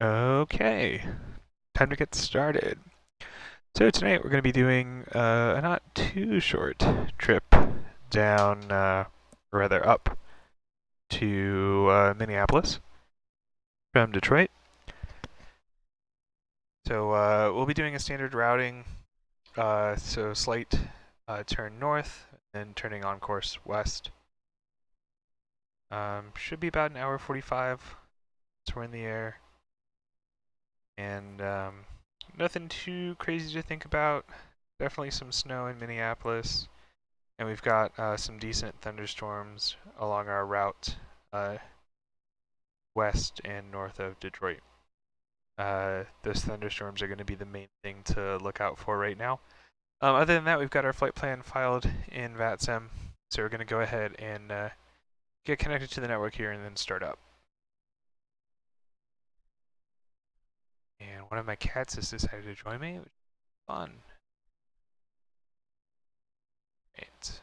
Okay, time to get started. So tonight we're going to be doing a not too short trip down, or rather up to Minneapolis from Detroit. So we'll be doing a standard routing, so slight turn north, then turning on course west. Should be about an hour 45, so we're in the air. And nothing too crazy to think about. Definitely some snow in Minneapolis. And we've got some decent thunderstorms along our route west and north of Detroit. Those thunderstorms are going to be the main thing to look out for right now. Other than that, we've got our flight plan filed in Vatsim. So we're going to go ahead and get connected to the network here and then start up. And one of my cats has decided to join me, which is fun. Right.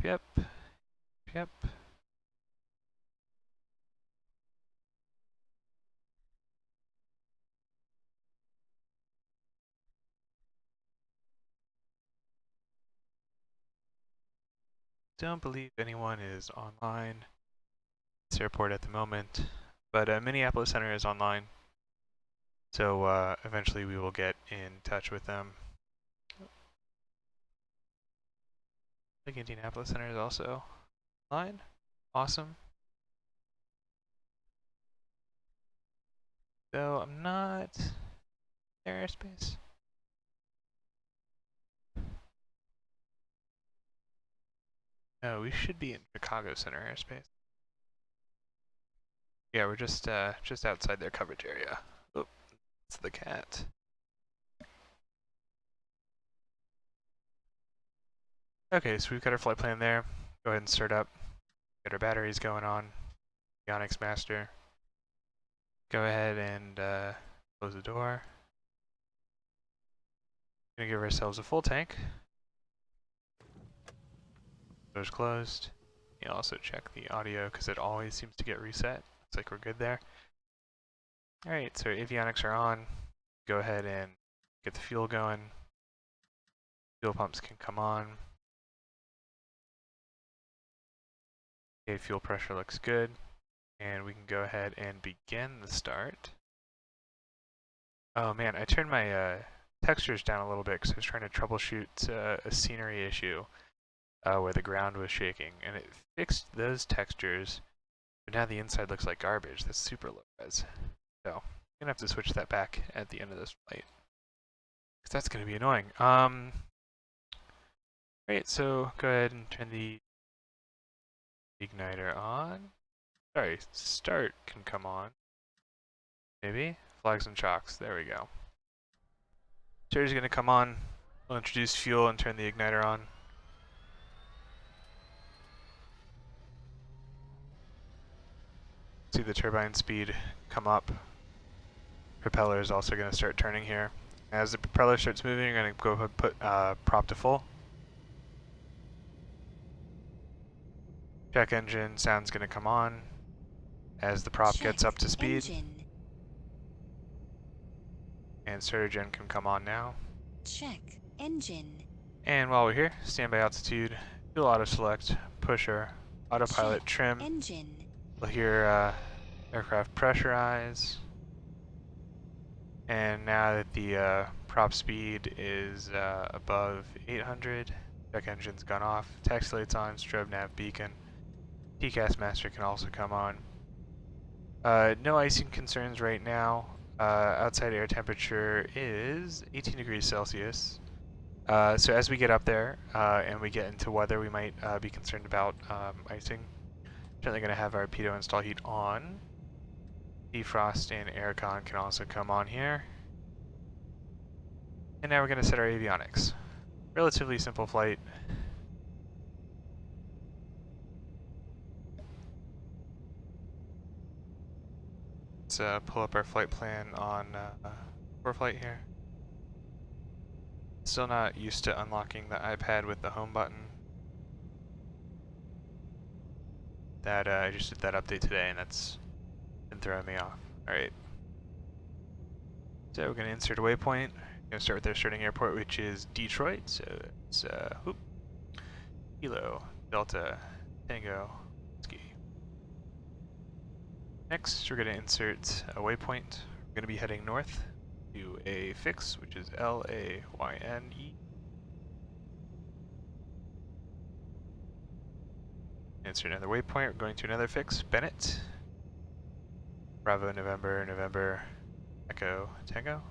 Yep. Don't believe anyone is online at this airport at the moment, but Minneapolis Center is online, so eventually we will get in touch with them. I think Indianapolis Center is also online. Awesome. So I'm not their airspace. No, we should be in Chicago Center airspace. Yeah, we're just outside their coverage area. Oh, it's the cat. Okay, so we've got our flight plan there. Go ahead and start up. Get our batteries going on. Avionics master. Go ahead and close the door. Gonna give ourselves a full tank. Doors closed. You also check the audio because it always seems to get reset. Looks like we're good there. Alright, so avionics are on. Go ahead and get the fuel going. Fuel pumps can come on. Okay, fuel pressure looks good. And we can go ahead and begin the start. Oh man, I turned my textures down a little bit because I was trying to troubleshoot a scenery issue where the ground was shaking. And it fixed those textures, but now the inside looks like garbage. That's super low res. So I'm gonna have to switch that back at the end of this flight, because that's gonna be annoying. Great, so go ahead and turn the igniter on. Sorry, start can come on. Maybe? Flags and chocks, there we go. Steer's gonna come on. We'll introduce fuel and turn the igniter on. See the turbine speed come up. Propeller is also going to start turning here. As the propeller starts moving, you're going to go ahead and put prop to full. Check engine, sound's going to come on as the prop gets up to speed. Engine. And starter gen can come on now. Check engine. And while we're here, standby altitude, fuel auto select, pusher, autopilot check trim. Engine. We'll hear aircraft pressurize. And now that the prop speed is above 800, check engine's gone off, taxi light's on, strobe nav beacon, TCAS master can also come on. No icing concerns right now. Outside air temperature is 18 degrees Celsius. So as we get up there and we get into weather, we might be concerned about icing. Certainly going to have our pitot install heat on. Defrost and aircon can also come on here. And now we're going to set our avionics. Relatively simple flight. Let's pull up our flight plan on ForeFlight here. Still not used to unlocking the iPad with the home button. That I just did that update today, and that's and throwing me off. Alright. So we're going to insert a waypoint. We're going to start with our starting airport, which is Detroit. So it's Kilo, Delta, Tango, Ski. Next, we're going to insert a waypoint. We're going to be heading north to a fix, which is LAYNE. Insert another waypoint. We're going to another fix, Bennett. Bravo, November, November, Echo, Tango.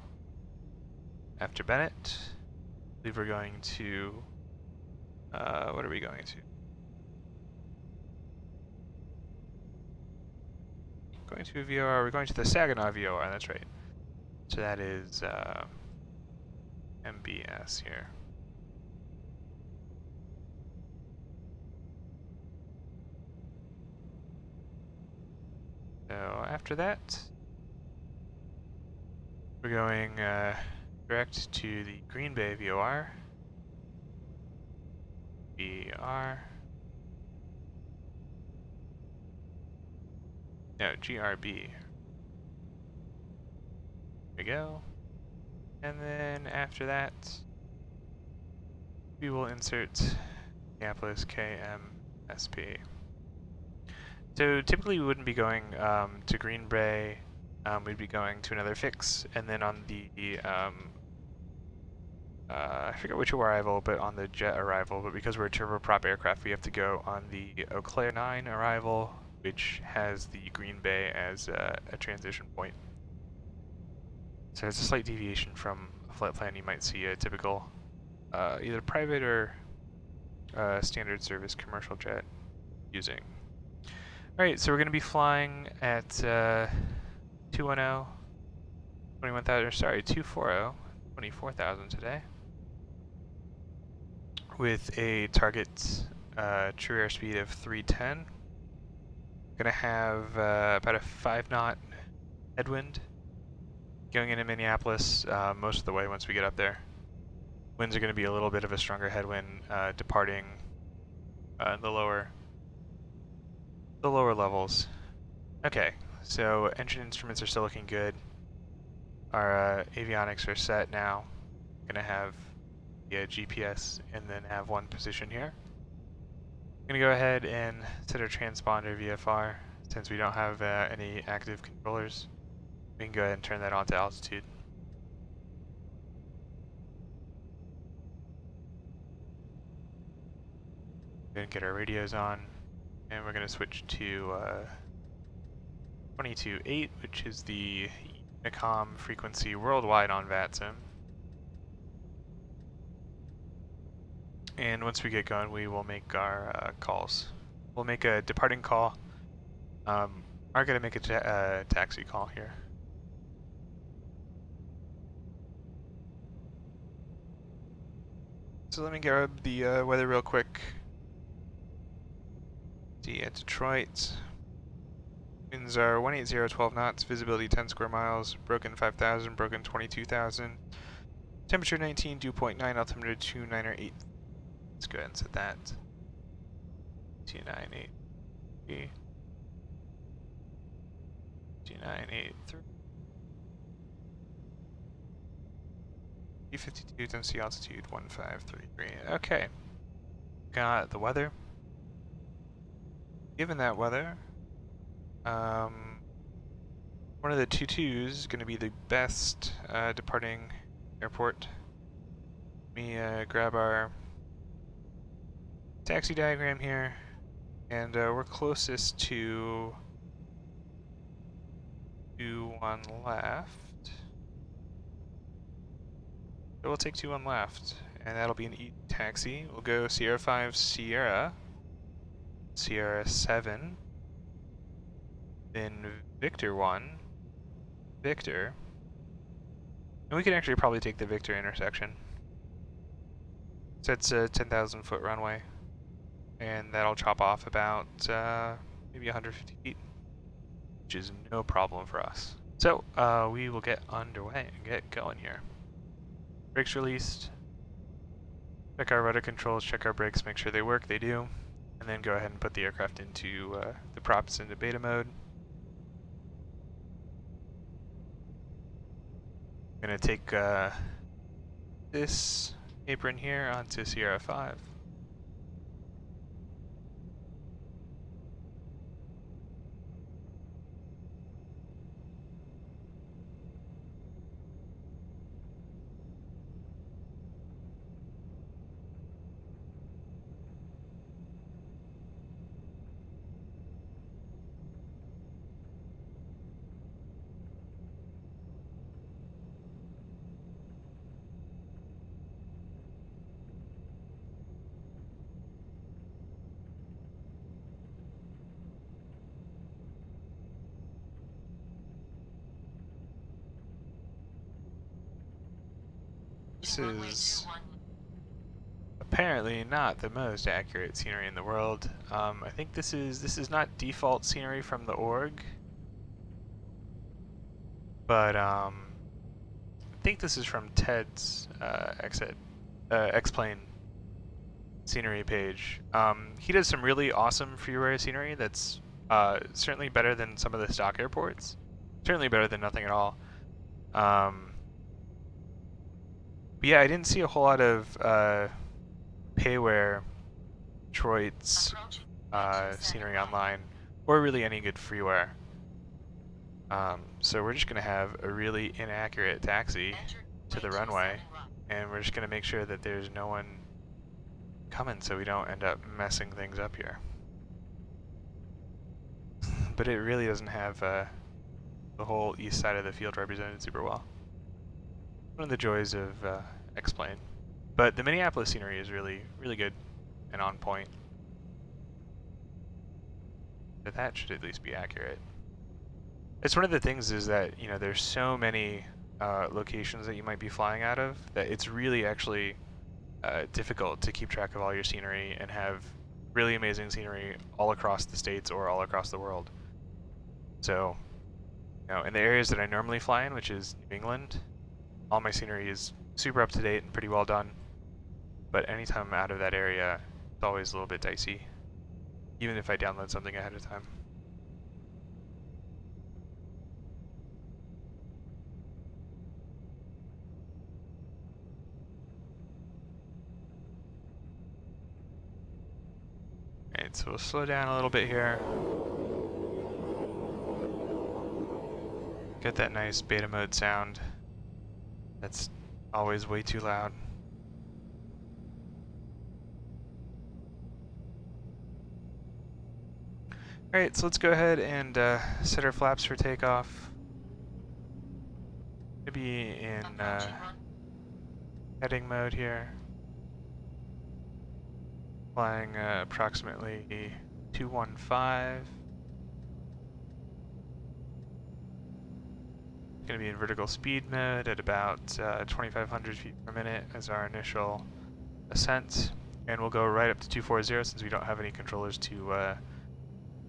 After Bennett, I believe we're going to, what are we going to? Going to a VOR, we're going to the Saginaw VOR, that's right. So that is MBS here. So after that, we're going direct to the Green Bay VOR. GRB. There we go. And then after that, we will insert Minneapolis KMSP. So typically we wouldn't be going to Green Bay, we'd be going to another fix, and then on the, I forget which arrival, but on the jet arrival, but because we're a turboprop aircraft, we have to go on the Eau Claire 9 arrival, which has the Green Bay as a transition point. So it's a slight deviation from a flight plan you might see a typical either private or standard service commercial jet using. Alright, so we're going to be flying at 210, 240, 24,000 today, with a target true airspeed of 310. Going to have about a 5-knot headwind going into Minneapolis most of the way once we get up there. Winds are going to be a little bit of a stronger headwind departing the lower levels. Okay, so engine instruments are still looking good. Our avionics are set now. Gonna have the GPS and then have one position here. I'm gonna go ahead and set our transponder VFR. Since we don't have any active controllers, we can go ahead and turn that on to altitude. Then get our radios on, and we're gonna switch to 22.8, which is the Unicom frequency worldwide on Vatsim. And once we get going, we will make our calls. We'll make a departing call. I'm going to make a taxi call here. So let me grab the weather real quick. See, at Detroit, winds are 180, 12 knots, visibility 10 square miles, broken 5,000, broken 22,000, temperature 19, dew point 9, altimeter 298. Let's go ahead and set that. 2983. 2983. 352 density altitude 1533. Okay. Got the weather. Given that weather, one of the 22s is going to be the best departing airport. Let me grab our taxi diagram here, and we're closest to 21 left. So we'll take 21 left, and that'll be an E taxi. We'll go Sierra 5 Sierra, Sierra 7, then Victor 1, Victor, and we can actually probably take the Victor intersection. So it's a 10,000 foot runway, and that'll chop off about maybe 150 feet, which is no problem for us. So we will get underway and get going here. Brakes released. Check our rudder controls, check our brakes, make sure they work, they do, and then go ahead and put the aircraft into the props into beta mode. gonna take this apron here onto Sierra 5. This is apparently not the most accurate scenery in the world. I think this is not default scenery from the org, but I think this is from Ted's X-Plane scenery page. He does some really awesome freeware scenery that's certainly better than some of the stock airports. Certainly better than nothing at all. But yeah, I didn't see a whole lot of payware Detroit's scenery online, or really any good freeware. So we're just going to have a really inaccurate taxi to the runway, and we're just going to make sure that there's no one coming so we don't end up messing things up here. But it really doesn't have the whole east side of the field represented super well. One of the joys of X-Plane. But the Minneapolis scenery is really, really good and on point. But that should at least be accurate. It's one of the things is that, you know, there's so many locations that you might be flying out of that it's really actually difficult to keep track of all your scenery and have really amazing scenery all across the states or all across the world. So, you know, in the areas that I normally fly in, which is New England, all my scenery is super up to date and pretty well done. But anytime I'm out of that area, it's always a little bit dicey, even if I download something ahead of time. Alright, so we'll slow down a little bit here. Get that nice beta mode sound. That's always way too loud. Alright, so let's go ahead and set our flaps for takeoff. Maybe in heading mode here. Flying approximately 215. Going to be in vertical speed mode at about 2,500 feet per minute as our initial ascent. And we'll go right up to 240 since we don't have any controllers to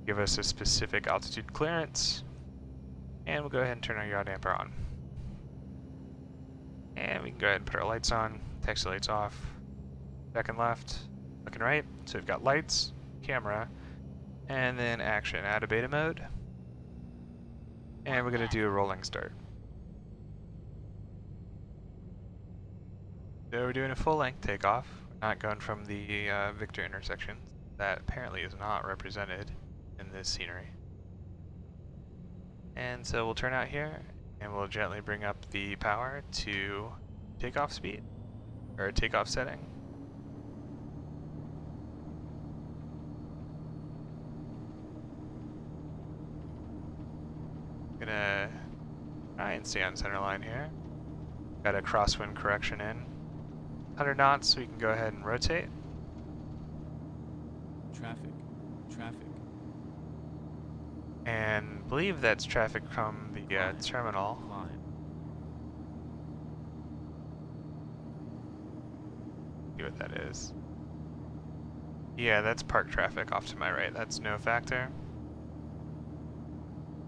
give us a specific altitude clearance. And we'll go ahead and turn our yaw damper on. And we can go ahead and put our lights on, taxi lights off, back and left, looking right. So we've got lights, camera, and then action. Add a beta mode. And we're going to do a rolling start. So we're doing a full length takeoff. We're not going from the Victor intersection. That apparently is not represented in this scenery. And so we'll turn out here and we'll gently bring up the power to takeoff speed, or takeoff setting. Gonna try and stay on center line here. Got a crosswind correction in. 100 knots, so we can go ahead and rotate. Traffic. And believe that's traffic from the terminal. Climb. See what that is. Yeah, that's park traffic off to my right. That's no factor.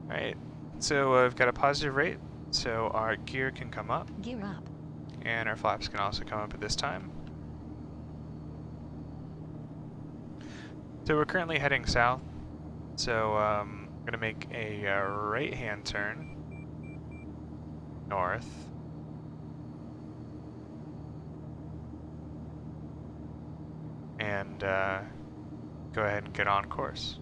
Alright, so we've got a positive rate, so our gear can come up. Gear up. And our flaps can also come up at this time. So we're currently heading south. So I'm going to make a right-hand turn north. and go ahead and get on course.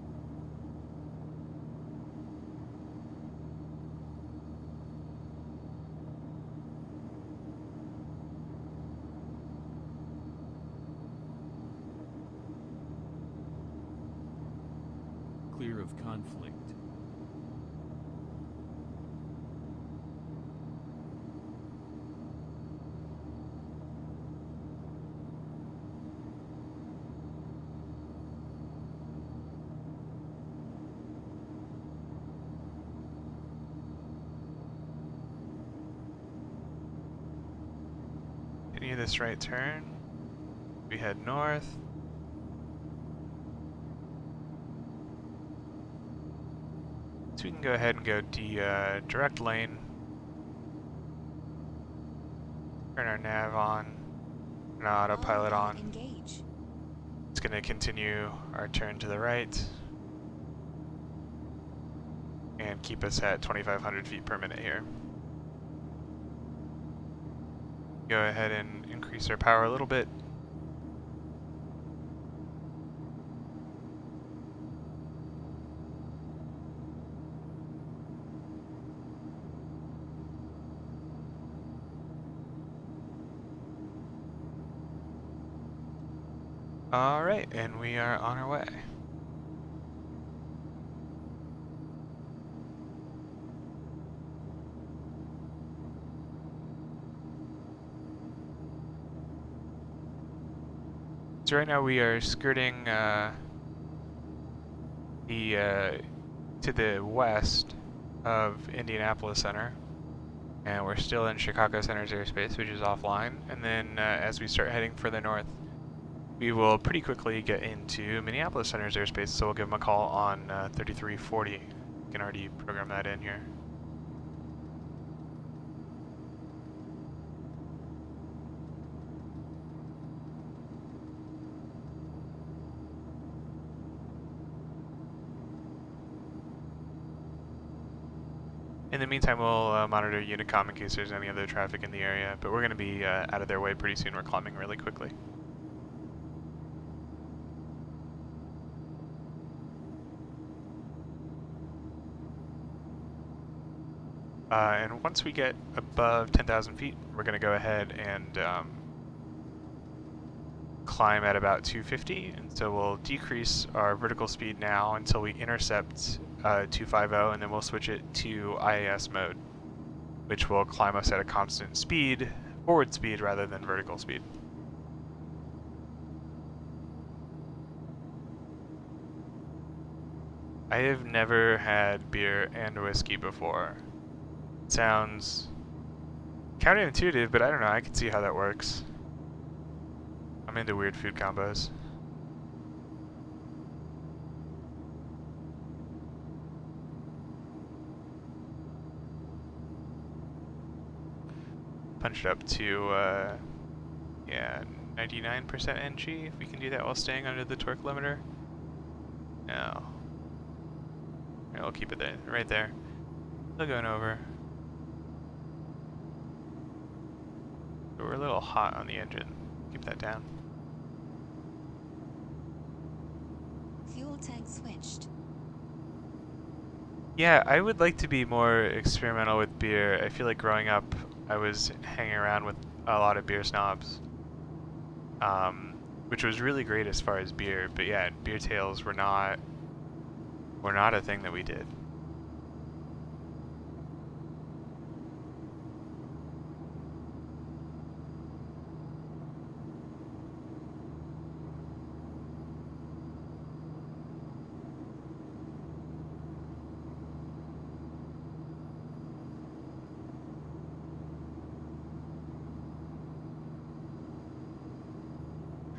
Clear of conflict. Continue this right turn. We head north. So we can go ahead and go direct lane. Turn our nav on. Turn our autopilot on. Engage. It's going to continue our turn to the right and keep us at 2,500 feet per minute here. Go ahead and increase our power a little bit. Alright, and we are on our way. So right now we are skirting to the west of Indianapolis Center, and we're still in Chicago Center's airspace, which is offline. And then as we start heading further north, we will pretty quickly get into Minneapolis Center's airspace, so we'll give them a call on 3340. You can already program that in here. In the meantime, we'll monitor Unicom in case there's any other traffic in the area, but we're going to be out of their way pretty soon. We're climbing really quickly. And once we get above 10,000 feet, we're going to go ahead and climb at about 250, and so we'll decrease our vertical speed now until we intercept 250, and then we'll switch it to IAS mode, which will climb us at a constant speed, forward speed rather than vertical speed. I have never had beer and whiskey before. It sounds counterintuitive, but I don't know, I can see how that works. I'm into weird food combos. Punch it up to, yeah, 99% NG, if we can do that while staying under the torque limiter. No. We'll keep it there, right there. Still going over. But we're a little hot on the engine. Keep that down. Fuel tank switched. Yeah, I would like to be more experimental with beer. I feel like growing up, I was hanging around with a lot of beer snobs, which was really great as far as beer. But yeah, beer tails were not a thing that we did.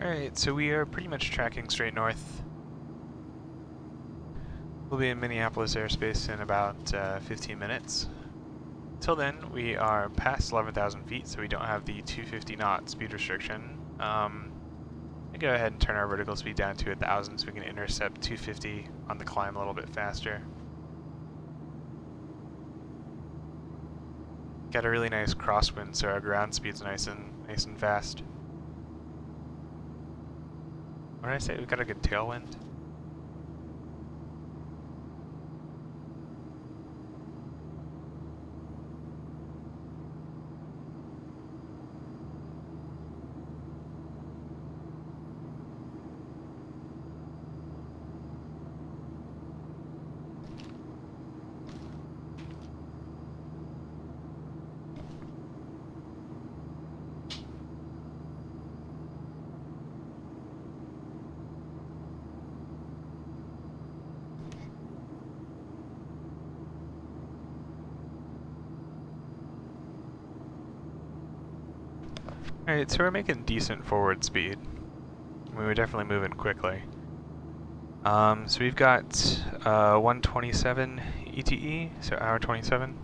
Alright, so we are pretty much tracking straight north. We'll be in Minneapolis airspace in about 15 minutes. Until then, we are past 11,000 feet, so we don't have the 250 knot speed restriction. I go ahead and turn our vertical speed down to 1,000 so we can intercept 250 on the climb a little bit faster. Got a really nice crosswind, so our ground speed's nice and fast. What did I say? We got a good tailwind. Alright, so we're making decent forward speed. We were definitely moving quickly. So we've got 127 ETE, so hour 27.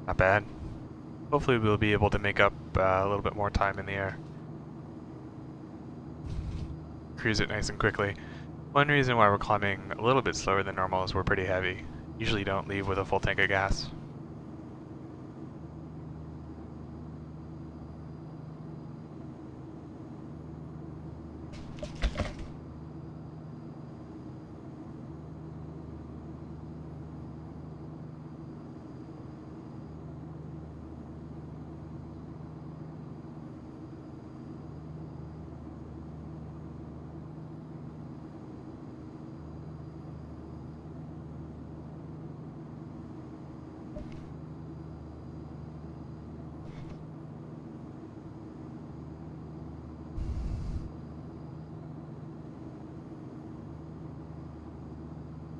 Not bad. Hopefully we'll be able to make up a little bit more time in the air. Cruise it nice and quickly. One reason why we're climbing a little bit slower than normal is we're pretty heavy. Usually don't leave with a full tank of gas.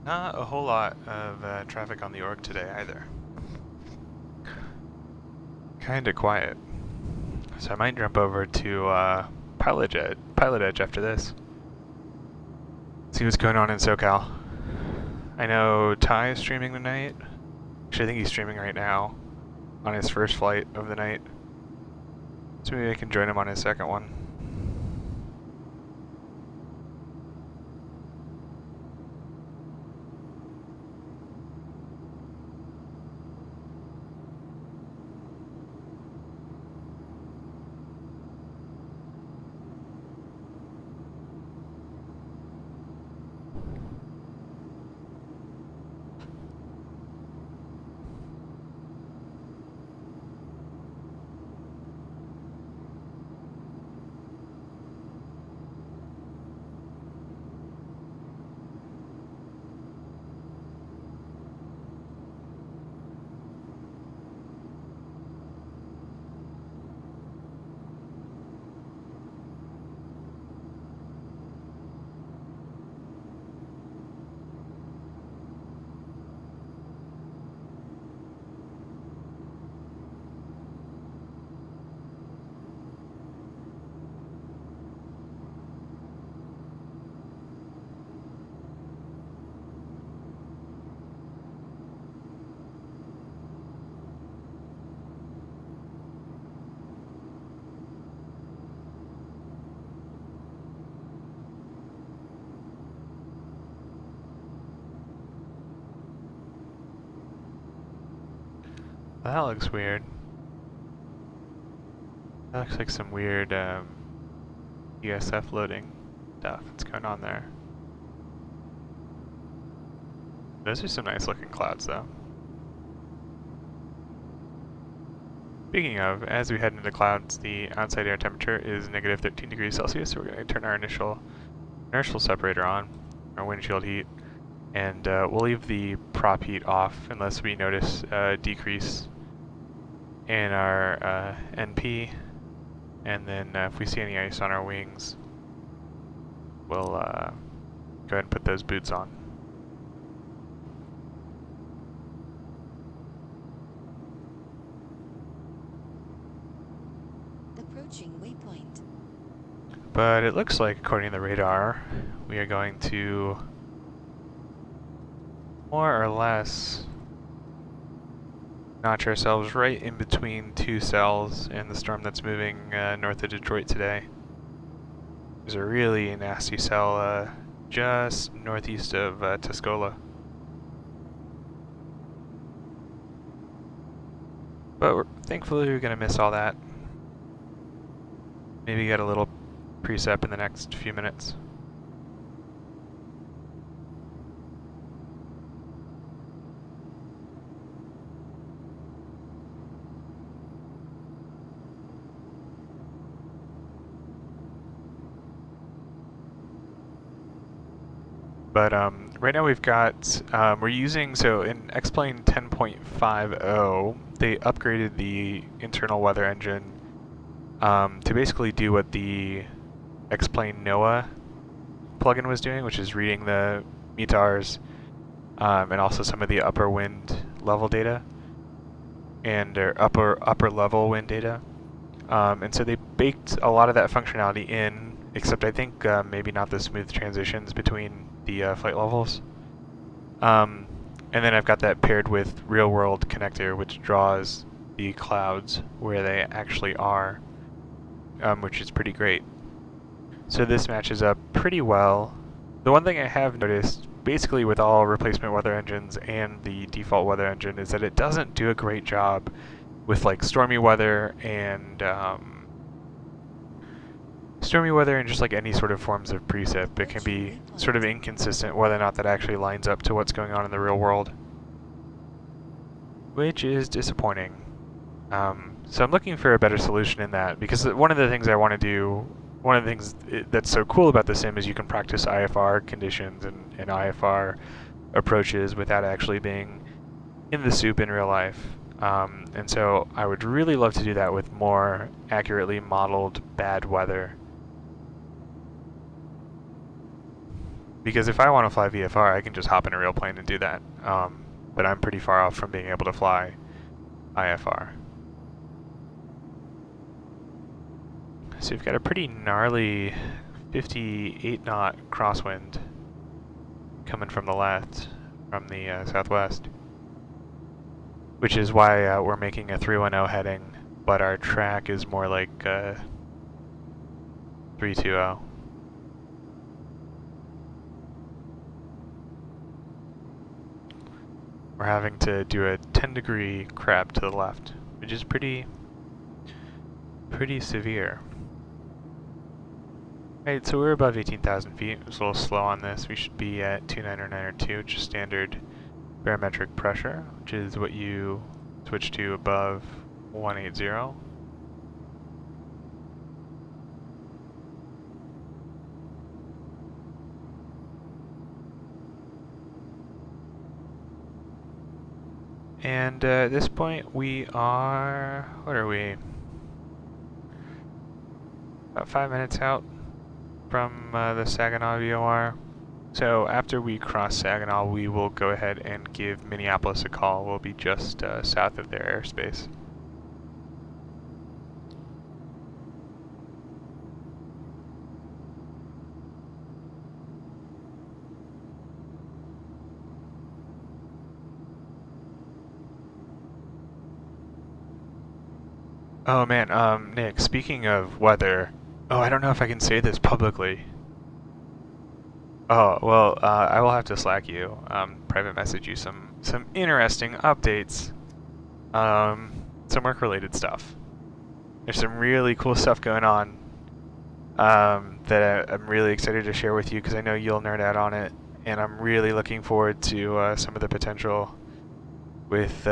Not a whole lot of traffic on the org today either. Kinda quiet. So I might jump over to Pilot Edge after this. See what's going on in SoCal. I know Ty is streaming tonight. Actually, I think he's streaming right now on his first flight of the night. So maybe I can join him on his second one. That looks weird. That looks like some weird ESF loading stuff that's going on there. Those are some nice looking clouds though. Speaking of, as we head into clouds, the outside air temperature is negative 13 degrees Celsius, so we're going to turn our initial inertial separator on, our windshield heat, and we'll leave the prop heat off unless we notice a decrease in our NP, and then if we see any ice on our wings, we'll go ahead and put those boots on. Approaching waypoint. But it looks like, according to the radar, we are going to more or less notch ourselves right in between two cells in the storm that's moving north of Detroit today. There's a really nasty cell just northeast of Tuscola. But thankfully we're going to miss all that. Maybe get a little precip in the next few minutes. But right now we've got, we're using, so in X-Plane 10.50, they upgraded the internal weather engine to basically do what the X-Plane NOAA plugin was doing, which is reading the METARs and also some of the upper wind level data and their upper level wind data. And so they baked a lot of that functionality in, except I think maybe not the smooth transitions between the flight levels. And then I've got that paired with real world connector, which draws the clouds where they actually are, which is pretty great. So this matches up pretty well. The one thing I have noticed, basically with all replacement weather engines and the default weather engine, is that it doesn't do a great job with like stormy weather and just like any sort of forms of precip. It can be sort of inconsistent whether or not that actually lines up to what's going on in the real world, which is disappointing. So I'm looking for a better solution in that, because one of the things I want to do, one of the things that's so cool about the sim is you can practice IFR conditions and IFR approaches without actually being in the soup in real life. And so I would really love to do that with more accurately modeled bad weather. Because if I want to fly VFR, I can just hop in a real plane and do that. But I'm pretty far off from being able to fly IFR. So we've got a pretty gnarly 58 knot crosswind coming from the left, from the southwest. Which is why we're making a 310 heading, but our track is more like 320. We're having to do a 10-degree crab to the left, which is pretty severe. Right, so we're above 18,000 feet. It was a little slow on this. We should be at 29092, which is standard barometric pressure, which is what you switch to above 180. And at this point we are, what are we? About 5 minutes out from the Saginaw VOR. So after we cross Saginaw, we will go ahead and give Minneapolis a call. We'll be just south of their airspace. Oh man, Nick, speaking of weather, oh, I don't know if I can say this publicly. Oh, well, I will have to Slack you, private message you some interesting updates, some work-related stuff. There's some really cool stuff going on that I'm really excited to share with you, because I know you'll nerd out on it, and I'm really looking forward to some of the potential with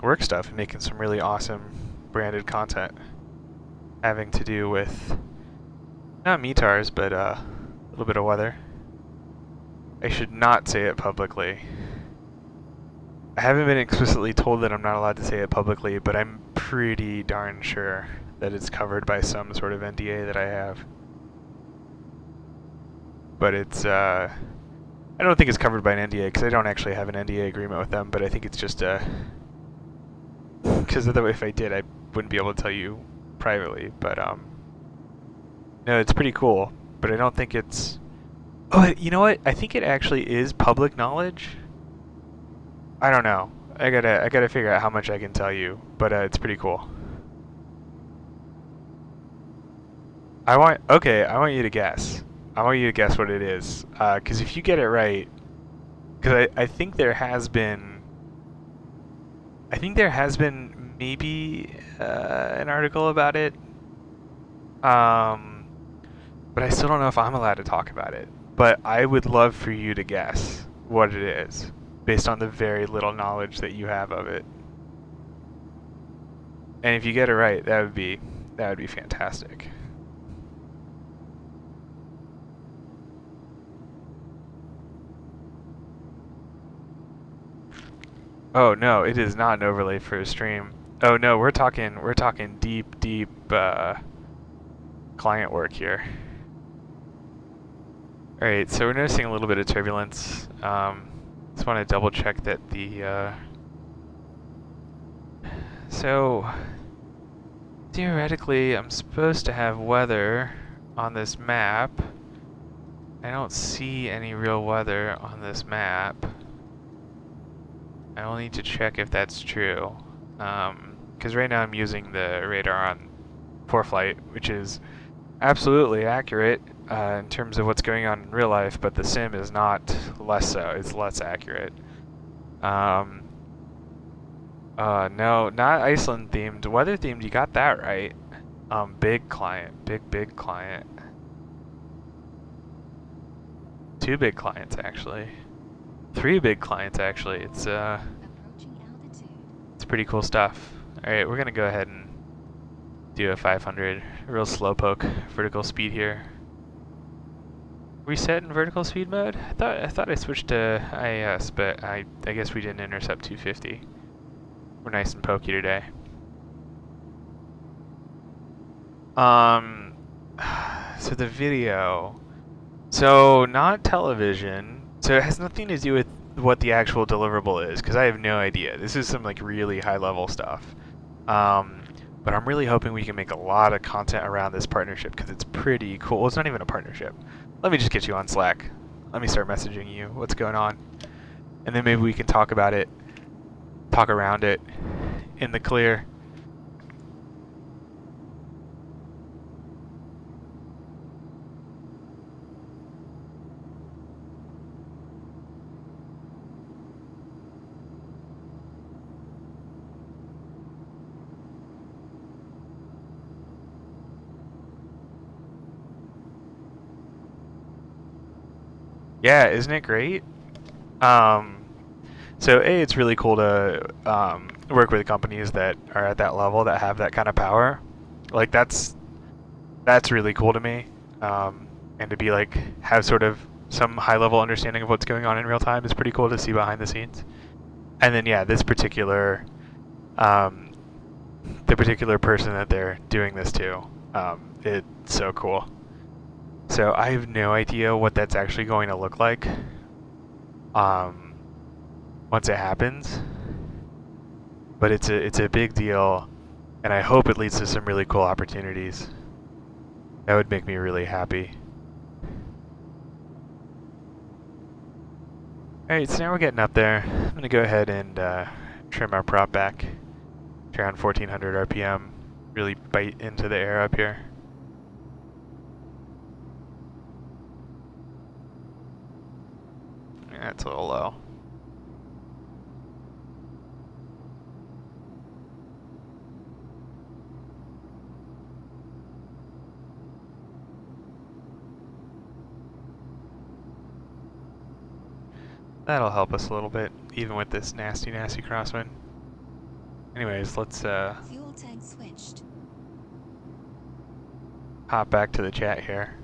work stuff and making some really awesome branded content having to do with not METARs, but a little bit of weather. I should not say it publicly. I haven't been explicitly told that I'm not allowed to say it publicly, but I'm pretty darn sure that it's covered by some sort of NDA that I have. But it's, I don't think it's covered by an NDA, because I don't actually have an NDA agreement with them, but I think it's just because if I did, I wouldn't be able to tell you privately, but no, it's pretty cool, but I don't think it's, oh, you know what, I think it actually is public knowledge. I don't know, I gotta figure out how much I can tell you, but it's pretty cool. I want you to guess. I want you to guess what it is, because if you get it right, because I think there has been maybe an article about it, but I still don't know if I'm allowed to talk about it. But I would love for you to guess what it is, based on the very little knowledge that you have of it. And if you get it right, that would be fantastic. Oh no, it is not an overlay for a stream. Oh no, we're talking deep client work here. All right, so we're noticing a little bit of turbulence. Just want to double check that the so theoretically I'm supposed to have weather on this map. I don't see any real weather on this map. I will need to check if that's true. Because right now I'm using the radar on ForeFlight, which is absolutely accurate in terms of what's going on in real life, but the sim is not less so. It's less accurate. No, not Iceland themed. Weather themed, you got that right. Big client. Big client. 2 big clients, actually. 3 big clients, actually. Approaching altitude. It's pretty cool stuff. Alright, we're gonna go ahead and do a 500, real slowpoke vertical speed here. Reset in vertical speed mode? I thought I switched to IAS, but I guess we didn't intercept 250. We're nice and pokey today. So the video. So not television. So it has nothing to do with what the actual deliverable is, because I have no idea. This is some like really high level stuff. But I'm really hoping we can make a lot of content around this partnership because it's pretty cool. Well, it's not even a partnership. Let me just get you on Slack. Let me start messaging you what's going on. And then maybe we can talk about it, talk around it in the clear. Yeah, isn't it great? So A, it's really cool to work with companies that are at that level that have that kind of power. Like that's really cool to me. And to be like have sort of some high level understanding of what's going on in real time is pretty cool to see behind the scenes. And then yeah, this particular the particular person that they're doing this to, it's so cool. So I have no idea what that's actually going to look like once it happens. But it's a big deal, and I hope it leads to some really cool opportunities. That would make me really happy. Alright, so now we're getting up there. I'm going to go ahead and trim our prop back to around 1400 RPM. Really bite into the air up here. That's a little low. That'll help us a little bit, even with this nasty crosswind. Anyways, let's Fuel tank switched. hop back to the chat here.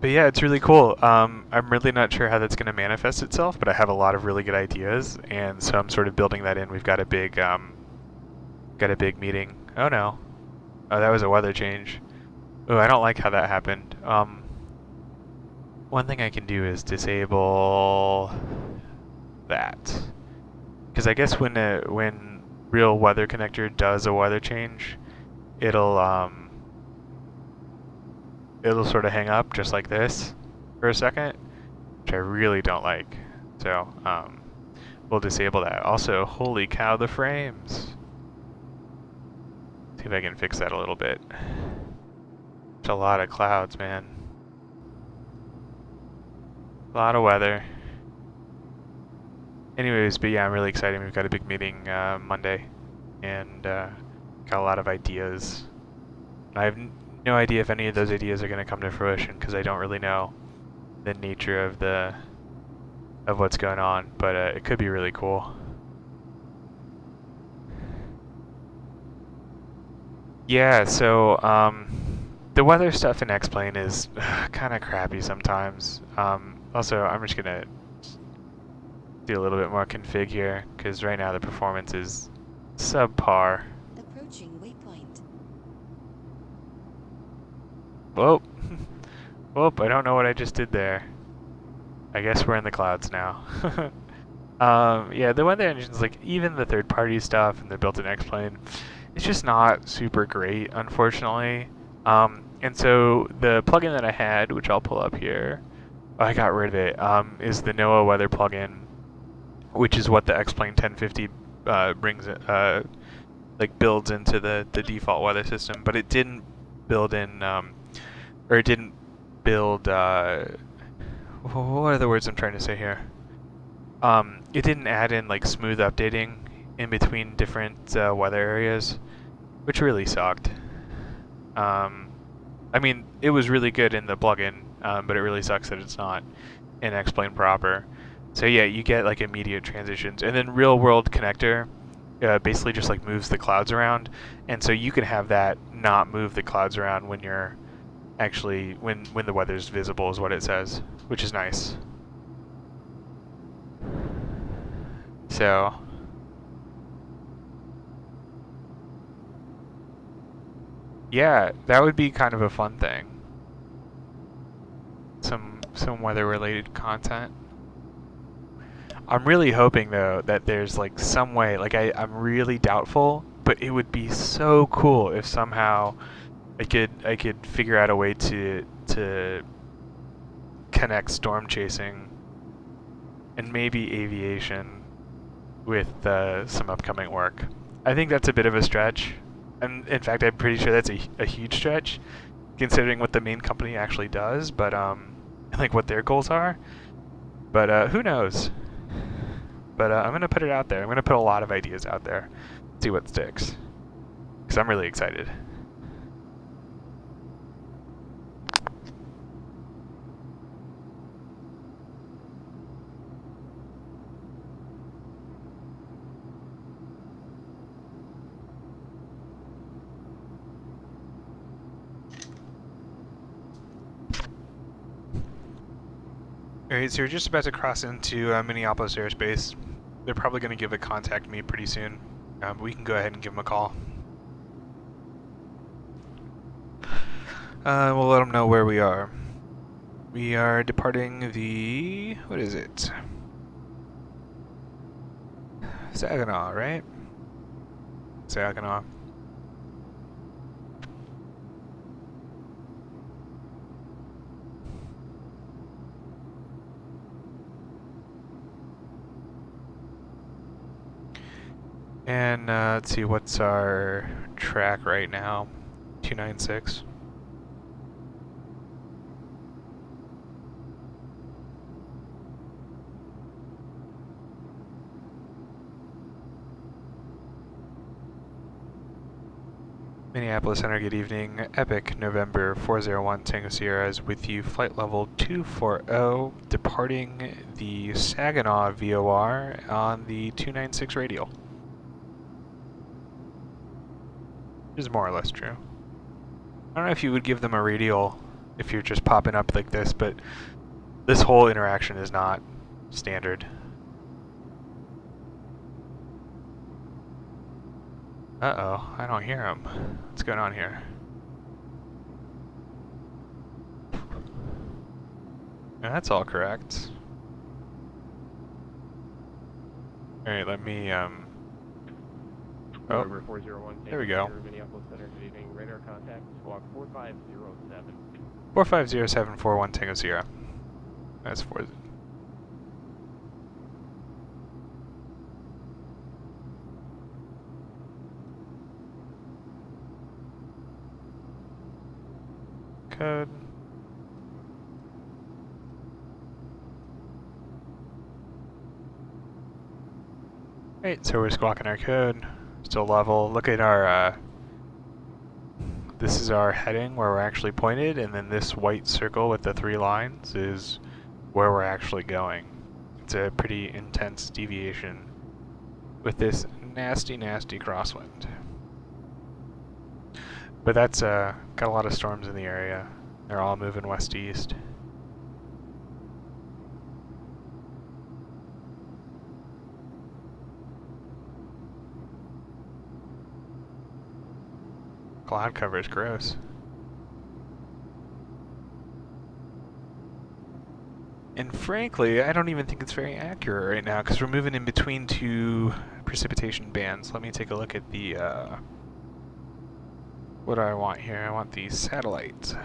But yeah, it's really cool. I'm really not sure how that's going to manifest itself, but I have a lot of really good ideas, and so I'm sort of building that in. We've got a big meeting. Oh no, oh that was a weather change. Oh, I don't like how that happened. One thing I can do is disable that, because I guess when Real Weather Connector does a weather change, it'll sort of hang up just like this for a second, which I really don't like. So we'll disable that. Also, holy cow, the frames. See if I can fix that a little bit. There's a lot of clouds, man. A lot of weather. Anyways, but yeah, I'm really excited. We've got a big meeting Monday, and got a lot of ideas. I have no idea if any of those ideas are going to come to fruition because I don't really know the nature of what's going on, but it could be really cool. Yeah, so the weather stuff in X-Plane is kind of crappy sometimes. Also, I'm just gonna do a little bit more config here, because right now the performance is subpar. Approaching waypoint. Whoa. Whoop, I don't know what I just did there. I guess we're in the clouds now. Yeah, the weather engines, like even the third-party stuff and the built-in X-Plane, it's just not super great, unfortunately. And so the plugin that I had, which I'll pull up here, I got rid of it, is the NOAA weather plugin, which is what the X-Plane 1050 brings it, like builds into the default weather system, but it didn't build in, or it didn't build, what are the words I'm trying to say here? It didn't add in like smooth updating in between different weather areas, which really sucked. I mean, it was really good in the plugin, but it really sucks that it's not in X-Plane proper. So yeah, you get like immediate transitions, and then Real World Connector basically just like moves the clouds around, and so you can have that not move the clouds around when you're actually when the weather's visible, is what it says, which is nice. So yeah, that would be kind of a fun thing. Some weather-related content. I'm really hoping though that there's like some way, like I'm really doubtful, but it would be so cool if somehow I could figure out a way to connect storm chasing and maybe aviation with some upcoming work. I think that's a bit of a stretch, and in fact I'm pretty sure that's a huge stretch considering what the main company actually does, but like what their goals are. But who knows? But I'm gonna put it out there. I'm gonna put a lot of ideas out there, see what sticks, because I'm really excited. Alright, so you're just about to cross into Minneapolis airspace. They're probably going to give a contact me pretty soon. But we can go ahead and give them a call. We'll let them know where we are. We are departing the... what is it? Saginaw, right? Saginaw. And let's see, what's our track right now? 296. Minneapolis Center, good evening. Epic, November 401 Tango Sierra is with you. Flight level 240, departing the Saginaw VOR on the 296 radial. Which is more or less true. I don't know if you would give them a radial if you're just popping up like this, but this whole interaction is not standard. Uh-oh, I don't hear him. What's going on here? That's all correct. Alright, let me, oh, there we go. Minneapolis Center, good evening. Radar contact, squawk 4507. 450741 Tango Sierra. That's 4. Code. Right, so we're squawking our code. Still level. Look at our, this is our heading where we're actually pointed, and then this white circle with the 3 lines is where we're actually going. It's a pretty intense deviation with this nasty, nasty crosswind. But that's got a lot of storms in the area. They're all moving west-east. cloud cover is gross. And frankly, I don't even think it's very accurate right now because we're moving in between two precipitation bands. Let me take a look at the, what do I want here? I want the satellite.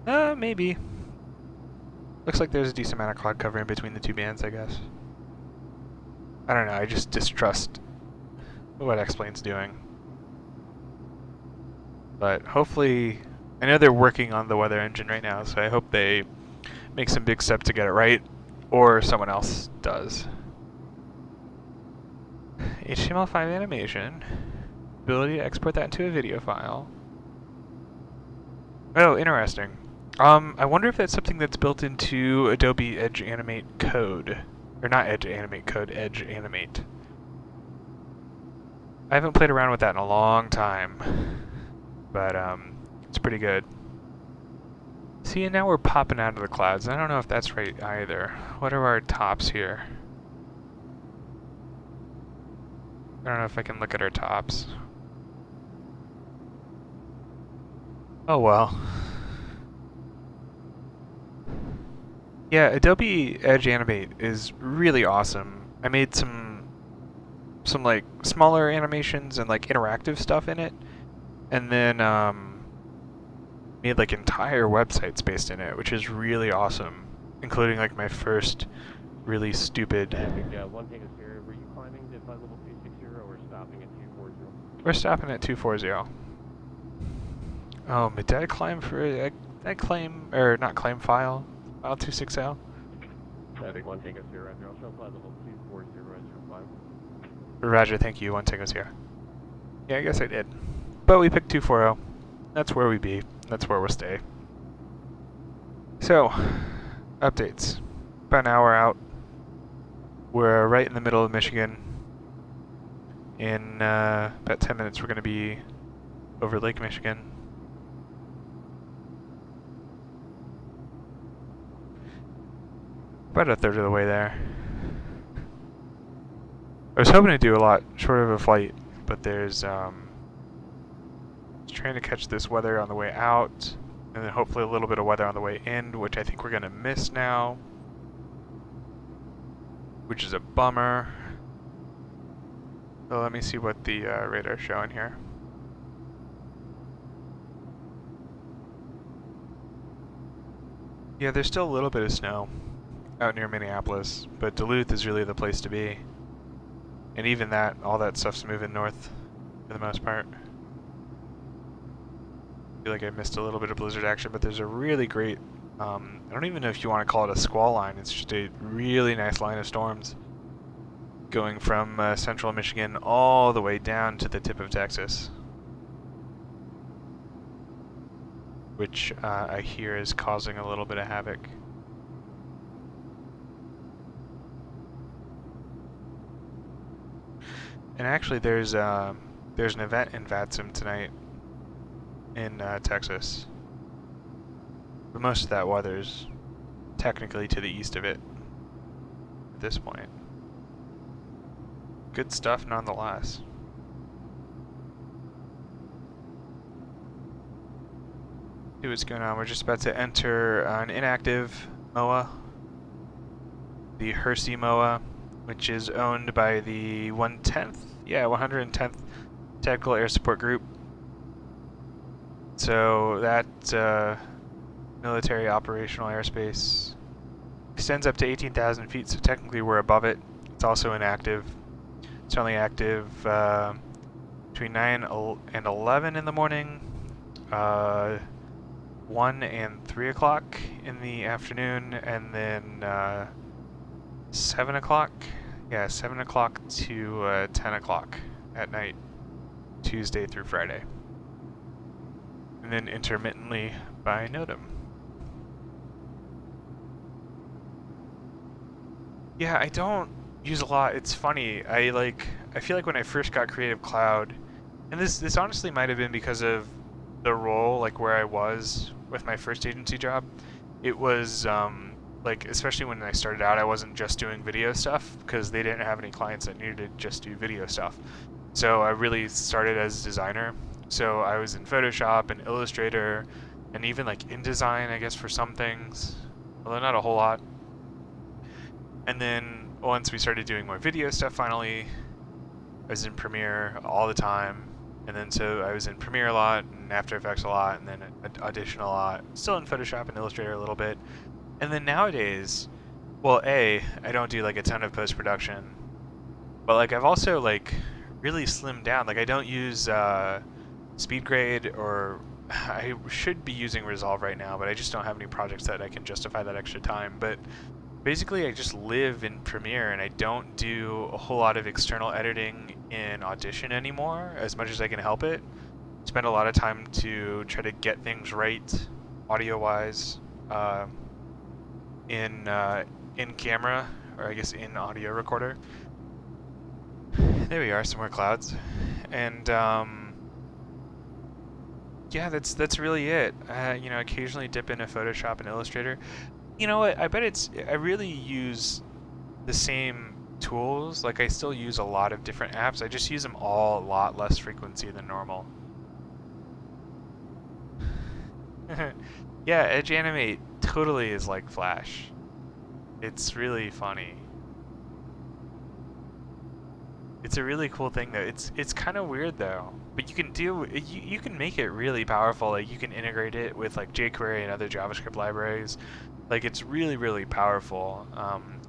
Maybe. Looks like there's a decent amount of cloud cover in between the two bands, I guess. I don't know, I just distrust what X-Plane's doing. But hopefully, I know they're working on the weather engine right now, so I hope they make some big steps to get it right, or someone else does. HTML5 animation, ability to export that into a video file. Oh, interesting. I wonder if that's something that's built into Adobe Edge Animate code. Or not Edge Animate code, Edge Animate. I haven't played around with that in a long time. But, it's pretty good. See, and now we're popping out of the clouds. I don't know if that's right either. What are our tops here? I don't know if I can look at our tops. Oh well. Yeah, Adobe Edge Animate is really awesome. I made some like smaller animations and like interactive stuff in it, and then made like entire websites based in it, which is really awesome, including like my first really stupid. One thing is here. Were you climbing to flight level 260 or stopping at 240? We're stopping at 240. Oh, did I climb for that claim or not claim file 260? I think one thing is here. I'll show flight level 240 as your flight. Roger, thank you. 1 here. Yeah, I guess I did. But we picked 240. That's where we be. That's where we'll stay. So, updates. About an hour out. We're right in the middle of Michigan. In about 10 minutes, we're going to be over Lake Michigan. About a third of the way there. I was hoping to do a lot shorter of a flight, but there's trying to catch this weather on the way out, and then hopefully a little bit of weather on the way in, which I think we're going to miss now, which is a bummer. So let me see what the radar's showing here. Yeah, there's still a little bit of snow out near Minneapolis, but Duluth is really the place to be. And even that, all that stuff's moving north for the most part. I feel like I missed a little bit of blizzard action, but there's a really great, I don't even know if you want to call it a squall line, it's just a really nice line of storms going from central Michigan all the way down to the tip of Texas, which I hear is causing a little bit of havoc. And actually there's an event in Vatsim tonight in Texas. But most of that weather's technically to the east of it at this point. Good stuff nonetheless. See what's going on. We're just about to enter an inactive MOA, the Hersey MOA, which is owned by the 110th Tactical Air Support Group. So that military operational airspace extends up to 18,000 feet, so technically we're above it. It's also inactive. It's only active between 9 and 11 in the morning, 1 and 3 o'clock in the afternoon, and then 7 o'clock. Yeah, 7 o'clock to 10 o'clock at night, Tuesday through Friday. And then intermittently by NOTAM. Yeah, I don't use a lot. It's funny. I feel like when I first got Creative Cloud, and this honestly might have been because of the role, like where I was with my first agency job. It was like, especially when I started out, I wasn't just doing video stuff because they didn't have any clients that needed to just do video stuff. So I really started as a designer, So I was in Photoshop and Illustrator and even like InDesign, I guess, for some things, although not a whole lot. And then once we started doing more video stuff finally, I was in Premiere all the time. And then so I was in Premiere a lot and After Effects a lot and then Audition a lot. Still in Photoshop and Illustrator a little bit. And then nowadays, well, I don't do like a ton of post-production, but like I've also like really slimmed down. Like I don't use SpeedGrade, or I should be using Resolve right now, but I just don't have any projects that I can justify that extra time. But basically I just live in Premiere and I don't do a whole lot of external editing in Audition anymore as much as I can help it. Spend a lot of time to try to get things right audio-wise in camera, or I guess in audio recorder. There we are, some more clouds. And yeah, that's really it. You know, occasionally dip into Photoshop and Illustrator. You know what? I bet I really use the same tools. Like I still use a lot of different apps. I just use them all a lot less frequency than normal. Yeah, Edge Animate totally is like Flash. It's really funny. It's a really cool thing though. It's kind of weird though, but you can make it really powerful. Like you can integrate it with like jQuery and other JavaScript libraries. Like it's really powerful. And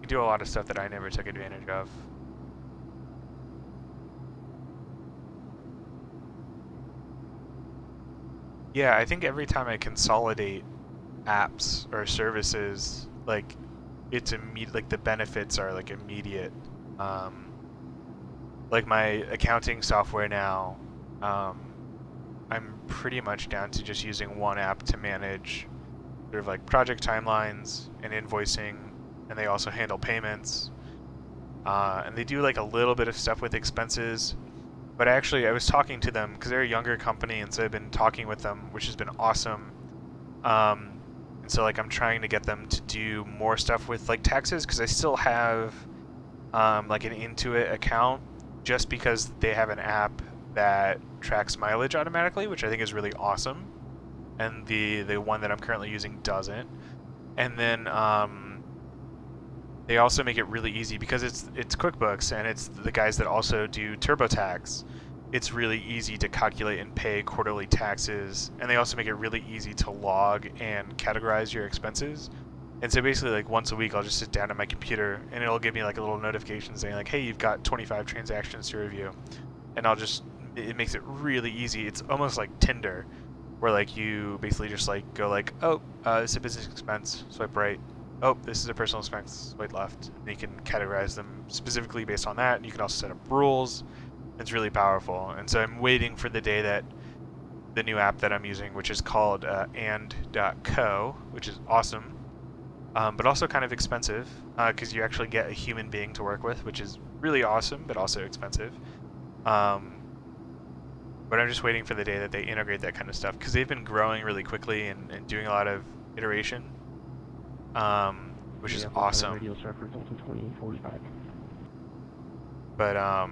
you do a lot of stuff that I never took advantage of. Yeah, I think every time I consolidate apps or services, like it's immediate. Like the benefits are like immediate. Like my accounting software now, I'm pretty much down to just using one app to manage sort of like project timelines and invoicing, and they also handle payments. And they do like a little bit of stuff with expenses. But actually, I was talking to them because they're a younger company, and so I've been talking with them, which has been awesome. And so like I'm trying to get them to do more stuff with like taxes, because I still have like an Intuit account, just because they have an app that tracks mileage automatically, which I think is really awesome. And the one that I'm currently using doesn't. And then they also make it really easy because it's QuickBooks and it's the guys that also do TurboTax. It's really easy to calculate and pay quarterly taxes, and they also make it really easy to log and categorize your expenses. And so basically, like once a week, I'll just sit down at my computer and it'll give me like a little notification saying like, "Hey, you've got 25 transactions to review," and it makes it really easy. It's almost like Tinder, where like you basically just like go like, "Oh, this is a business expense, swipe right. Oh, this is a personal expense, swipe left." And you can categorize them specifically based on that. And you can also set up rules. It's really powerful. And so I'm waiting for the day that the new app that I'm using, which is called and.co, which is awesome, but also kind of expensive, because you actually get a human being to work with, which is really awesome, but also expensive. But I'm just waiting for the day that they integrate that kind of stuff, because they've been growing really quickly and doing a lot of iteration, which is awesome. But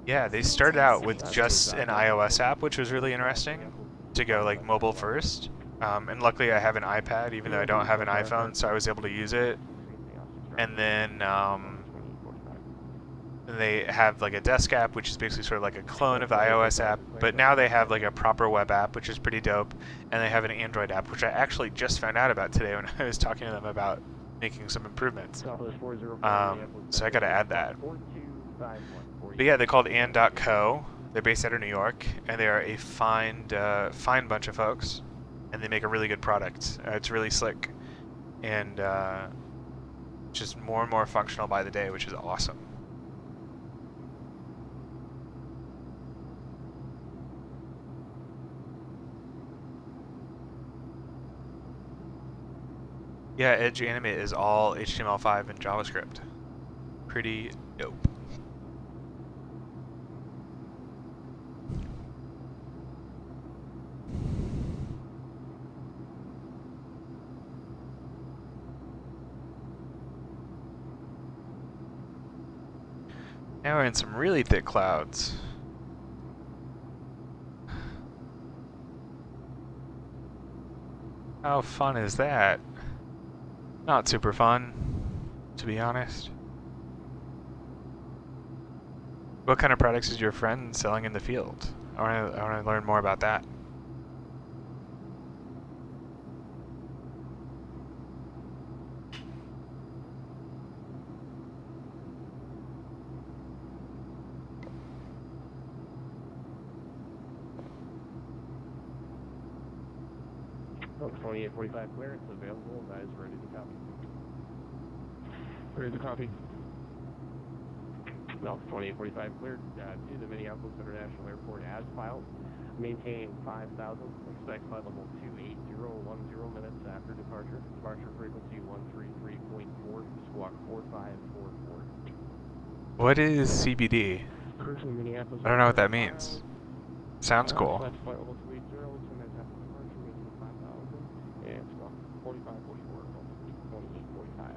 yeah, they started out with just an iOS app, which was really interesting, to go like mobile first. And luckily I have an iPad, even though I don't have an iPhone, so I was able to use it. And then they have like a desk app, which is basically sort of like a clone of the iOS app. But now they have like a proper web app, which is pretty dope. And they have an Android app, which I actually just found out about today when I was talking to them about making some improvements. So I got to add that. But yeah, they're called and.co. They're based out of New York, and they are a fine bunch of folks, and they make a really good product. It's really slick, and just more and more functional by the day, which is awesome. Yeah, Edge Animate is all HTML5 and JavaScript. Pretty dope. Now we're in some really thick clouds. How fun is that? Not super fun, to be honest. What kind of products is your friend selling in the field? I want to learn more about that. Oh, 2845 clearance available. That is ready to copy. Ready to copy. No, 2845 cleared to the Minneapolis International Airport as filed. Maintaining 5,000. Expect flight level 28010 minutes after departure. Departure frequency 133.4. Squawk 4544. What is CBD? Minneapolis. I don't know what that means. Sounds cool. Flight level 280. 2 minutes after departure. Maintaining 5,000. And squawk 4544. 2845.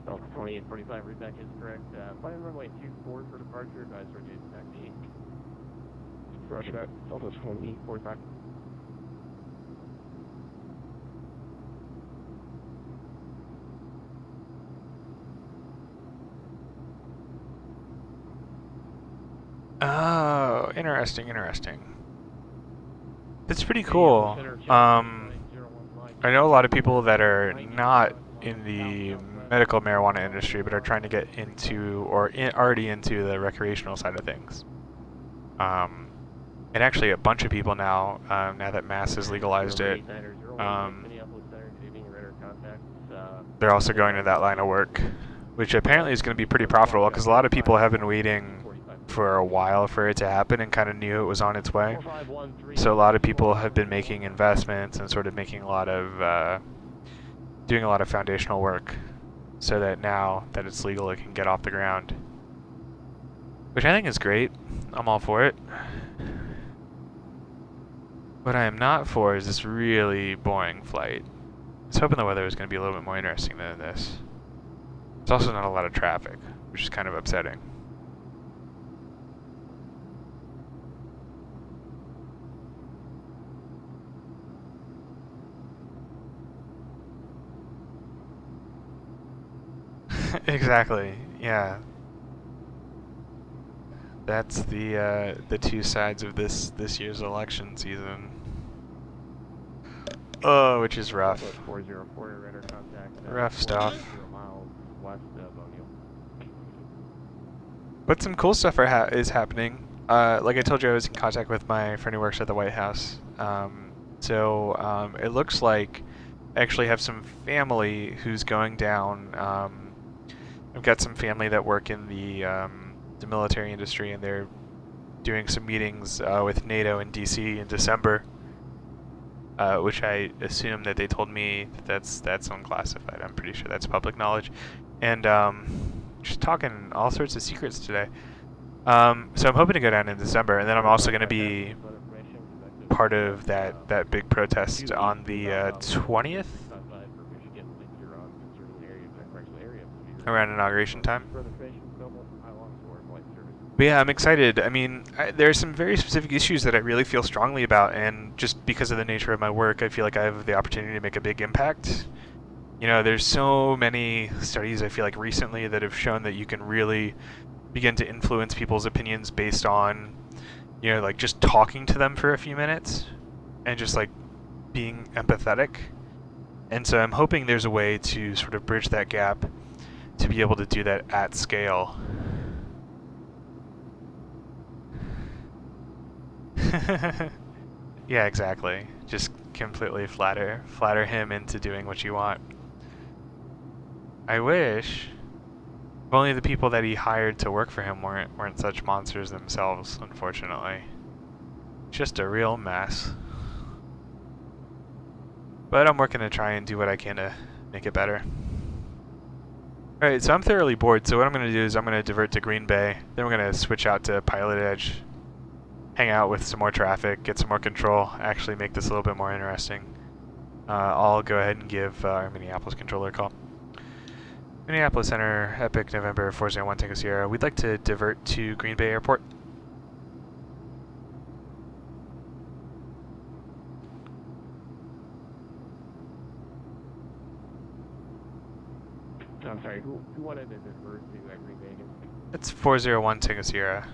Delta 2845, readback is correct. Flight runway 24 for departure, advise rotate to taxi. Roger that, Delta 2845. Oh, interesting, interesting. That's pretty cool. I know a lot of people that are not in the medical marijuana industry, but are trying to get into or already into the recreational side of things. And actually, a bunch of people now, now that Mass has legalized it, they're also going to that line of work, which apparently is going to be pretty profitable because a lot of people have been waiting for a while for it to happen and kind of knew it was on its way. So a lot of people have been making investments and sort of making a lot of, doing a lot of foundational work so that now that it's legal it can get off the ground. Which I think is great. I'm all for it. What I am not for is this really boring flight. I was hoping the weather was going to be a little bit more interesting than this. There's also not a lot of traffic, which is kind of upsetting. Exactly. Yeah. That's the two sides of this year's election season. Oh, which is rough. 404, radar contact. Rough stuff. 0 miles west of O'Neill. But some cool stuff is happening. Like I told you, I was in contact with my friend who works at the White House. So it looks like I actually have some family who's going down. I've got some family that work in the military industry, and they're doing some meetings with NATO in DC in December, which I assume that they told me that's unclassified. I'm pretty sure that's public knowledge, and just talking all sorts of secrets today. So I'm hoping to go down in December, and then I'm also going to be part of that big protest on the 20th. Around inauguration time. But yeah, I'm excited. I mean, there are some very specific issues that I really feel strongly about, and just because of the nature of my work, I feel like I have the opportunity to make a big impact. You know, there's so many studies, I feel like, recently that have shown that you can really begin to influence people's opinions based on, you know, like just talking to them for a few minutes and just like being empathetic. And so I'm hoping there's a way to sort of bridge that gap to be able to do that at scale. Yeah, exactly. Just completely flatter him into doing what you want. I wish if only the people that he hired to work for him weren't such monsters themselves, unfortunately. Just a real mess. But I'm working to try and do what I can to make it better. Alright, so I'm thoroughly bored, so what I'm going to do is I'm going to divert to Green Bay, then we're going to switch out to Pilot Edge, hang out with some more traffic, get some more control, actually make this a little bit more interesting. I'll go ahead and give our Minneapolis controller a call. Minneapolis Center, Epic, November 401 Tango Sierra. We'd like to divert to Green Bay Airport. I'm sorry, who wanted to defer to Green Bay again? It's 401 Tango Sierra.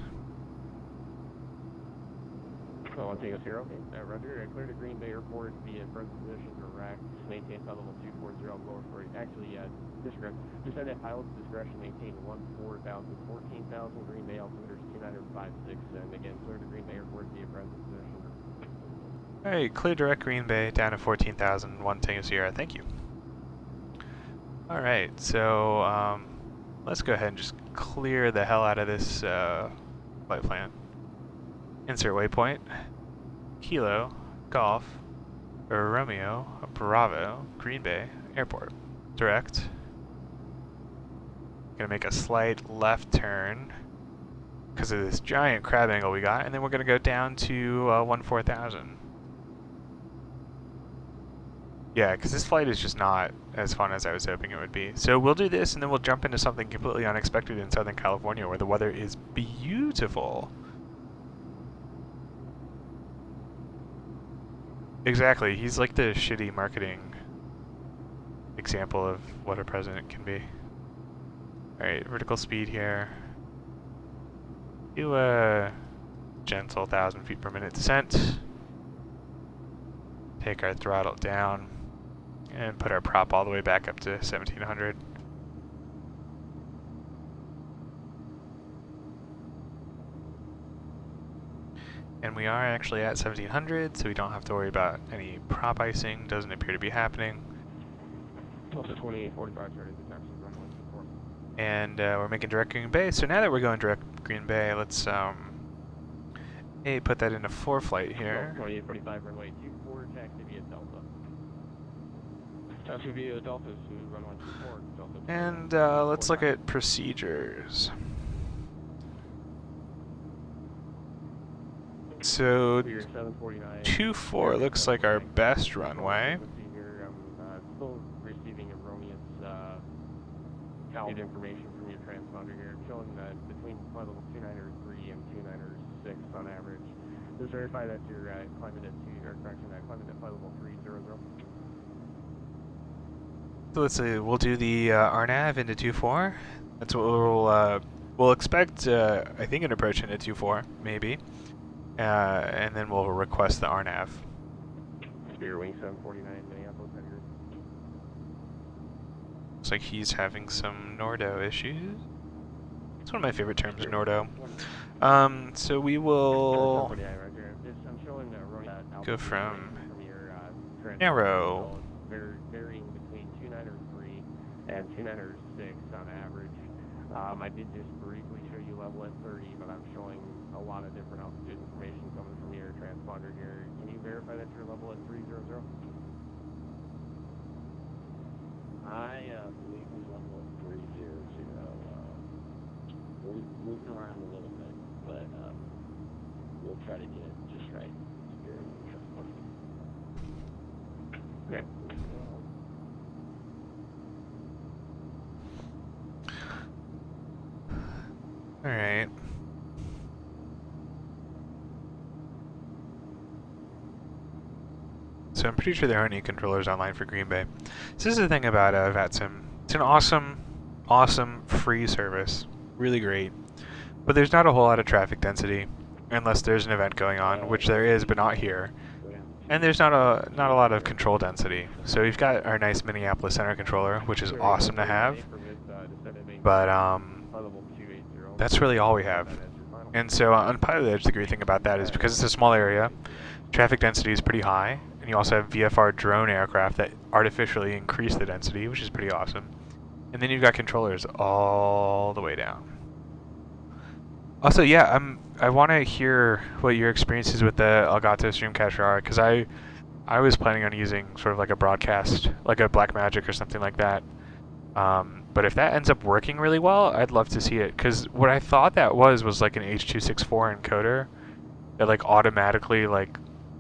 So I'll take a 0. Okay, Roger. Clear to Green Bay Airport via present position direct. Maintain flight level 240 lower for actually discretion. Just at that pilot's discretion, maintain 14,000, 14,000. Green Bay altimeter 2956, and again clear to Green Bay Airport via present position. Alright, clear direct Green Bay down to 14,000, 1 Tango Sierra. Thank you. Alright, so let's go ahead and just clear the hell out of this flight plan. Insert waypoint. Kilo, Golf, Romeo, Bravo, Green Bay, Airport. Direct. Gonna make a slight left turn because of this giant crab angle we got, and then we're gonna go down to 14,000. Yeah, because this flight is just not as fun as I was hoping it would be. So we'll do this, and then we'll jump into something completely unexpected in Southern California where the weather is beautiful. Exactly, he's like the shitty marketing example of what a president can be. Alright, vertical speed here. Do a gentle 1,000 feet per minute descent. Take our throttle down and put our prop all the way back up to 1700. And we are actually at 1700, so we don't have to worry about any prop icing. Doesn't appear to be happening. Also 2845 started the taxi runway 24. And we're making direct Green Bay. So now that we're going direct Green Bay, let's put that into 4 flight here. 2845 runway 24, taxi via Delta. Taxi via Delta to runway 24, Delta. And let's look at procedures. So 24 looks like our best runway. Still receiving erroneous information from your transponder here, showing that between flight level 293 and 296 on average. Just verify that you're climbing at climbing at flight level 300. So let's see, we'll do the RNAV into 24. That's what we'll expect. I think an approach into 24, maybe. And then we'll request the RNAV. Spear wing 749 Minneapolis. Looks like he's having some Nordo issues. It's one of my favorite terms, Nordo. So we will go from narrow. Varying between 293 and 206 on average. I did just briefly show you level at 30, but I'm showing a lot of different altitude information coming from your transponder here. Can you verify that you're level at 300? I believe we level at 300. We're moving around a little bit, but we'll try to get it just right. Okay. All right. So I'm pretty sure there aren't any controllers online for Green Bay. So this is the thing about Vatsim. It's an awesome free service. Really great. But there's not a whole lot of traffic density unless there's an event going on, which there is, but not here. And there's not a lot of control density. So we've got our nice Minneapolis center controller, which is awesome to have. But that's really all we have. And so on Pilot Edge, the great thing about that is because it's a small area, traffic density is pretty high, and you also have VFR drone aircraft that artificially increase the density, which is pretty awesome. And then you've got controllers all the way down. Also, yeah, I want to hear what your experience is with the Elgato Streamcatcher are, because I was planning on using sort of like a broadcast, like a Blackmagic or something like that. But if that ends up working really well, I'd love to see it, because what I thought that was like an H.264 encoder that like automatically like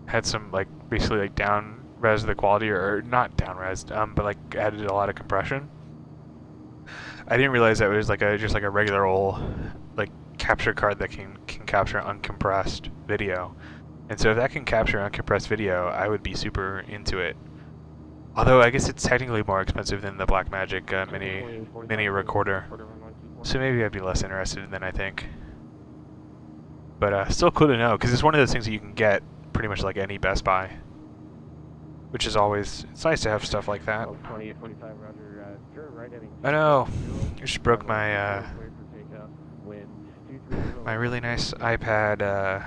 had some like basically like down res the quality, or not down res, but like added a lot of compression. I didn't realize that it was like just like a regular old like capture card that can capture uncompressed video. And so if that can capture uncompressed video, I would be super into it. Although I guess it's technically more expensive than the Blackmagic mini recorder. So maybe I'd be less interested than I think. But still cool to know, because it's one of those things that you can get pretty much like any Best Buy. Which is always, it's nice to have stuff like that. 2845, roger. Turn right heading. I know, I just broke my Wind my really nice iPad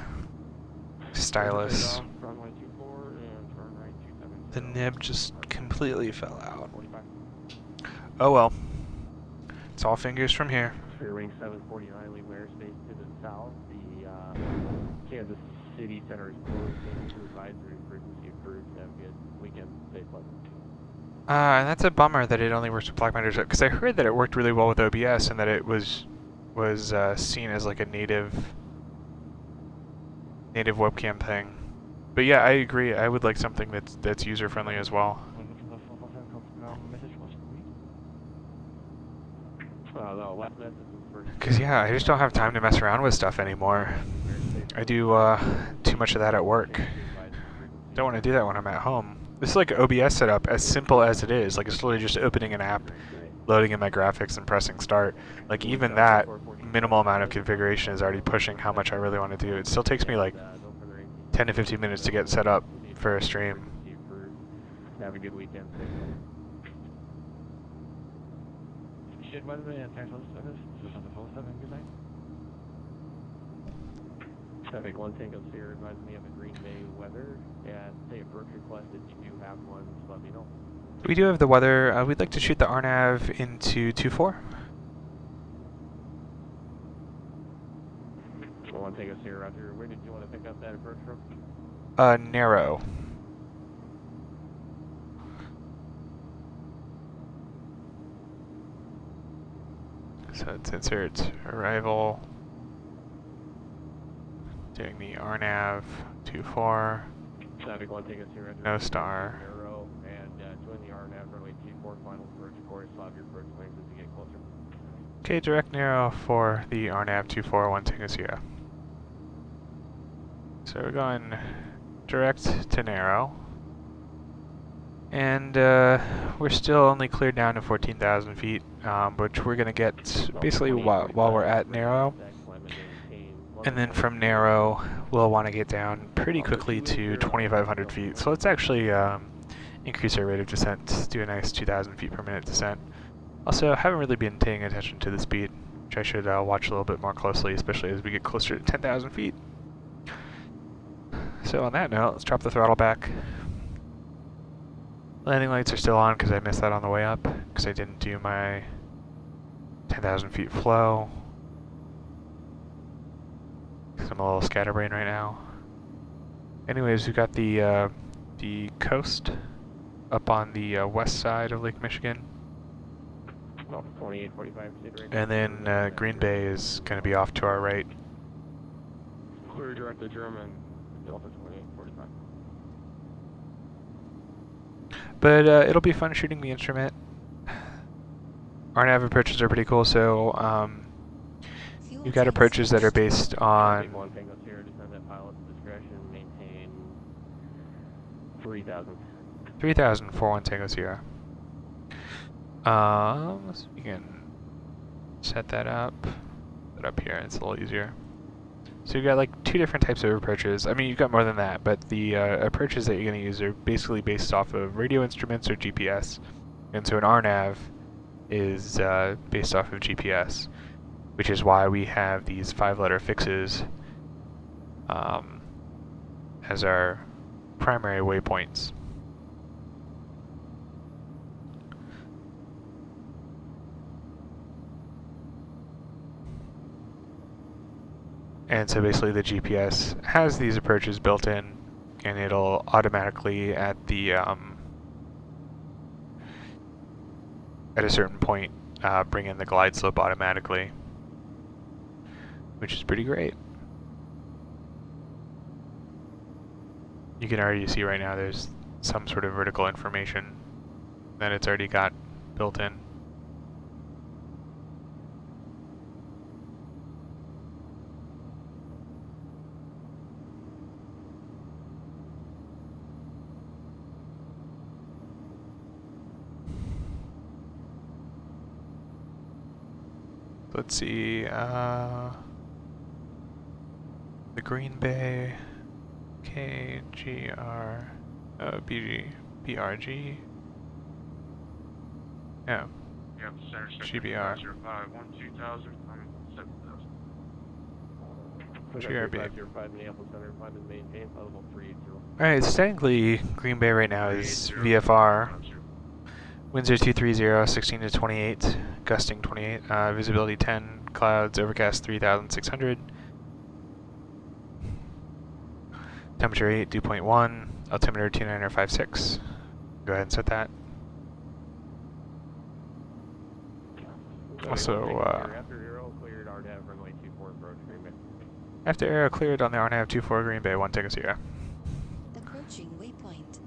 stylus. Runway 24 and turn right 270. The nib just completely fell out. Oh well. It's all fingers from here. Clear wing 749, leave airspace to the south. The Kansas City Center is closed. To advisory frequency approved. Have a good weekend. Stay pleasant. And that's a bummer that it only works with Blackmagic, because I heard that it worked really well with OBS and that it was seen as like a native webcam thing. But yeah, I agree. I would like something that's user friendly as well. Because yeah, I just don't have time to mess around with stuff anymore. I do too much of that at work. Don't want to do that when I'm at home. This is like OBS setup, as simple as it is. Like it's literally just opening an app, loading in my graphics, and pressing start. Like even that minimal amount of configuration is already pushing how much I really want to do. It still takes me like 10 to 15 minutes to get set up for a stream. Have a good weekend. Traffic 1 Tango Sierra advised me of a Green Bay weather, and say approach request if you do have one, just let me know. We do have the weather. We'd like to shoot the RNAV into 2-4. 1 Tango Sierra, roger. Where did you want to pick up that approach from? Narrow. So let's insert arrival. Doing the RNAV 2-4. Traffic 1 Tango Sierra, roger. No star. Narrow, and join the RNAV runway 24, final approach course. I'll have your approach lanes as you get closer. Okay, direct narrow for the RNAV 2-4, 1 Tango Sierra. So we're going direct to narrow. And we're still only cleared down to 14,000 feet, which we're going to get basically while we're at narrow. And then from narrow, we'll want to get down pretty quickly to 2,500 feet. So let's actually increase our rate of descent, do a nice 2,000 feet per minute descent. Also, I haven't really been paying attention to the speed, which I should watch a little bit more closely, especially as we get closer to 10,000 feet. So on that note, let's drop the throttle back. Landing lights are still on because I missed that on the way up, because I didn't do my 10,000 feet flow. Because I'm a little scatterbrained right now. Anyways, we've got the coast up on the west side of Lake Michigan. 2845. And then Green Bay is going to be off to our right. Clear direct to German, Delta 2845. But it'll be fun shooting the instrument. RNAV approaches are pretty cool, so you've got approaches that are based on... 1 Tango Sierra, descend at pilot's discretion, maintain 3,000. 3,000 for 1 Tango Sierra. So we can set that up. Put it up here, it's a little easier. So you've got like two different types of approaches. I mean, you've got more than that, but the approaches that you're going to use are basically based off of radio instruments or GPS. And so an RNAV is based off of GPS, which is why we have these 5-letter fixes as our primary waypoints. And so basically the GPS has these approaches built in, and it'll automatically at the at a certain point bring in the glide slope automatically, which is pretty great. You can already see right now there's some sort of vertical information that it's already got built in. let's see, the Green Bay, KGR, BRG, yeah, Yep, center GBR. 501 2000, I'm 7000. GRB. 505 Minneapolis Center, climb and maintain, flight level 380. Alright, so technically, Green Bay right now is VFR. Winds are 230, 16 to 28, gusting 28, visibility 10, clouds, overcast 3,600. Temperature 8, dew point 1, altimeter 2956. Go ahead and set that. Also, after Aero cleared, RDAV runway 24 approach Green Bay. after aero cleared on the RNAV 24 Green Bay, 1 take us here. Approaching waypoint.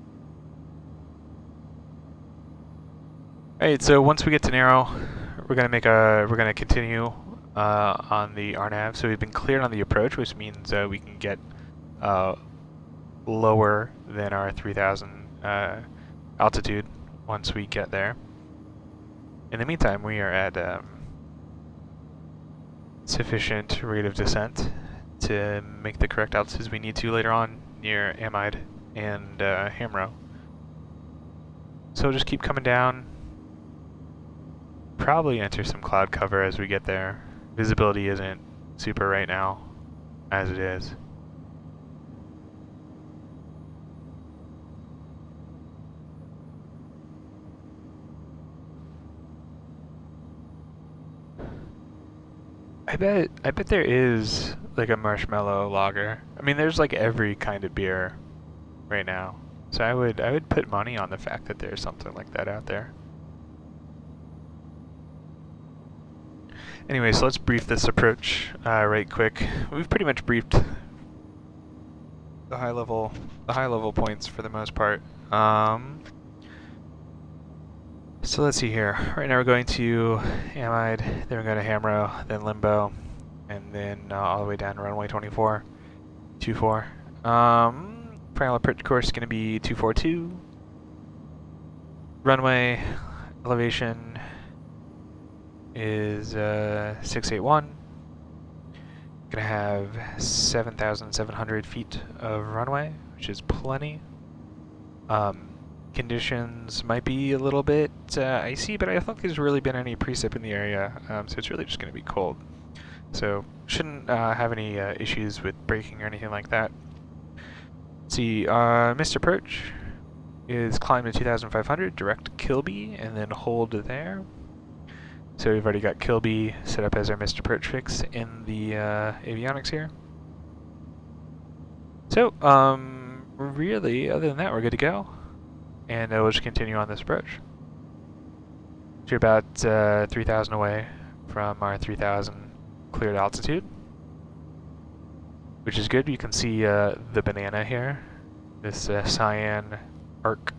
Alright, so once we get to narrow, we're gonna continue on the RNAV. So we've been cleared on the approach, which means we can get lower than our 3,000 altitude once we get there. In the meantime, we are at sufficient rate of descent to make the correct altitudes we need to later on near Amide and Hamro. So we'll just keep coming down. Probably enter some cloud cover as we get there. Visibility isn't super right now, as it is. I bet there is like a marshmallow lager. I mean, there's like every kind of beer right now. So I would put money on the fact that there's something like that out there. Anyway, so let's brief this approach right quick. We've pretty much briefed the high level points for the most part. So let's see here. Right now we're going to Amide, then we're going to Hamro, then Limbo, and then all the way down to runway 24, 24. Final approach course is going to be 242. Runway elevation is 681. Gonna have 7,700 feet of runway, which is plenty. Conditions might be a little bit icy, but I don't think there's really been any precip in the area, so it's really just going to be cold. So shouldn't have any issues with braking or anything like that. Let's see, missed approach is climb to 2,500, direct Kilby, and then hold there. So we've already got Kilby set up as our missed approach fix in the avionics here. So, really, other than that, we're good to go. And we'll just continue on this approach. So you're about 3,000 away from our 3,000 cleared altitude, which is good. You can see the banana here, this cyan arc,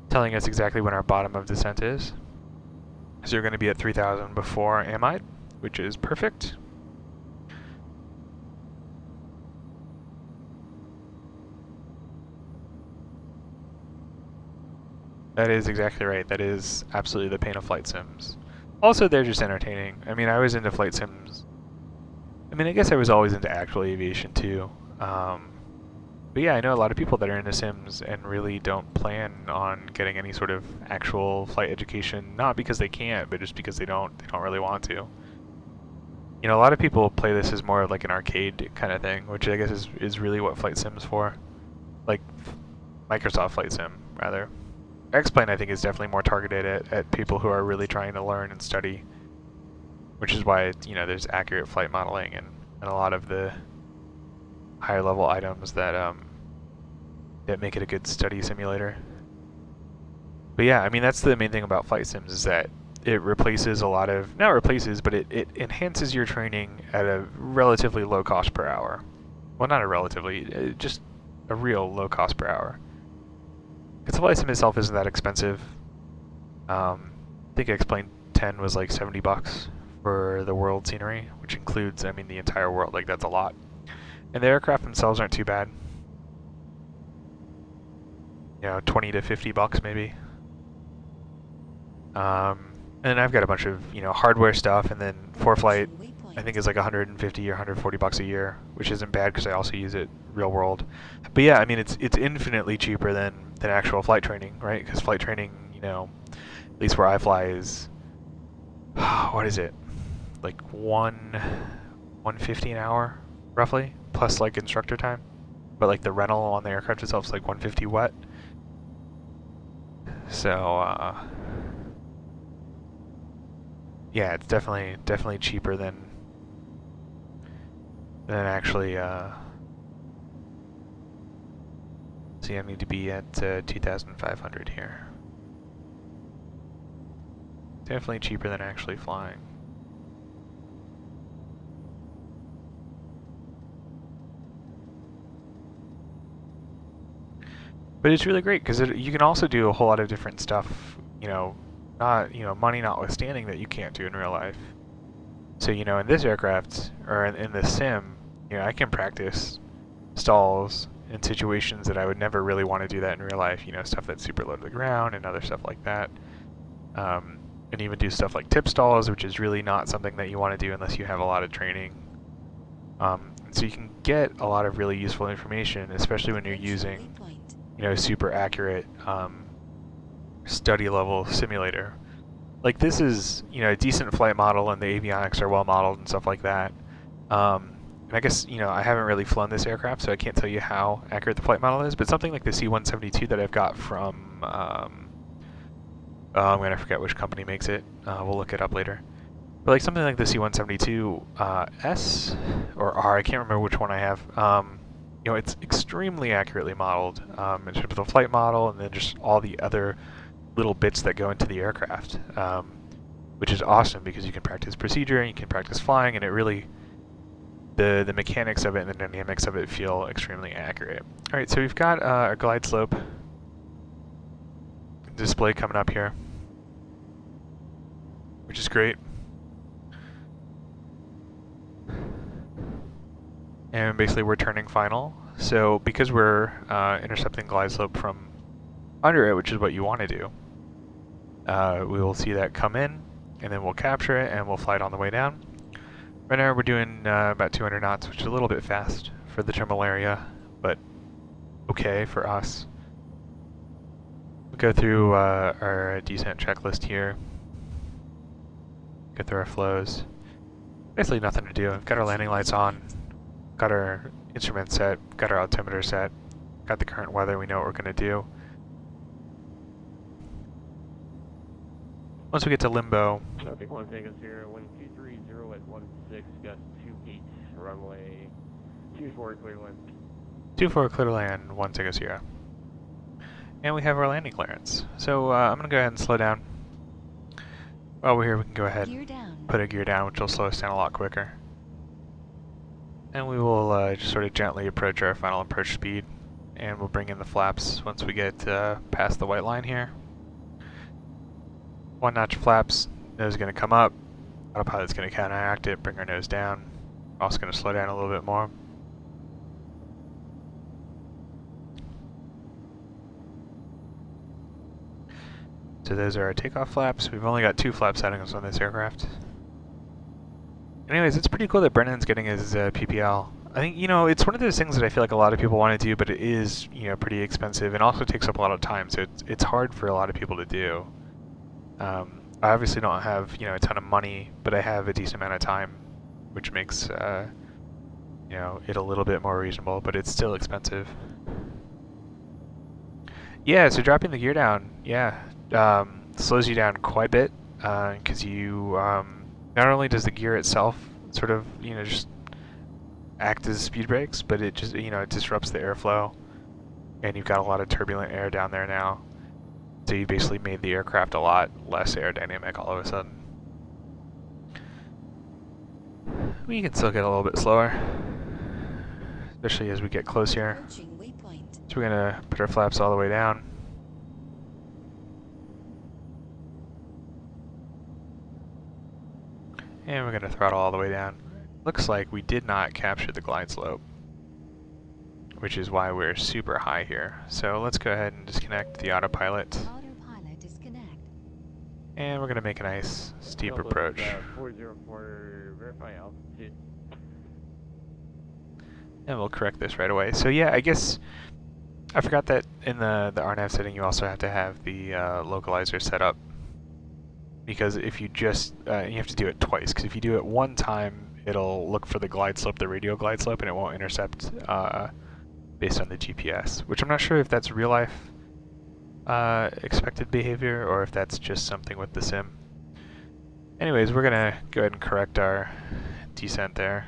telling us exactly when our bottom of descent is. So you're going to be at 3,000 before Amide, which is perfect. That is exactly right. That is absolutely the pain of flight sims. Also, they're just entertaining. I mean, I was into flight sims. I mean, I guess I was always into actual aviation too. But yeah, I know a lot of people that are into sims and really don't plan on getting any sort of actual flight education, not because they can't, but just because they don't really want to. You know, a lot of people play this as more of like an arcade kind of thing, which I guess is really what flight sim's for. Like Microsoft Flight Sim, rather. X-Plane, I think, is definitely more targeted at people who are really trying to learn and study, which is why, you know, there's accurate flight modeling and a lot of the higher level items that that make it a good study simulator. But yeah, I mean, that's the main thing about flight sims, is that it replaces a lot of, not replaces, but it enhances your training at a relatively low cost per hour. Well, not a relatively, just a real low cost per hour. Because the flight sim itself isn't that expensive. I think X-Plane 10 was like $70 for the world scenery, which includes, I mean, the entire world. Like, that's a lot. And the aircraft themselves aren't too bad. You know, $20 to $50 maybe. And then I've got a bunch of, you know, hardware stuff, and then ForeFlight, Approaching I think waypoint. is like 150 or 140 bucks a year, which isn't bad because I also use it real world. But yeah, I mean, it's infinitely cheaper than actual flight training, right? Because flight training, you know, at least where I fly is, what is it? Like 150 an hour, roughly, plus like instructor time. But like the rental on the aircraft itself is like 150 wet. So yeah, it's definitely cheaper than actually. See, I need to be at 2,500 here. Definitely cheaper than actually flying. But it's really great because you can also do a whole lot of different stuff, you know, not, you know, money notwithstanding, that you can't do in real life. So, you know, in this aircraft, or in this sim, you know, I can practice stalls in situations that I would never really want to do that in real life, you know, stuff that's super low to the ground and other stuff like that. And even do stuff like tip stalls, which is really not something that you want to do unless you have a lot of training. So you can get a lot of really useful information, especially when you're Approaching using, waypoint. you know, super accurate study level simulator. Like this is, you know, a decent flight model, and the avionics are well modeled and stuff like that. And I guess, you know, I haven't really flown this aircraft, so I can't tell you how accurate the flight model is, but something like the C-172 that I've got from, I'm going to forget which company makes it. We'll look it up later. But like something like the C-172 S or R, I can't remember which one I have. You know, it's extremely accurately modeled in terms of the flight model, and then just all the other little bits that go into the aircraft, which is awesome because you can practice procedure and you can practice flying, and it really, the mechanics of it and the dynamics of it feel extremely accurate. All right, so we've got our glide slope display coming up here, which is great. And basically we're turning final. So because we're intercepting glide slope from under it, which is what you want to do, we will see that come in, and then we'll capture it, and we'll fly it on the way down. Right now we're doing about 200 knots, which is a little bit fast for the terminal area, but okay for us. We'll go through our descent checklist here. Go through our flows. Basically nothing to do. We've got our landing lights on, got our instruments set, got our altimeter set, got the current weather, we know what we're going to do. Once we get to limbo, Okay, 1 Vegas here, 1230 at 16, gust 28, runway 24, clear land. 24 clear to land, 1 Tango Sierra. And we have our landing clearance. So I'm going to go ahead and slow down. While we're here, we can go ahead Gear and down. put a gear down, which will slow us down a lot quicker. And we will just sort of gently approach our final approach speed, and we'll bring in the flaps once we get past the white line here. 1 notch flaps, nose is going to come up, autopilot's going to counteract it, bring our nose down. Also going to slow down a little bit more. So those are our takeoff flaps. We've only got 2 flap settings on this aircraft. Anyways, it's pretty cool that Brennan's getting his PPL. I think, you know, it's one of those things that I feel like a lot of people want to do, but it is, you know, pretty expensive and also takes up a lot of time, so it's hard for a lot of people to do. I obviously don't have, you know, a ton of money, but I have a decent amount of time, which makes, you know, it a little bit more reasonable, but it's still expensive. Yeah, so dropping the gear down, yeah, slows you down quite a bit, because you, not only does the gear itself sort of, you know, just act as speed brakes, but it just, you know, it disrupts the airflow, and you've got a lot of turbulent air down there now. So you basically made the aircraft a lot less aerodynamic all of a sudden. We can still get a little bit slower, especially as we get close here. Approaching waypoint. So we're gonna put our flaps all the way down. And we're gonna throttle all the way down. Looks like we did not capture the glide slope, which is why we're super high here. So let's go ahead and disconnect the autopilot. Autopilot disconnect. And we're going to make a nice steep Delta, approach. 404, verify altitude. And we'll correct this right away. So yeah, I guess I forgot that in the RNAV setting you also have to have the localizer set up. Because if you just, you have to do it twice, because if you do it one time, it'll look for the glide slope, the radial glide slope, and it won't intercept based on the GPS, which I'm not sure if that's real life expected behavior or if that's just something with the sim. Anyways, we're gonna go ahead and correct our descent there.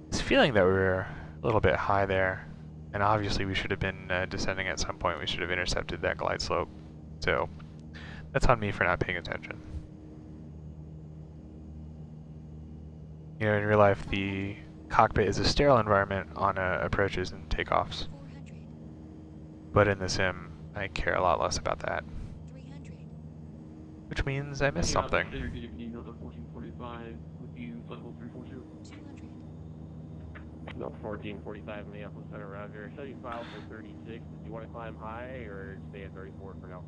It's feeling that we were a little bit high there, and obviously we should have been descending at some point. We should have intercepted that glide slope. So that's on me for not paying attention. You know, in real life, the cockpit is a sterile environment on approaches and takeoffs. 400, But in the sim, I care a lot less about that. 300, Which means I missed something. 1445 with you, level 340. 200, No, 1445 Minneapolis Center, roger. So you filed for 36. Do you want to climb high or stay at 34 for now?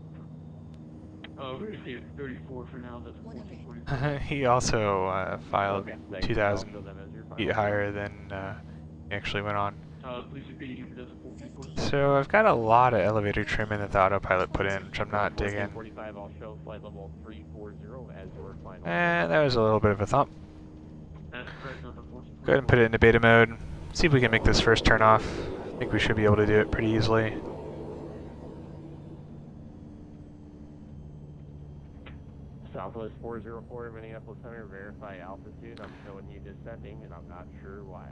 Oh, we're going to stay at 34 for now. That's 100. 1445. He also filed Okay, thanks. 2,000 I'll show them as your feet final. higher than he actually went on. Please repeat if it doesn't 1445. So I've got a lot of elevator trim in that the autopilot put in, which I'm not digging. 1445, I'll show flight level 340 as your final. And that was a little bit of a thump. That's correct on the 1445. Go ahead and put it into beta mode. See if we can make this first turn off. I think we should be able to do it pretty easily. Southwest 404 Minneapolis Center, verify altitude. I'm showing you descending and I'm not sure why.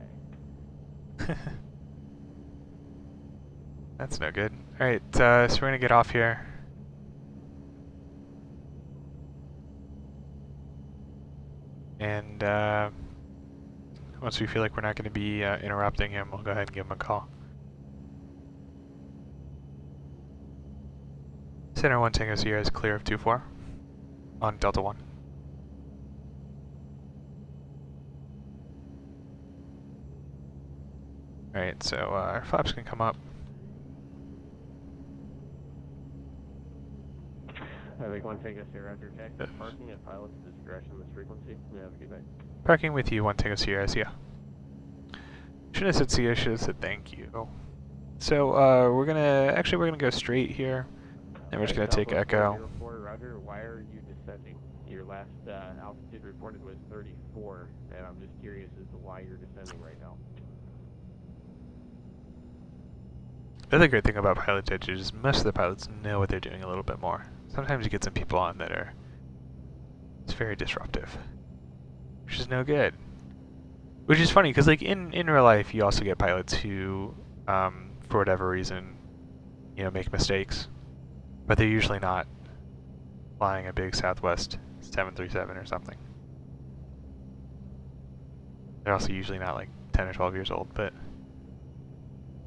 That's no good. Alright, so we're going to get off here. And once we feel like we're not going to be interrupting him, we'll go ahead and give him a call. Center 1 Tango Sierra is clear of 24 on Delta 1. Alright, so our flaps can come up. I think one Tango Sierra, roger, taxi parking at pilot's discretion, this frequency. Yeah, have a good night. Parking with you, 1 Tango Sierra, see ya. Should have said see ya, should have said thank you. So we're gonna go straight here, and we're just gonna take Echo. 404, roger, why are you descending? Your last altitude reported was 34, and I'm just curious as to why you're descending right now. The other great thing about pilot judges is most of the pilots know what they're doing a little bit more. Sometimes you get some people on that are, it's very disruptive, which is no good. Which is funny, because like in real life, you also get pilots who, for whatever reason, you know, make mistakes, but they're usually not flying a big Southwest 737 or something. They're also usually not like 10 or 12 years old, but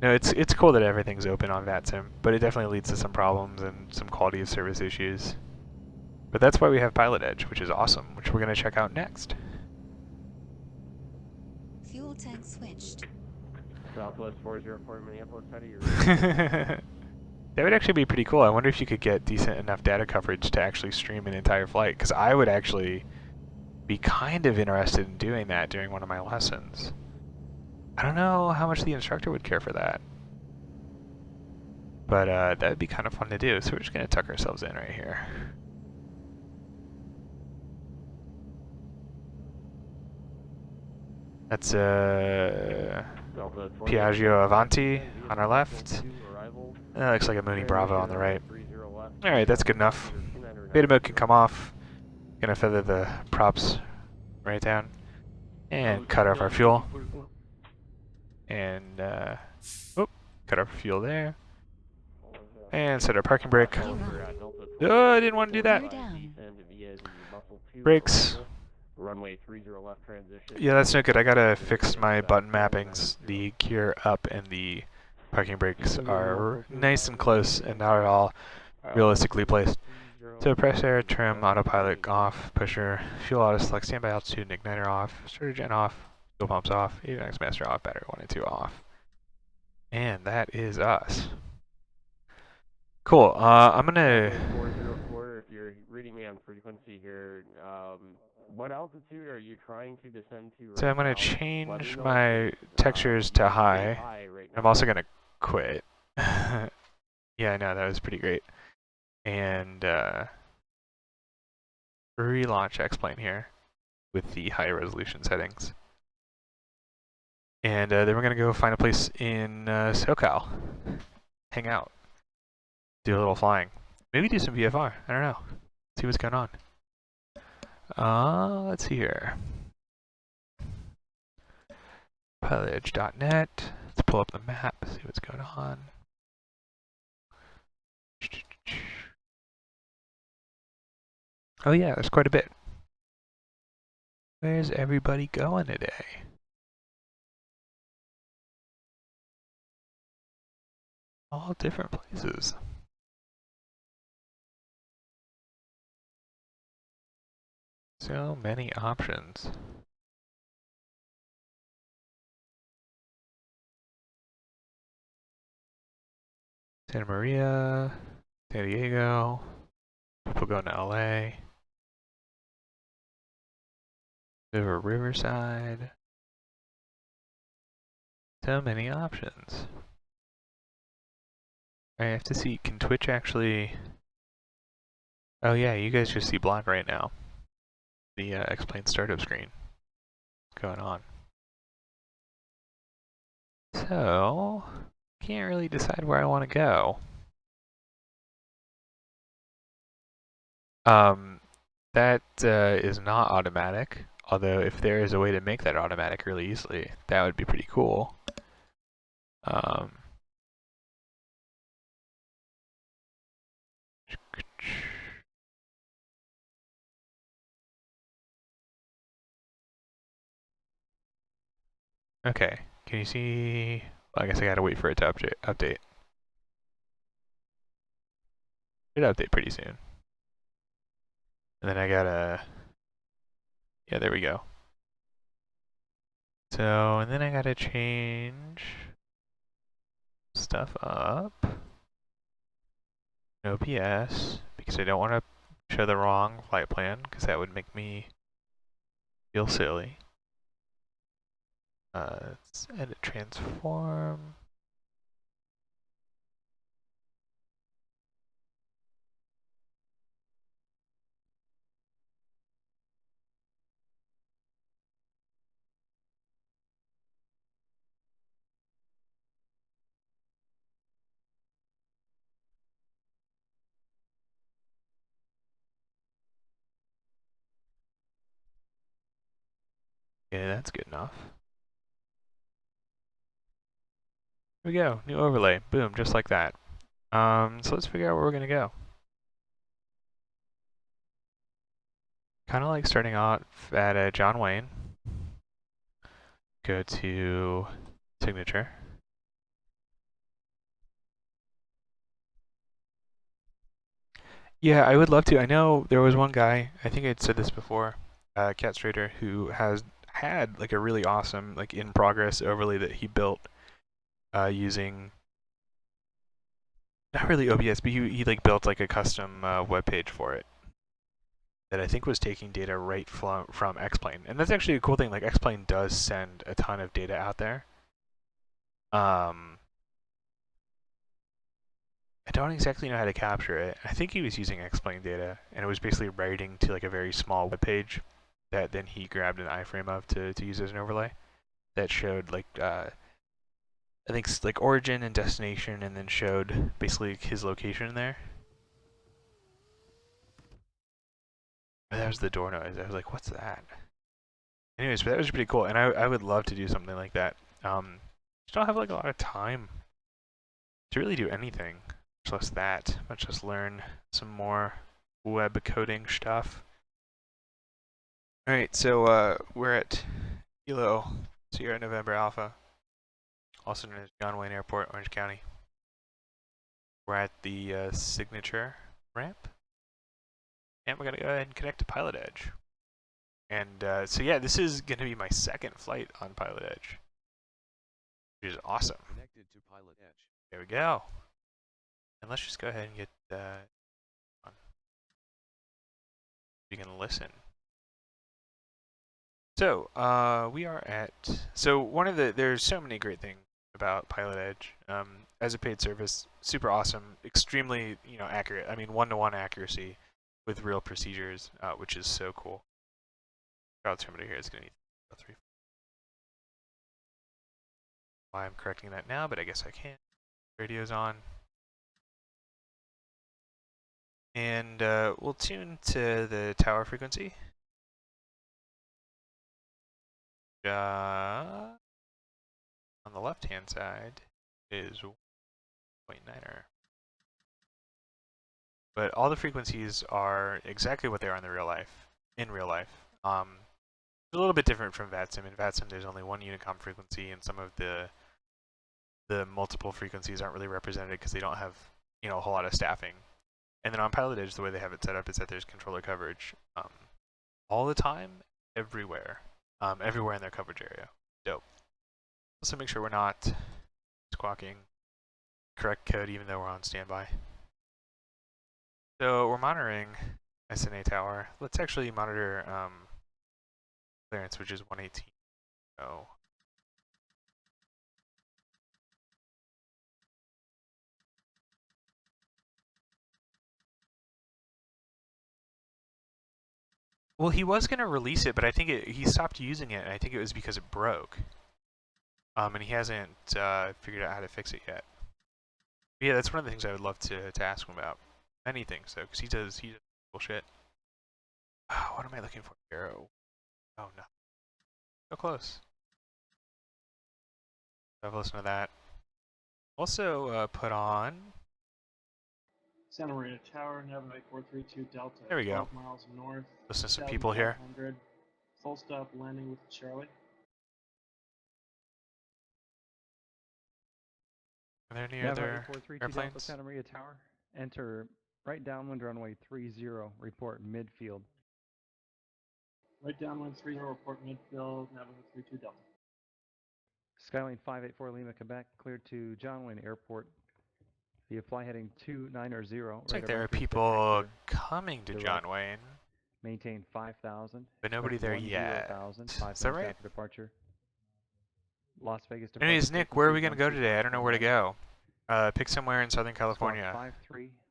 no, it's cool that everything's open on Vatsim, but it definitely leads to some problems and some quality of service issues. But that's why we have Pilot Edge, which is awesome, which we're going to check out next. fuel tank switched, Southwest 404 Minneapolis, how do you That would actually be pretty cool. I wonder if you could get decent enough data coverage to actually stream an entire flight, because I would actually be kind of interested in doing that during one of my lessons. I don't know how much the instructor would care for that, but that would be kind of fun to do. So we're just going to tuck ourselves in right here. That's Piaggio Avanti on our left. That looks like a Mooney Bravo on the right. Alright, that's good enough. Beta mode can come off. Gonna feather the props right down. And cut off our fuel. And, cut off fuel there. And set our parking brake. Oh, I didn't want to do that. gear down, Brakes. Runway 30 left transition. Yeah, that's no good. I gotta fix my button mappings. The gear up and the parking brakes are nice and close and not at all realistically placed. So press air, trim, autopilot off, pusher, fuel auto select, standby altitude, and igniter off, starter gen off, fuel pumps off, avionics master off, battery 1 and 2 off. And that is us. Cool. I'm gonna. 404, if you're reading me on ground frequency here. What altitude are you trying to descend to right So I'm going now? to Let me change know my if it's, textures to pretty high. high right I'm now. also going to quit. Yeah, I know, that was pretty great. And relaunch X-Plane here with the high resolution settings. And then we're going to go find a place in SoCal. Hang out. Do a little flying. Maybe do some VFR. I don't know. See what's going on. Let's see here. PilotEdge.net. Let's pull up the map, see what's going on. Oh yeah, there's quite a bit. Where's everybody going today? All different places. So many options. Santa Maria, San Diego, people going to LA, over Riverside. So many options. I have to see, can Twitch actually... Oh yeah, you guys just see black right now. The X-Plane startup screen. What's going on? So, can't really decide where I want to go. That is not automatic, although if there is a way to make that automatic really easily, that would be pretty cool. Okay, can you see? Well, I guess I gotta wait for it to update. Should update pretty soon. And then I gotta, yeah, there we go. So, and then I gotta change stuff up. OBS, because I don't want to show the wrong flight plan, because that would make me feel silly. Let's edit transform. Yeah, that's good enough. Here we go, new overlay, boom, just like that. So let's figure out where we're gonna go. Kind of like starting out at John Wayne. Go to signature. Yeah, I would love to. I know there was one guy, I think I'd said this before, Cat Strader, who had like a really awesome like in progress overlay that he built using not really OBS, but he like built like a custom web page for it that I think was taking data right from X-Plane. And that's actually a cool thing. Like X-Plane does send a ton of data out there. I don't exactly know how to capture it. I think he was using X-Plane data, and it was basically writing to like a very small web page that then he grabbed an iframe of to use as an overlay that showed like I think like origin and destination, and then showed basically his location there. And that was the door noise. I was like, what's that? Anyways, but that was pretty cool, and I would love to do something like that. Just don't have like a lot of time to really do anything, much less that, much less learn some more web coding stuff. All right, so we're at Kilo Sierra November Alpha, also known as John Wayne Airport, Orange County. We're at the signature ramp, and we're gonna go ahead and connect to PilotEdge. And so yeah, this is gonna be my second flight on PilotEdge, which is awesome. Connected to PilotEdge. There we go. And let's just go ahead and get You can listen. So, we are at, so one of there's so many great things about Pilot Edge. As a paid service, super awesome, extremely, accurate. I mean, one-to-one accuracy with real procedures, which is so cool. Altimeter here is going to be 3. Why I'm correcting that now, but I guess I can't. Radio's on. And we'll tune to the tower frequency. On the left-hand side is 0.9er. But all the frequencies are exactly what they are in real life. It's a little bit different from Vatsim. In Vatsim, there's only one Unicom frequency, and some of the multiple frequencies aren't really represented because they don't have a whole lot of staffing. And then on Pilot Edge, the way they have it set up is that there's controller coverage all the time, everywhere in their coverage area. Dope. Also make sure we're not squawking correct code even though we're on standby. So we're monitoring SNA tower. Let's actually monitor clearance, which is 118. Oh. Well, he was going to release it, but I think he stopped using it, and I think it was because it broke. And he hasn't figured out how to fix it yet. But yeah, that's one of the things I would love to ask him about. Many things, though, because he does bullshit. Oh, what am I looking for here? Oh, no. So close. I've listened to that. Also put on... Santa Maria Tower, Navigate 432 Delta. There we go. 12 miles north. Listen to some people here. Full stop landing with Charlie. Are there any other airplanes? Delta, Santa Maria Tower. Enter right downwind runway 30. Report midfield. Right downwind 30. Report midfield. Navigate 32 Delta. Skyline 584 Lima, Quebec. Cleared to John Wayne Airport. Via fly heading 290. Looks like there are people coming to John Wayne. Maintain 5,000. But nobody there yet. 5 Is that right? After departure. Las Vegas departure. Anyways, Nick, where are we going to go today? I don't know where to go. Pick somewhere in Southern California.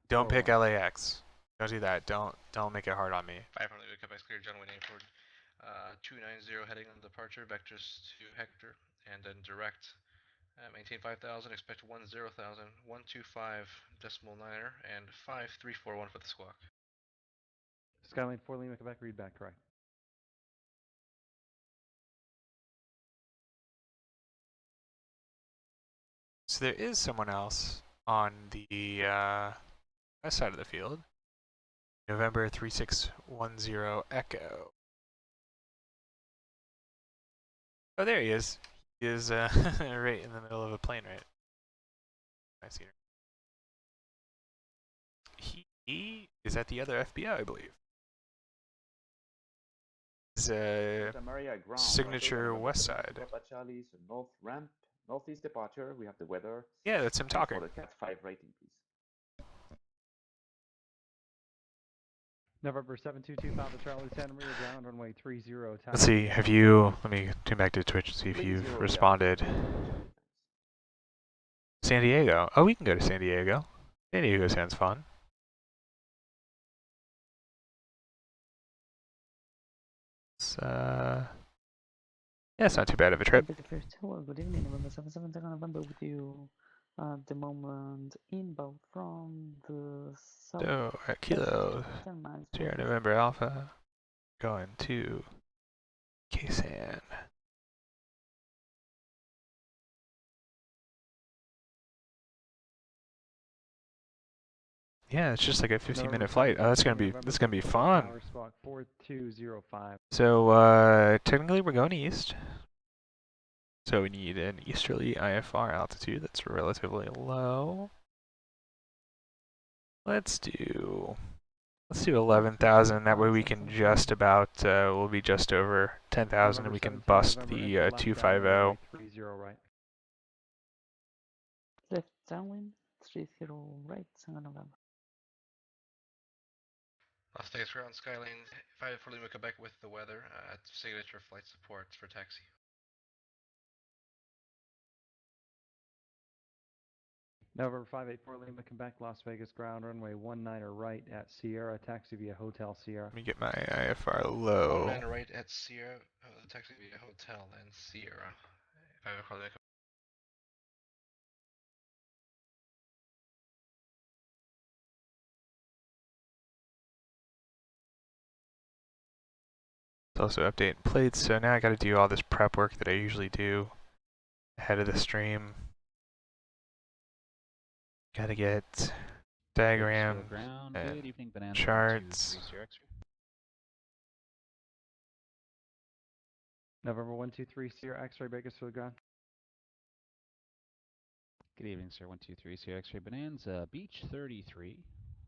Don't pick LAX. Don't do that. Don't make it hard on me. 500 Quebec clear, John Wayne Airport. 290 heading on departure, vectors to Hector, and then direct. Maintain 5,000, expect 10,000, 125 decimal niner, and 5341 for the squawk. Skyline 4 Lima, Quebec, read back correct. So there is someone else on the west side of the field. November 3610 Echo. Oh, there he is. He is right in the middle of a plane, right? I see her. He is at the other FBO, I believe. His signature west side. Charlie's north ramp, northeast departure. We have the weather. Yeah, that's him talking. For the Cat 5 rating, please. November 722 Papa Charlie, Santa Maria ground runway 30. Let's see, have you, let me tune back to Twitch and see if you've responded. San Diego. Oh, we can go to San Diego. San Diego sounds fun. It's, yeah, it's not too bad of a trip. Good evening, November 7th, November with you. At the moment, inbound from the south. So, at Kilo, 0 November Alpha, going to Ksan. Yeah, it's just like a 15-minute flight. Oh, that's gonna be fun. So technically we're going east. So we need an easterly IFR altitude that's relatively low. Let's do 11,000. That way we can just about we'll be just over 10,000 and we can bust the 250. Left downwind 30 right, November. Las Vegas ground, Skyline 584 Lima, Quebec with the weather at signature flight support for taxi. November 584 Lima, Quebec, Las Vegas ground, runway 19 right at Sierra, taxi via Hotel Sierra. Let me get my IFR low. 19 right at Sierra, taxi via Hotel and Sierra. 584 Lima. It's also updating plates, so now I gotta do all this prep work that I usually do ahead of the stream. Gotta get diagrams ground. and Good evening, Bonanza charts. 123 Sierra X-ray. November 123 Sierra X-ray, Bakersfield ground. Good evening, sir. 123 Sierra X-ray Bonanza Beach 33.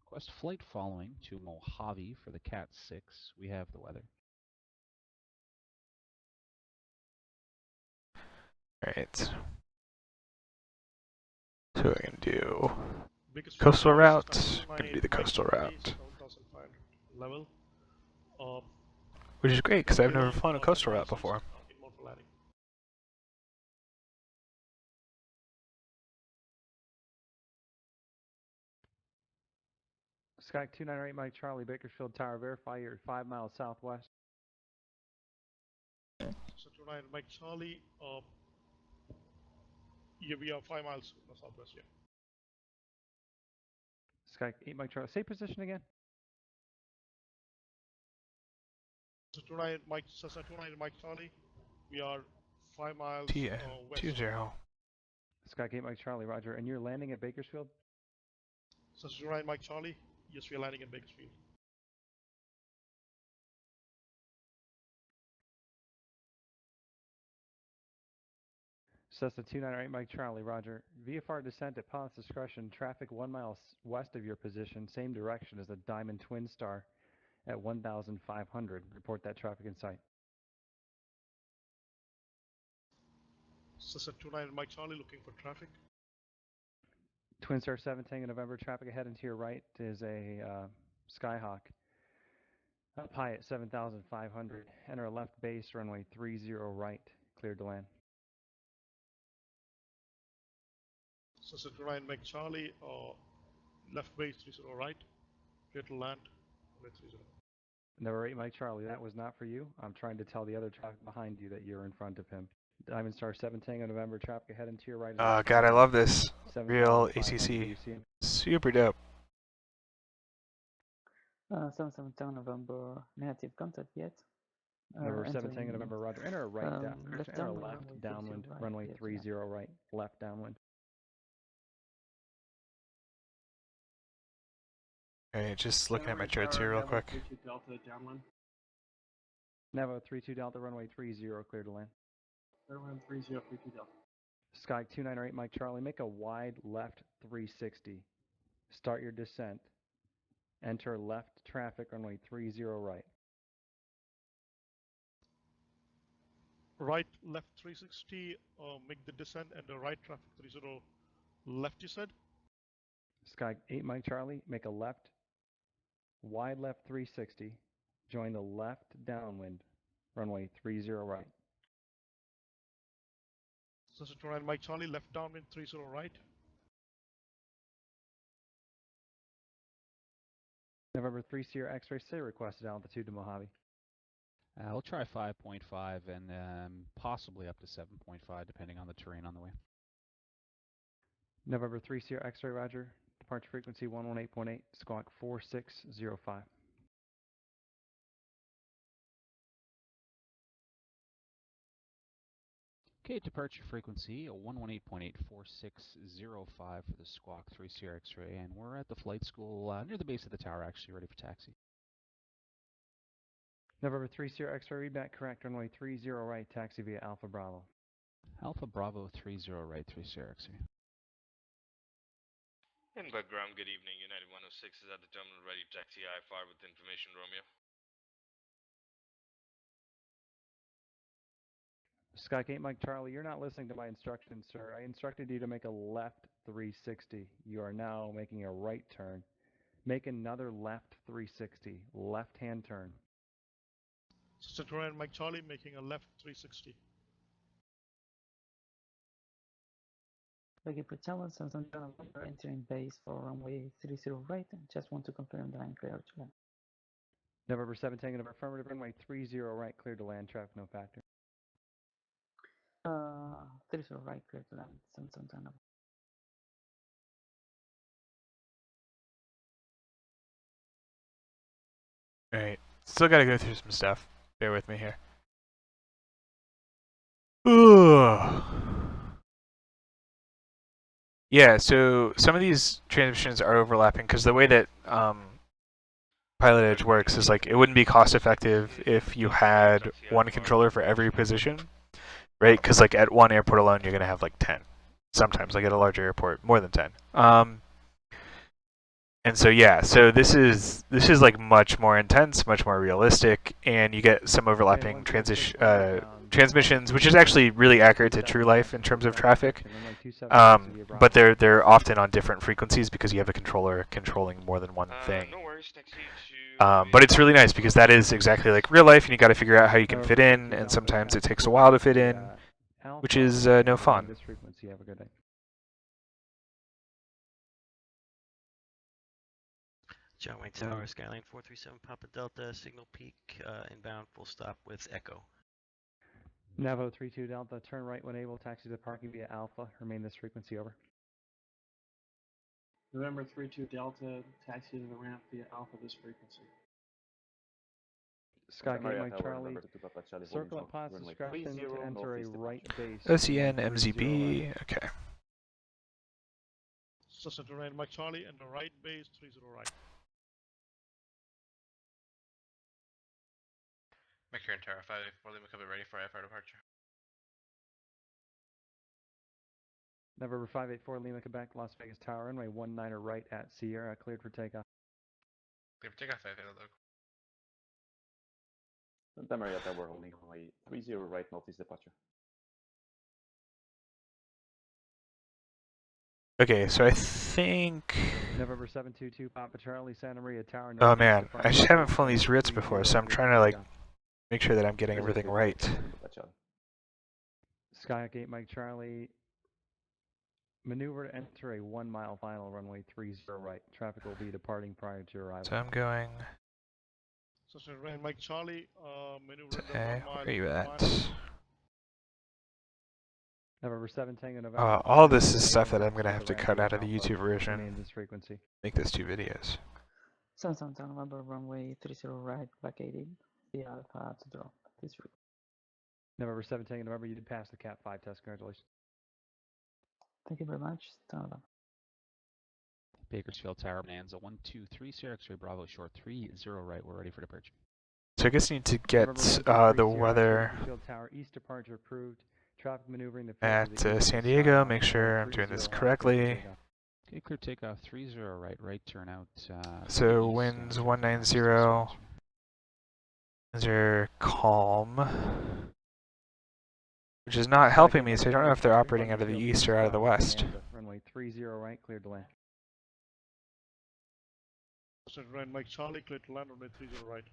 Request flight following to Mojave for the Cat 6. We have the weather. Alright. So we're gonna do coastal route. Gonna do the coastal route. Level. Which is great because I've never flown a coastal route before. Sky 298 Mike Charlie, Bakersfield Tower, verify you're 5 miles southwest. So 29 Mike Charlie, yeah, we are 5 miles southwest, yeah. Sky 8 Mike Charlie, same position again. So 29 Mike Charlie, we are 5 miles west. 20. Sky 8 Mike Charlie, roger. And you're landing at Bakersfield? So 29 Mike Charlie, yes, we are landing in Bakersfield. Cessna 298 Mike Charlie, roger. VFR descent at pilot's discretion, traffic 1 mile west of your position, same direction as the Diamond Twin Star at 1,500. Report that traffic in sight. Cessna 29 Mike Charlie, looking for traffic. Twin Star 7 Tango November, traffic ahead and to your right is a Skyhawk. Up high at 7,500. Enter left base, runway 30 right, cleared to land. Cessna 29 Mike Charlie, left base 30 right, clear to land, runway 30. Number 8 Mike Charlie, that was not for you. I'm trying to tell the other traffic behind you that you're in front of him. Diamond Star 7 Tango November, traffic ahead and to your right. Oh god, I love this. Real ATC. Super dope. 77 Tango November, negative contact yet. Number 7 Tango November, roger. Enter right, enter left downwind, runway 30 right, left downwind. Alright, just looking at my charts here real quick. Delta downwind. Navo 32 Delta, runway 30, clear to land. Runway 30, 32 Delta. Sky 298 Mike Charlie, make a wide left 360. Start your descent. Enter left traffic, runway 30 right. Right, left 360, make the descent, and the right traffic 30 left, you said? Sky 8 Mike Charlie, make a left, wide left 360, join the left downwind, runway 30 right. So 29 Mike Charlie, left downwind 30 right. November 3 Sierra X-ray, say requested altitude to Mojave. We'll try 5.5 and possibly up to 7.5 depending on the terrain on the way. November 3 Sierra X-ray, roger. Departure frequency 118.8, squawk 4605. Okay, departure frequency 118.84605 for the Squawk 3 Sierra X-ray, and we're at the flight school near the base of the tower, actually ready for taxi. November 3 Sierra X-ray, read back correct, runway 30 right, taxi via Alpha Bravo. Alpha Bravo 30 right, 3 Sierra X-ray. In background, good evening. United 106 is at the terminal ready to taxi I-5 with information Romeo. Sky 8 Mike Charlie, you're not listening to my instructions, sir. I instructed you to make a left 360. You are now making a right turn. Make another left 360, left-hand turn. Center line Mike Charlie making a left 360. Okay, for Tower 770 November, entering base for runway 30 right. Just want to confirm the line clear to land. November 7 Tango November affirmative, runway 30 right, cleared to land, traffic no factor. 30 right, clear to land, 770 November. Alright, still gotta go through some stuff. Bear with me here. Ooh. Yeah, so some of these transmissions are overlapping because the way that Pilot Edge works is like it wouldn't be cost effective if you had one controller for every position, right? Because like at one airport alone, you're gonna have like 10. Sometimes, like at a larger airport, more than 10. And so yeah, so this is like much more intense, much more realistic, and you get some overlapping transmissions, which is actually really accurate to true life in terms of traffic. But they're often on different frequencies because you have a controller controlling more than one thing. No worries, taxi But it's really nice because that is exactly like real life, and you got to figure out how you can fit in, and sometimes it takes a while to fit in, which is no fun. This frequency, have a good day. John Wayne Tower, Skyline 437 Papa Delta, signal peak, inbound, full stop with Echo. Navo 32 Delta, turn right when able, taxi to parking via Alpha, remain this frequency, over. November 32 Delta, taxi to the ramp via Alpha this frequency. Skygate Mike Charlie, circle at pilot's discretion to enter a right base. OCN, MZB, okay. So center line Mike Charlie and the right base 30 right. McCarran Tower 584 Lima Covey ready for IFR departure. November 584 Lima, Quebec, Las Vegas Tower, runway 19 right at Sierra, cleared for takeoff. Cleared for takeoff, I think. Santa Maria Tower holding runway 30 right, northeast departure. Okay, so I think... November 722 Papa Charlie, Santa Maria Tower. Oh man, I just haven't flown these RITs before, so I'm trying to like make sure that I'm getting everything right. Skygate Mike Charlie, maneuver to enter a 1 mile final, runway 30 right. Traffic will be departing prior to your arrival. So I'm going... So center line Mike Charlie, maneuver in the 1 mile. Where are you at? November 7 Tango November. All this is stuff that I'm going to have to cut out of the YouTube version. This frequency. Make this 2 videos. Santa November, runway 30 right, vacated via Alpha to drop this frequency. November 7 Tango November, you did pass the Cat 5 test, congratulations. Thank you very much. Bakersfield Tower, Bonanza 123 Sierra X-ray Bravo short 30 right, we're ready for departure. So I guess I need to get the weather Bakersfield Tower, east departure approved. Traffic maneuvering the at San Diego, make sure I'm doing this correctly. Okay, clear takeoff 30 right, right turn out. So winds 190, these are calm, which is not helping me, so I don't know if they're operating out of the east or out of the west. Runway 30 right, cleared to land. Center line Mike Charlie, clear to land runway 30 right.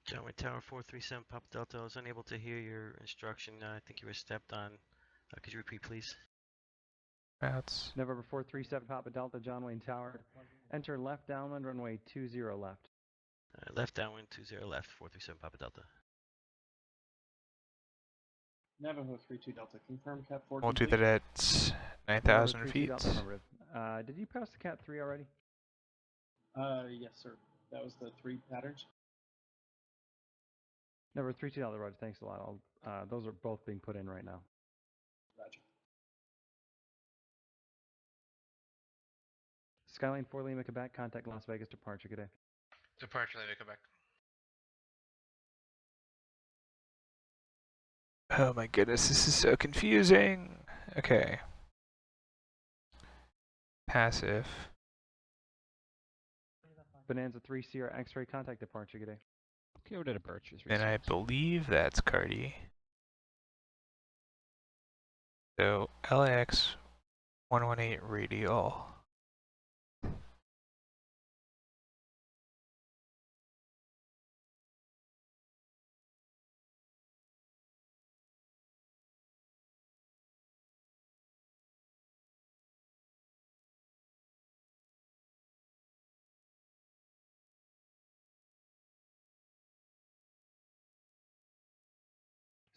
John Wayne Tower 437 Papa Delta, I was unable to hear your instruction. I think you were stepped on. Could you repeat, please? That's November 437 Papa Delta, John Wayne Tower. Enter left downwind, runway 20 left. Left downwind 20 left, 437 Papa Delta. Navajo 32 Delta, confirm Cat 4. we'll do that at 9,000 feet. Did you pass the Cat 3 already? Yes, sir. That was the 3 patterns. Number 32 Delta, Roger. Thanks a lot. Those are both being put in right now. Roger. Skyline 4 Lima, Quebec. Contact Las Vegas departure. Good day. Departure Lima, Quebec. Oh my goodness, this is so confusing. Okay. Passive. Bonanza 3 Sierra X-ray. Contact departure. Good day. Okay, we're to departure. And I believe that's Cardi. So LAX 118 radial.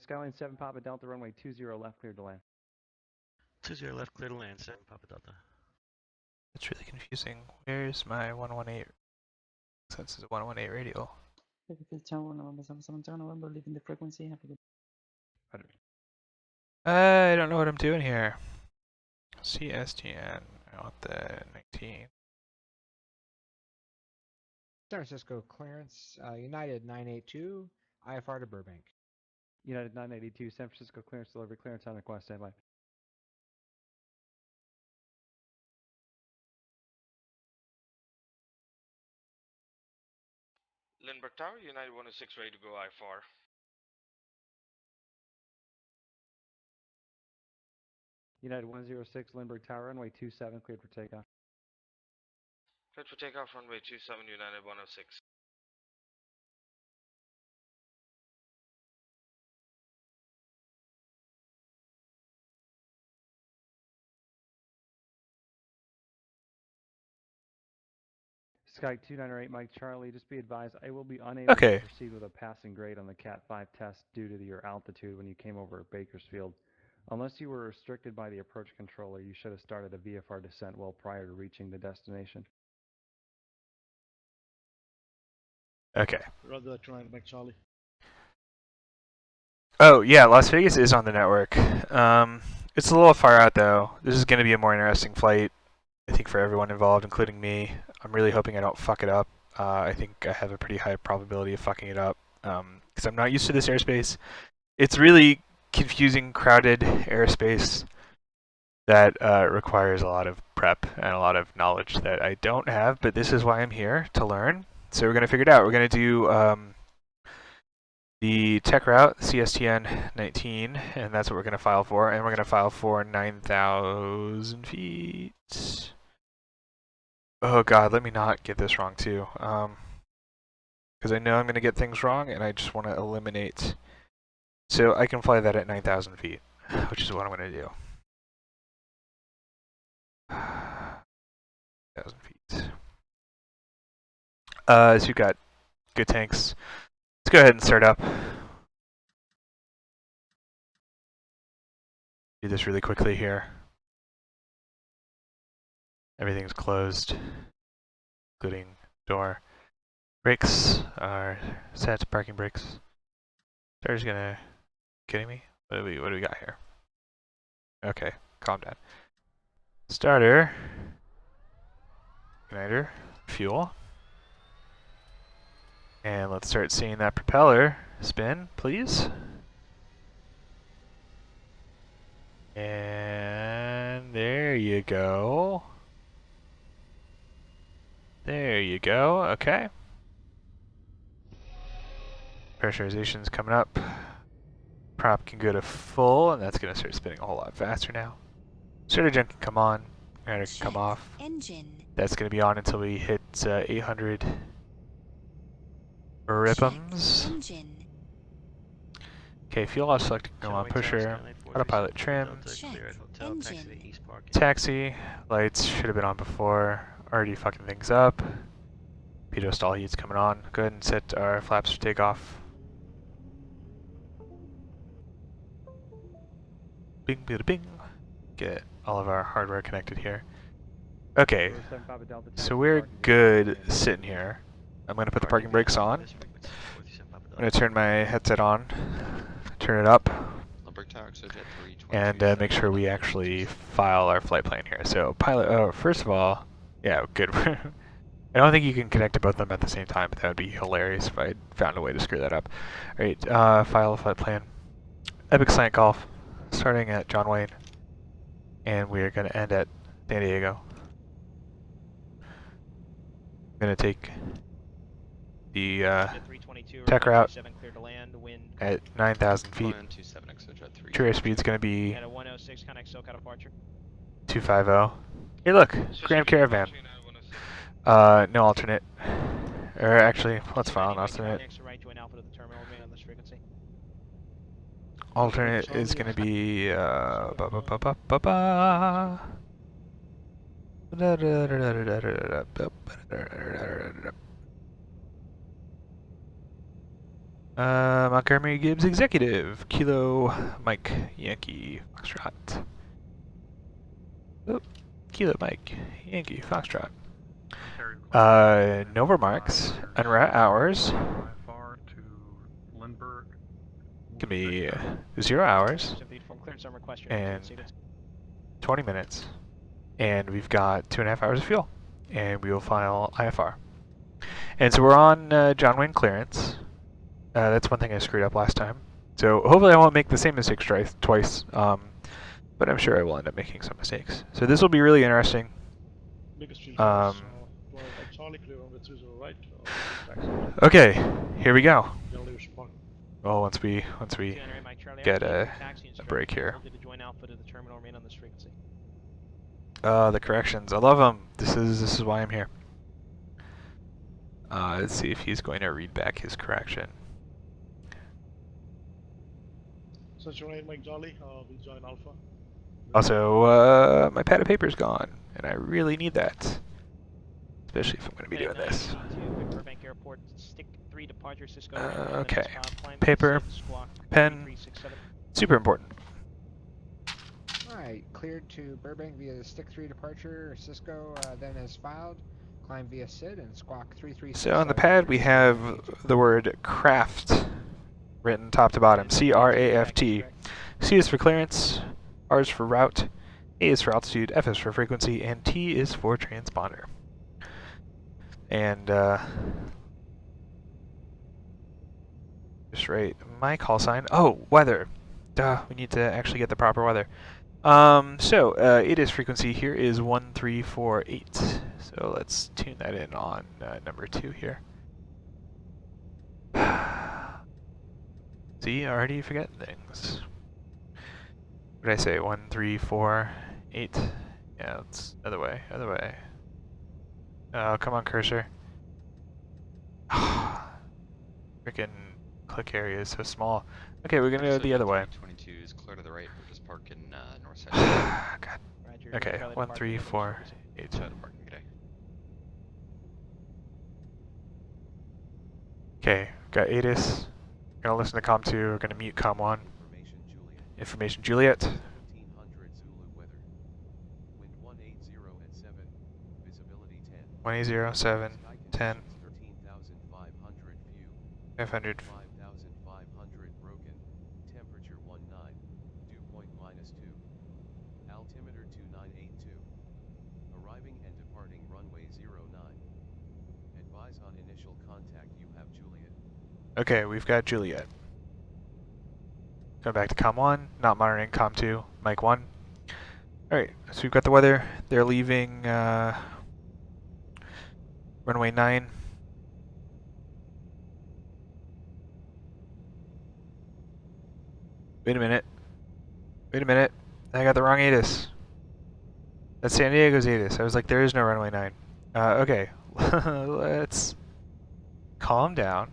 Skyline 7 Papa Delta, runway 20 left, cleared to land. 20 left, clear to land, 7 Papa Delta. It's really confusing. Where's my 118? Since it's a 118 radial. Tower, November 77, November, leaving the frequency. Have a good. I don't know what I'm doing here. CSTN. I want the 19. San Francisco clearance, United 982, IFR to Burbank. United 982, San Francisco clearance delivery, clearance on request, standby. Lindbergh Tower, United 106 ready to go IFR. United 106, Lindbergh Tower, runway 27, cleared for takeoff. Cleared for takeoff, runway 27, United 106. Sky 298, Mike Charlie, just be advised, I will be unable to proceed with a passing grade on the Cat 5 test due to your altitude when you came over Bakersfield. Unless you were restricted by the approach controller, you should have started a VFR descent well prior to reaching the destination. Okay. Rather try and make Charlie. Oh, yeah, Las Vegas is on the network. It's a little far out, though. This is going to be a more interesting flight, I think, for everyone involved, including me. I'm really hoping I don't fuck it up. I think I have a pretty high probability of fucking it up, because I'm not used to this airspace. It's really confusing, crowded airspace that requires a lot of prep and a lot of knowledge that I don't have, but this is why I'm here, to learn. So we're going to figure it out. We're going to do the tech route, CSTN 19, and that's what we're going to file for. And we're going to file for 9,000 feet. Oh god, let me not get this wrong too. Because I know I'm going to get things wrong, and I just want to eliminate. So I can fly that at 9,000 feet, which is what I'm going to do. 1,000 feet. So you've got good tanks. Let's go ahead and start up. Do this really quickly here. Everything's closed, including door. Brakes are set, parking brakes. Starter's gonna, kidding me? What do we got here? Okay, calm down. Starter, igniter, fuel. And let's start seeing that propeller spin, please. And there you go. There you go, okay. Pressurization's coming up. Prop can go to full, and that's gonna start spinning a whole lot faster now. Starter gen can come on, igniter can come off. Engine. That's gonna be on until we hit 800 ripums. Engine. Okay, fuel off select can go on pusher. Autopilot trim. Taxi. Lights should have been on before. Already fucking things up. Pitot stall heat's coming on. Go ahead and set our flaps for takeoff. Bing, bing, bing. Get all of our hardware connected here. Okay, so we're good sitting here. I'm going to put the parking brakes on. I'm going to turn my headset on, turn it up, and make sure we actually file our flight plan here. So pilot, oh, first of all, yeah, good. I don't think you can connect to both of them at the same time, but that would be hilarious if I found a way to screw that up. Alright, file a flight plan. Epic Slant Golf, starting at John Wayne, and we are going to end at San Diego. I'm going to take the tech route at 9,000 feet. True airspeed is going to be 250. Hey, look, Grand Caravan. No alternate. Or actually, let's file an alternate. Alternate is going to be Montgomery Gibbs Executive, Kilo Mike Yankee Foxtrot. Oh, Kilo Mike Yankee Foxtrot. Nova Marks, unroute hours. Can be 0 hours and 20 minutes. And we've got 2.5 hours of fuel. And we will file IFR. And so we're on John Wayne clearance. That's one thing I screwed up last time. So hopefully I won't make the same mistake twice. But I'm sure I will end up making some mistakes. So this will be really interesting. Okay, here we go. Well, once we get a break here. The corrections, I love them. This is why I'm here. Let's see if he's going to read back his correction. Central 8 Mike Jolly, we'll join Alpha. Also, my pad of paper's gone, and I really need that. Especially if I'm going to be doing this. Okay. Paper, pen, super important. Alright, cleared to Burbank via the Stick 3 departure. Cisco then is filed. Climb via SID and Squawk 336. So on the pad we have the word craft written top to bottom. C-R-A-F-T. C is for clearance, R is for route, A is for altitude, F is for frequency, and T is for transponder. And just right, my call sign. Oh, weather. Duh, we need to actually get the proper weather. So it is frequency. Here is 1348. So let's tune that in on number 2 here. See, already forgetting things. What did I say? 1348. Yeah, it's other way. Other way. Oh, come on, cursor. Freaking click area is so small. Okay, we're gonna go the other way. 22 is clear to the right. We're just parking north side. God. Okay, 1348. Okay, got ATIS. Gonna listen to COM 2. We're gonna mute COM 1. Information Juliet. 1500 Zulu weather. Wind 180 at 7. Visibility 10. 180, 7, 10. 13,500 view. 500. 5,500 broken. Temperature 19. Dew point -2. Altimeter 2982. Arriving and departing runway 09. Advise on initial contact you have Juliet. Okay, we've got Juliet. Go back to COM 1, not monitoring COM 2, Mike 1. Alright, so we've got the weather. They're leaving runway 9. Wait a minute. Wait a minute. I got the wrong ATIS. That's San Diego's ATIS. I was like, there is no runway 9. Okay, let's calm down.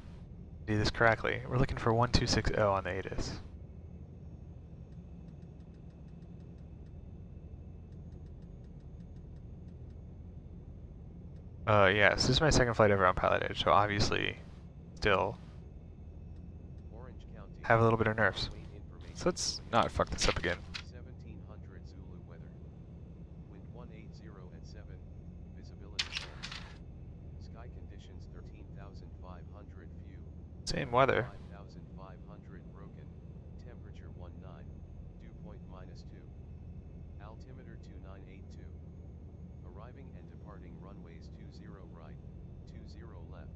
Do this correctly. We're looking for 1260 on the ATIS. Yes, this is my second flight ever unpiloted, so obviously still have a little bit of nerves. So let's not fuck this up again. 1700 Zulu weather. Wind 180 at 7. Visibility 10. Sky conditions 13,500 view. Same weather. 5,500 broken. Temperature 19. Dew point -2. Altimeter 2982. Arriving and departing runways 20 right, 20 left.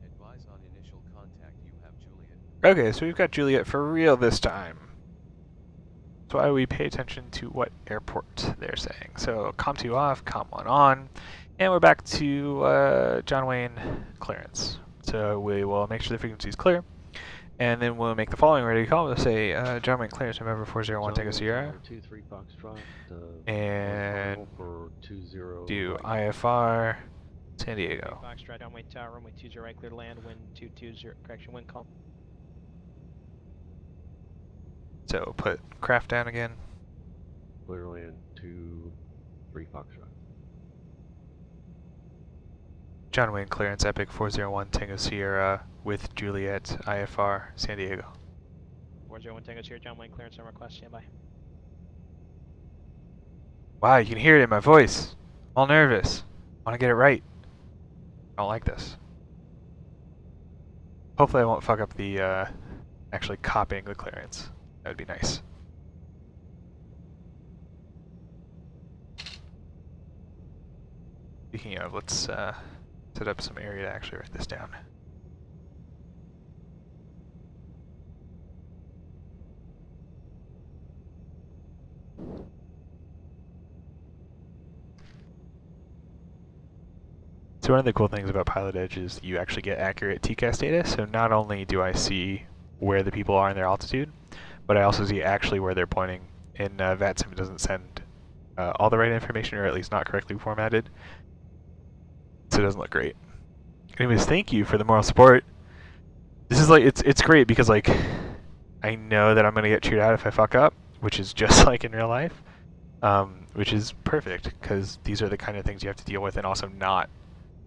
Advise on initial contact you have Juliet. Okay, so we've got Juliet for real this time. That's why we pay attention to what airport they're saying. So COM 2 off, COM 1 on, and we're back to John Wayne clearance. So we will make sure the frequency is clear, And then we'll make the following ready call. We'll say, John Wayne clearance, November 401 Tango Sierra. 23 Foxtrot, And for 20 do right. IFR San Diego. Foxtrot, downwind tower, runway 20 right, clear to land, wind 220, correction, wind calm. So put craft down again. Clear land 23 Foxtrot. John Wayne clearance, Epic 401 Tango Sierra with Juliet IFR San Diego. 401 Tango Sierra, John Wayne clearance on request, standby. Wow, you can hear it in my voice. I'm all nervous. I want to get it right. I don't like this. Hopefully I won't fuck up the actually copying the clearance. That would be nice. Speaking of, let's set up some area to actually write this down. So one of the cool things about Pilot Edge is you actually get accurate TCAS data. So not only do I see where the people are in their altitude, but I also see actually where they're pointing. In Vatsim, it doesn't send all the right information, or at least not correctly formatted. So it doesn't look great. Anyways, thank you for the moral support. This is like, it's great because like, I know that I'm gonna get chewed out if I fuck up, which is just like in real life, which is perfect because these are the kind of things you have to deal with and also not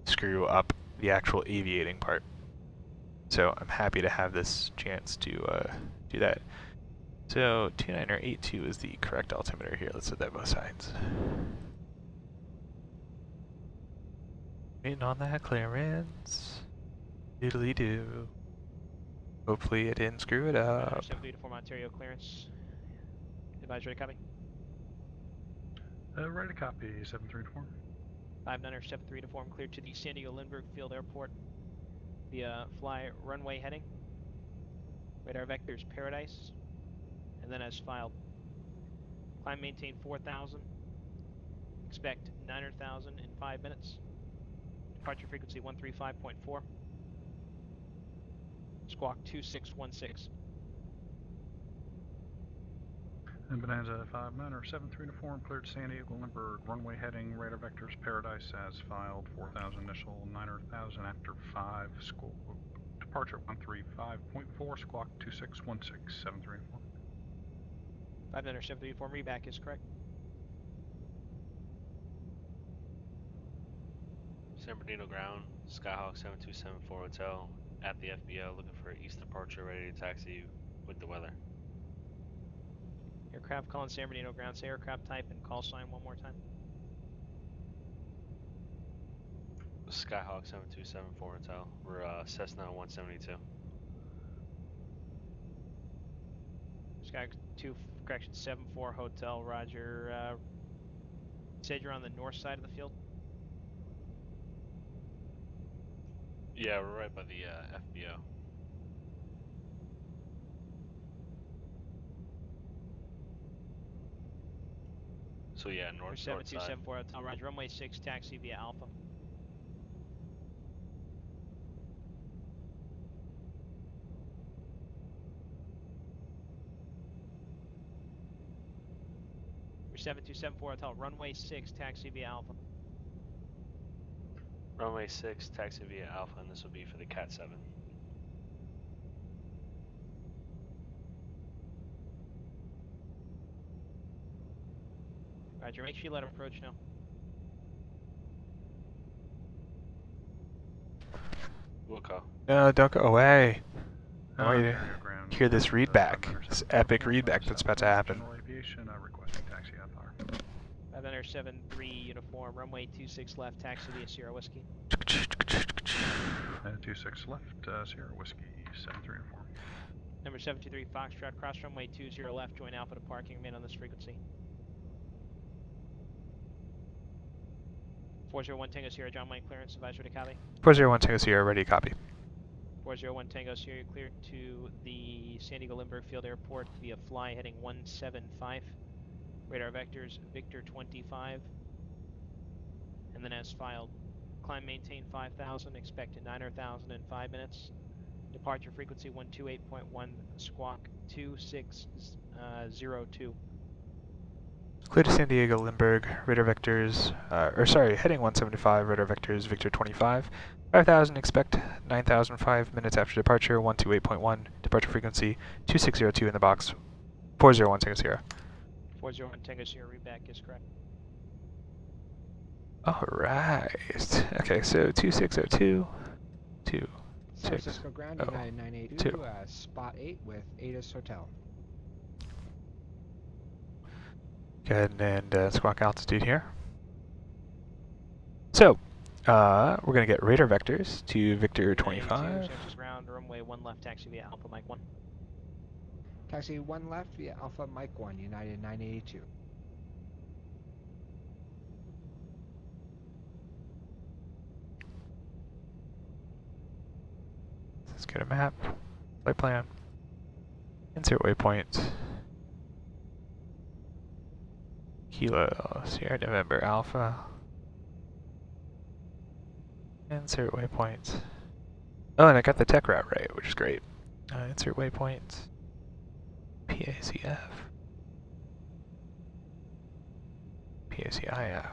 screw up the actual aviating part. So I'm happy to have this chance to do that. So 2982 is the correct altimeter here. Let's set that both sides. Waiting on that clearance. Diddly do. Hopefully I didn't screw it up. 7 to 4 Ontario clearance. Advisory copy. Ready to copy, 7324. 59er 73 to form, cleared to the San Diego Lindbergh Field Airport via fly runway heading. Radar vectors Paradise, and then as filed. Climb maintain 4,000. Expect 9,000 in 5 minutes. Departure frequency 135.4. Squawk 2616. And Bonanza 59er 73 to form, cleared San Diego Lindbergh, runway heading, radar vectors Paradise as filed, 4,000 initial, 9,000 after 5, school, departure 135.4, squawk 2616, 734. 59er 73 to form, reback is correct. San Bernardino ground, Skyhawk 7274 Hotel at the FBO, looking for east departure, ready to taxi with the weather. Aircraft calling San Bernardino ground, say aircraft type and call sign one more time. Skyhawk 7274 Hotel, we're Cessna 172. Sky 2, correction 74 Hotel, roger. Said you're on the north side of the field? Yeah, we're right by the FBO. So yeah, north side. 7274 Hotel, roger. Runway 6, taxi via Alpha. We're 7274 Hotel, runway 6, taxi via Alpha. Runway 6, taxi via Alpha, and this will be for the Cat 7. Roger, make sure you let approach now. We'll call. No, don't go away. I want you ground, to hear this readback, this epic readback that's about to happen. General Aviation, requesting taxi FR. 59er 73 uniform, runway 26 left, taxi via Sierra Whiskey. 26 left, Sierra Whiskey, 7324. Number 723 Foxtrot, cross runway 20 left, join Alpha to parking, remain on this frequency. 401 Tango Sierra, John Wayne clearance, advisory to copy. 401 Tango Sierra, ready to copy. 401 Tango Sierra, cleared to the San Diego Lindbergh Field Airport via fly heading 175. Radar vectors Victor 25. And then as filed, climb maintain 5,000, expect 9,000 in 5 minutes. Departure frequency 128.1, squawk 2602. Clear to San Diego, Lindbergh, radar vectors, heading 175, radar vectors, Victor 25. 5,000, expect 9,005 minutes after departure, 128.1, departure frequency 2602 in the box, 401 Tango Sierra. 401 Tango Sierra, read back is correct. Alright. Okay, so 2602, San Francisco ground, United 982, spot 8 with Adas Hotel. Go ahead and squawk altitude here. So, we're going to get radar vectors to Victor 25. San Francisco ground, runway 1 left, taxi via Alpha Mike 1. Taxi 1 left via Alpha Mike 1, United 982. Let's get a map, flight plan, insert waypoint, Kilo, Sierra November Alpha, insert waypoint. Oh, and I got the tech route right, which is great. Insert waypoint, PACF, PACIF.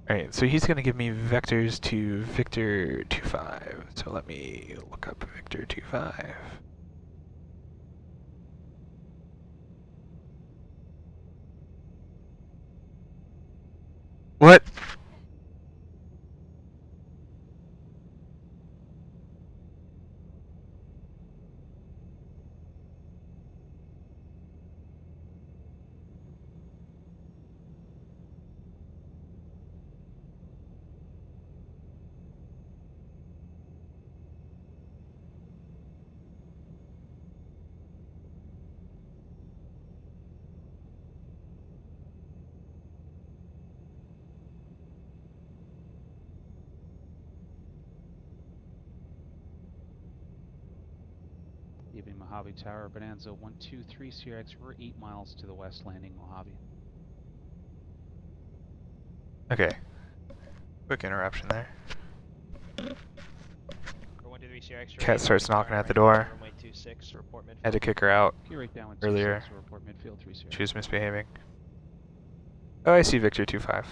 Alright, so he's going to give me vectors to Victor 25. So let me look up Victor 25. What? Evening Mojave Tower, Bonanza 123 CRX, we're 8 miles to the west, landing Mojave. Okay. Quick interruption there. Cat starts knocking at the door. Had to kick her out earlier. She was misbehaving. Oh, I see Victor 25.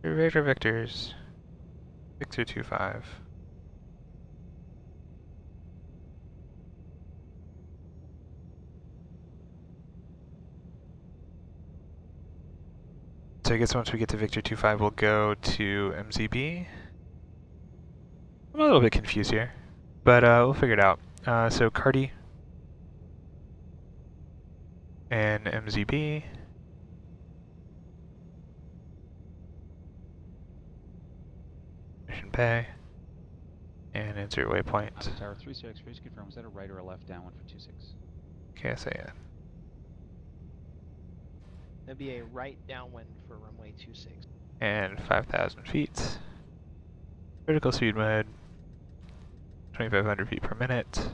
Victor Victors. Victor 25. So I guess once we get to Victor 25, we'll go to MZB. I'm a little bit confused here, but we'll figure it out. So Cardi and MZB. Mission Bay. And insert waypoint. Tower 3 CRX, please confirm, is that a right or a left downwind for 26? KSAN. That'd be a right downwind for runway 26. And 5,000 feet. Vertical speed mode. 2,500 feet per minute.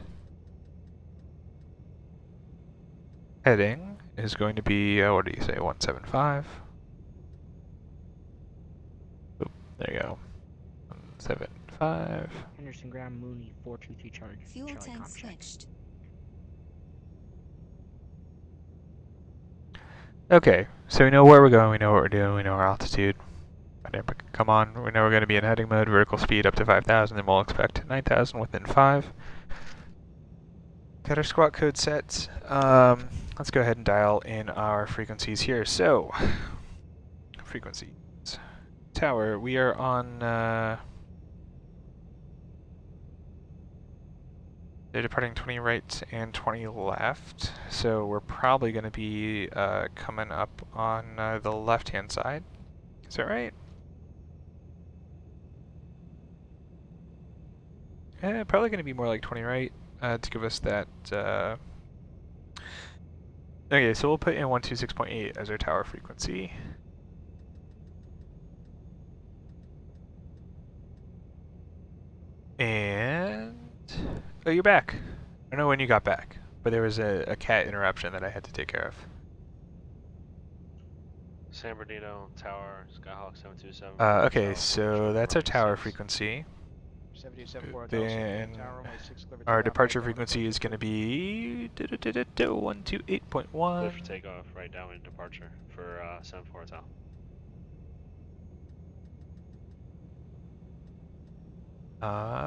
Heading is going to be, what do you say, 175? Oop, there you go. 175. Henderson Ground, Mooney 423 charge. Fuel Charlie tank contract. switched. Okay, so we know where we're going, we know what we're doing, we know our altitude. Come on, we know we're going to be in heading mode, vertical speed up to 5,000, then we'll expect 9,000 within 5. Got our squawk code set. Let's go ahead and dial in our frequencies here. So, frequencies. Tower, we are on, they're departing 20 right and 20 left, so we're probably going to be coming up on the left-hand side. Is that right? Probably going to be more like 20 right to give us that. Okay, so we'll put in 126.8 as our tower frequency. And oh, you're back. I don't know when you got back, but there was a cat interruption that I had to take care of. San Bernardino Tower, Skyhawk 727. Okay, so that's our tower frequency. 7274 Then tower runway 6 clear for our takeoff, departure right down frequency is going to be 128.1. Clear for takeoff, right downwind departure for 74 Hotel.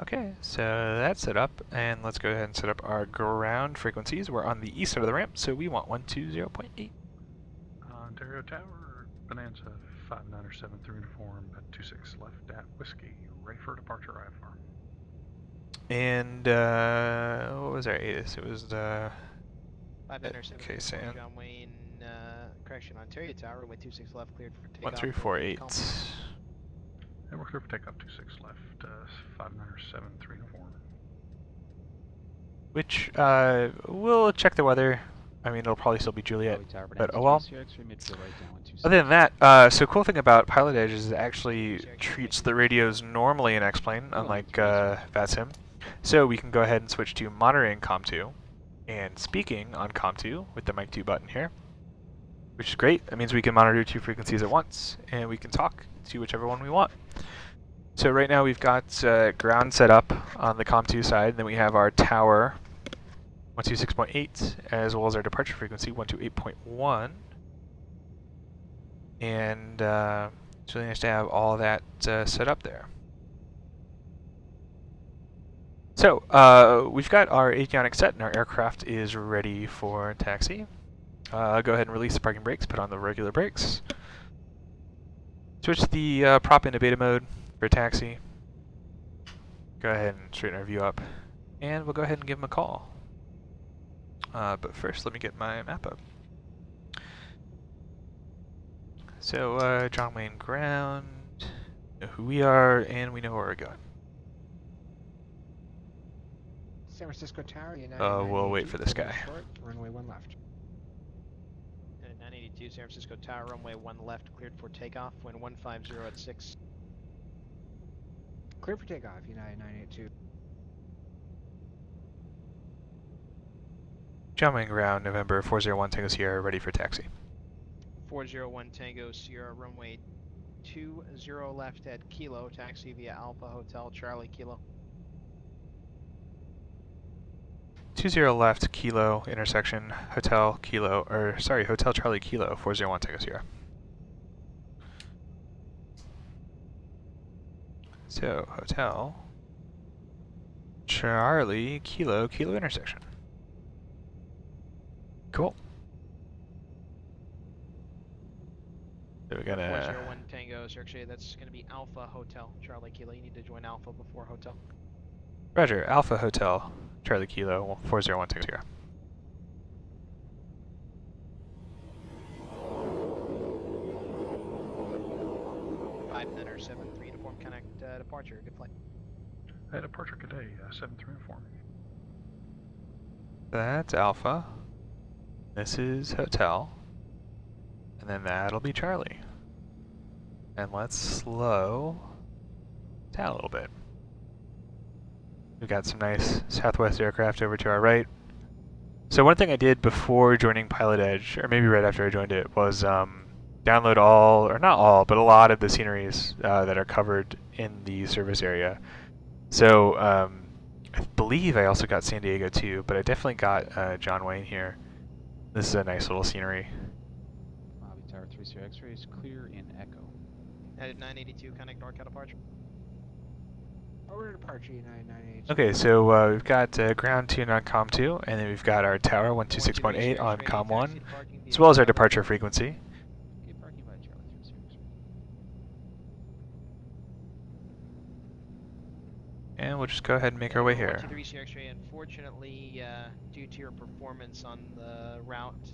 Okay, so that's set up, and let's go ahead and set up our ground frequencies. We're on the east side of the ramp, so we want 120.8. Ontario Tower, Bonanza 5973 uniform at 26 left at Whiskey, ready for departure IFR. And what was our ATIS? It was 5973 okay, Sam. John Wayne, correction, Ontario Tower, runway 26 left, cleared for takeoff. 1348. And we're clear for takeoff 26 left, 5973 uniform. Which, we'll check the weather. I mean, it'll probably still be Juliet, but oh well. Other than that, so cool thing about Pilot Edge is it actually treats the radios normally in X-Plane, unlike Vatsim. So we can go ahead and switch to monitoring COM2 and speaking on COM2 with the mic 2 button here, which is great. That means we can monitor 2 frequencies at once, and we can talk to whichever one we want. So right now we've got ground set up on the COM2 side, and then we have our tower 126.8, as well as our departure frequency 128.1. And it's really nice to have all that set up there. So we've got our avionics set, and our aircraft is ready for taxi. Go ahead and release the parking brakes, put on the regular brakes. Switch the prop into beta mode for taxi. Go ahead and straighten our view up, and we'll go ahead and give them a call. But first, let me get my map up. So, John Wayne ground, know who we are, and we know where we're going. San Francisco Tower, United. We'll wait for this guy. Short, runway 1 left. 982 San Francisco Tower, runway 1 left, cleared for takeoff, wind 150 at 6. Clear for takeoff, United 982. John Wayne ground, November 401 Tango Sierra, ready for taxi. 401 Tango Sierra, runway 20 left at Kilo, taxi via Alpha Hotel Charlie Kilo. 20 left, Kilo, intersection, Hotel Kilo, or sorry, Hotel Charlie Kilo, 401 Tango Sierra. So, Hotel Charlie Kilo, Kilo intersection. Cool. So we gotta 401 Tango, so actually that's gonna be Alpha Hotel Charlie Kilo. You need to join Alpha before Hotel. Roger, Alpha Hotel Charlie Kilo, 401 Tango Sierra. Niner 73 uniform, connect departure. Good flight. Departure good day, 73 uniform. That's Alpha. This is Hotel. And then that'll be Charlie. And let's slow down a little bit. We've got some nice Southwest aircraft over to our right. So one thing I did before joining Pilot Edge, or maybe right after I joined it, was download all, or not all, but a lot of the sceneries that are covered in the service area. So I believe I also got San Diego too, but I definitely got John Wayne here. This is a nice little scenery. Lobby Tower 3 Sierra X-ray is clear in Echo. Headed 982, connect NorCal departure. Over departure, United 982. Okay, so we've got ground 2 on COM 2, and then we've got our tower 126.8 on COM 1, as well as our departure frequency. Okay, parking by Charlie 3 Sierra X-ray. And we'll just go ahead and make our way here. 123 Sierra X-ray, unfortunately, due to your performance on the route,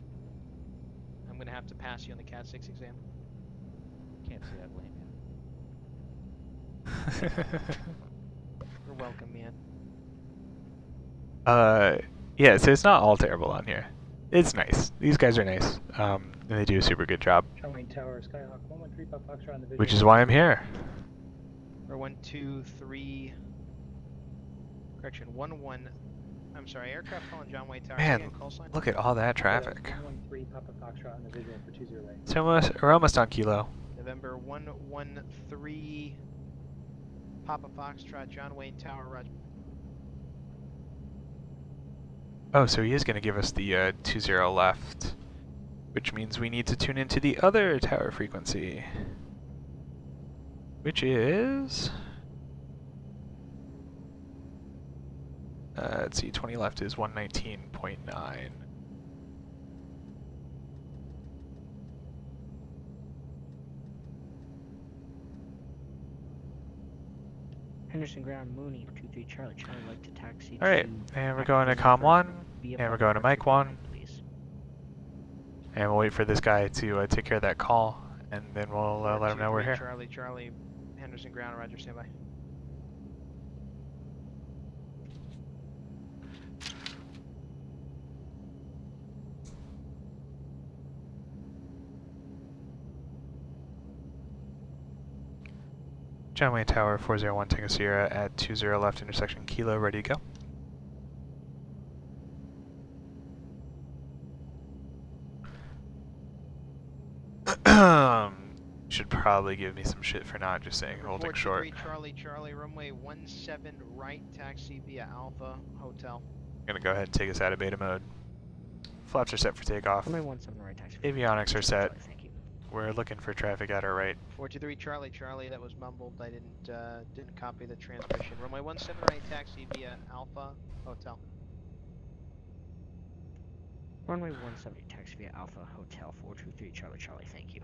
I'm going to have to pass you on the Cat 6 exam. Can't say I blame you. You're welcome, man. Yeah, so it's not all terrible on here. It's nice. These guys are nice, and they do a super good job. John Wayne Tower, Skyhawk 113 Foxtrot on the visual. Which is why I'm here. Or 123 Correction, 11. I'm sorry, aircraft calling John Wayne Tower. Man, Again, call sign. look at all that traffic. 113 Papa Foxtrot on the visual for 20 right. So we're almost on Kilo. November 113 Papa Foxtrot, John Wayne Tower, Roger. Oh, so he is going to give us the 20 left, which means we need to tune into the other tower frequency, which is... let's see, 20 left is 119.9. Henderson Ground, Mooney, 23 Charlie. Charlie would like to taxi. Alright, and we're going to COM 1, and we're going to Mike 1. And we'll wait for this guy to take care of that call, and then we'll let him know we're here. Charlie, Henderson Ground, Roger, standby. John Wayne Tower, 401 Tango Sierra at 20 left intersection Kilo, ready to go. Should probably give me some shit for not just saying holding short. Charlie, runway 17 right, taxi via Alpha Hotel. I'm gonna go ahead and take us out of beta mode. Flaps are set for takeoff. Runway 17 right, taxi. Avionics are set. Thank you. We're looking for traffic at our right. 423 Charlie, that was mumbled. I didn't copy the transmission. Runway 17 right, taxi via Alpha Hotel. Runway 17 taxi via Alpha Hotel 423 Charlie, thank you.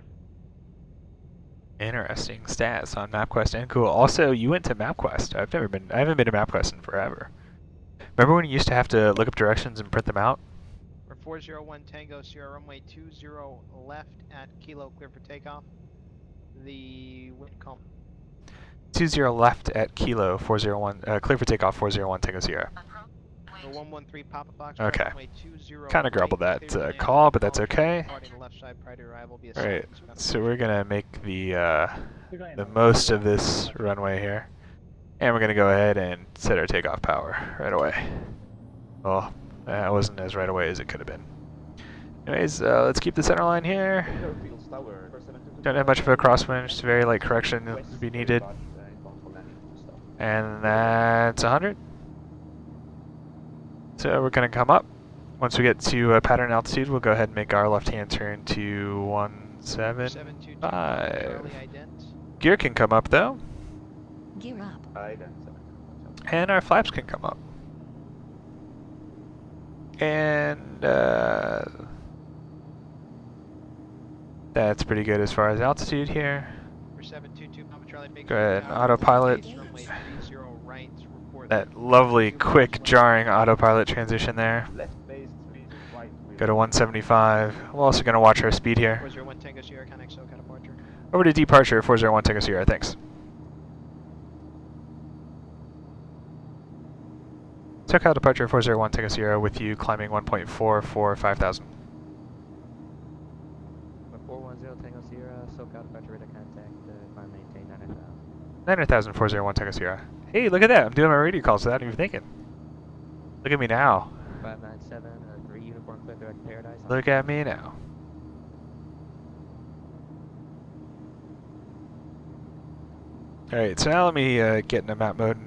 Interesting stats on MapQuest and cool. Also, you went to MapQuest. I haven't been to MapQuest in forever. Remember when you used to have to look up directions and print them out? We're 401 Tango Sierra, runway 20 left at Kilo, clear for takeoff. The wind calm. 20 left at Kilo, 401, clear for takeoff, 401 Tango Sierra. 113 Papa Fox. Okay. Kind of garbled that call, but that's okay. Alright, so we're going to make the most of this runway here. And we're going to go ahead and set our takeoff power right away. Well, that wasn't as right away as it could have been. Anyways, let's keep the center line here. Don't have much of a crosswind, just very light correction would be needed. And that's 100. So we're going to come up. Once we get to pattern altitude, we'll go ahead and make our left-hand turn to 175. Gear can come up, though. Gear up. And our flaps can come up. And that's pretty good as far as altitude here. Go ahead and autopilot. That lovely, quick, jarring autopilot transition there. Go to 175. We're also going to watch our speed here. 401 Tango Sierra, connect SoCal departure. Over to departure, 401 Tango Sierra, thanks. SoCal departure, 401 Tango Sierra, with you climbing 1.4 for 5,000. 410 Tango Sierra, SoCal departure, radar contact, climb maintain 9,000. 9,000, 401 Tango Sierra. Hey, look at that, I'm doing my radio calls without even thinking. Look at me now. 597, 3 uniform clear direct Paradise. Look at me now. Alright, so now let me get into map mode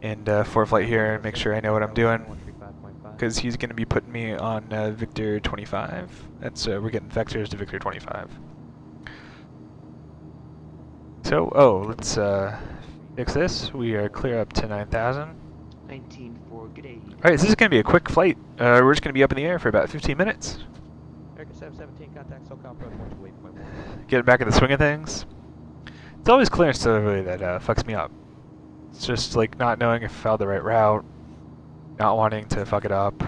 and for flight here and make sure I know what I'm doing. Because he's going to be putting me on Victor 25. That's we're getting vectors to Victor 25. So, let's fix this. We are clear up to 9,000. 19-4, good day. Alright, so this is going to be a quick flight. We're just going to be up in the air for about 15 minutes. America 717, contact SoCal approach 128.1. Get back in the swing of things. It's always clearance delivery that fucks me up. It's just like not knowing if I found the right route, not wanting to fuck it up.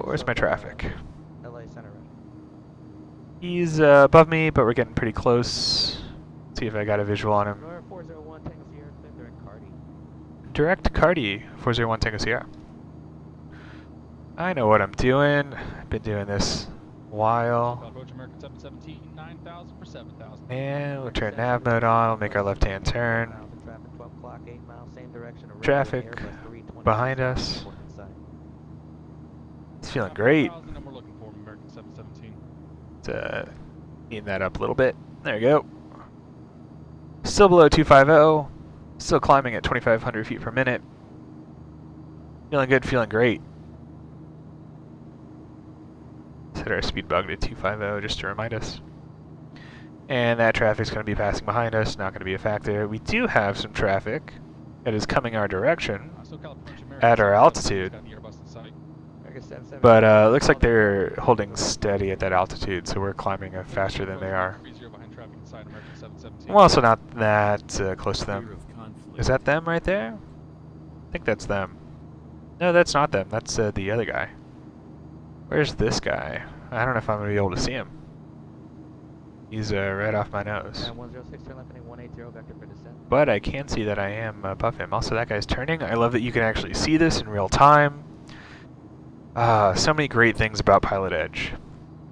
Where's my traffic? LA Center. He's above me, but we're getting pretty close. Let's see if I got a visual on him. 401 Tango Sierra, direct Cardi. Direct Cardi, 401 Tango Sierra. I know what I'm doing. I've been doing this while. Approach American 717, 9,000 for 7,000. And we'll turn nav mode on, we'll make our left-hand turn. Traffic 12 o'clock, 8 miles, same direction. Traffic behind us. It's feeling great. And we're looking for American 717. Eating that up a little bit. There we go. Still below 250. Still climbing at 2,500 feet per minute. Feeling good, feeling great. Set our speed bug to 250 just to remind us. And that traffic's going to be passing behind us, not going to be a factor. We do have some traffic that is coming our direction at our altitude. But it looks like they're holding steady at that altitude, so we're climbing faster than they are. I'm also not that close to them. Is that them right there? I think that's them. No, that's not them. That's the other guy. Where's this guy? I don't know if I'm going to be able to see him. He's right off my nose. 106, turn left heading 180, vector for descent. But I can see that I am above him. Also, that guy's turning. I love that you can actually see this in real time. So many great things about Pilot Edge,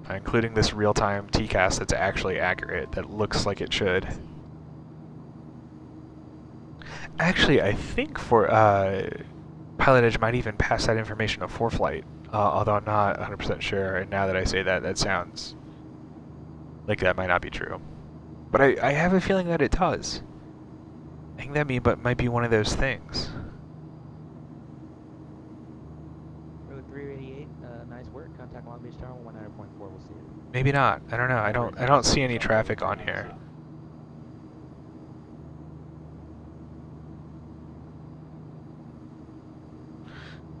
including this real-time TCAS that's actually accurate, that looks like it should. Actually, I think for Pilot Edge might even pass that information to ForeFlight, although I'm not 100% sure, and now that I say that, that sounds like that might not be true. But I have a feeling that it does. I think that might be one of those things. Road 388, nice work. Contact Long Beach Tower 100.4. We'll see you. Maybe not. I don't know. I don't see any traffic on here.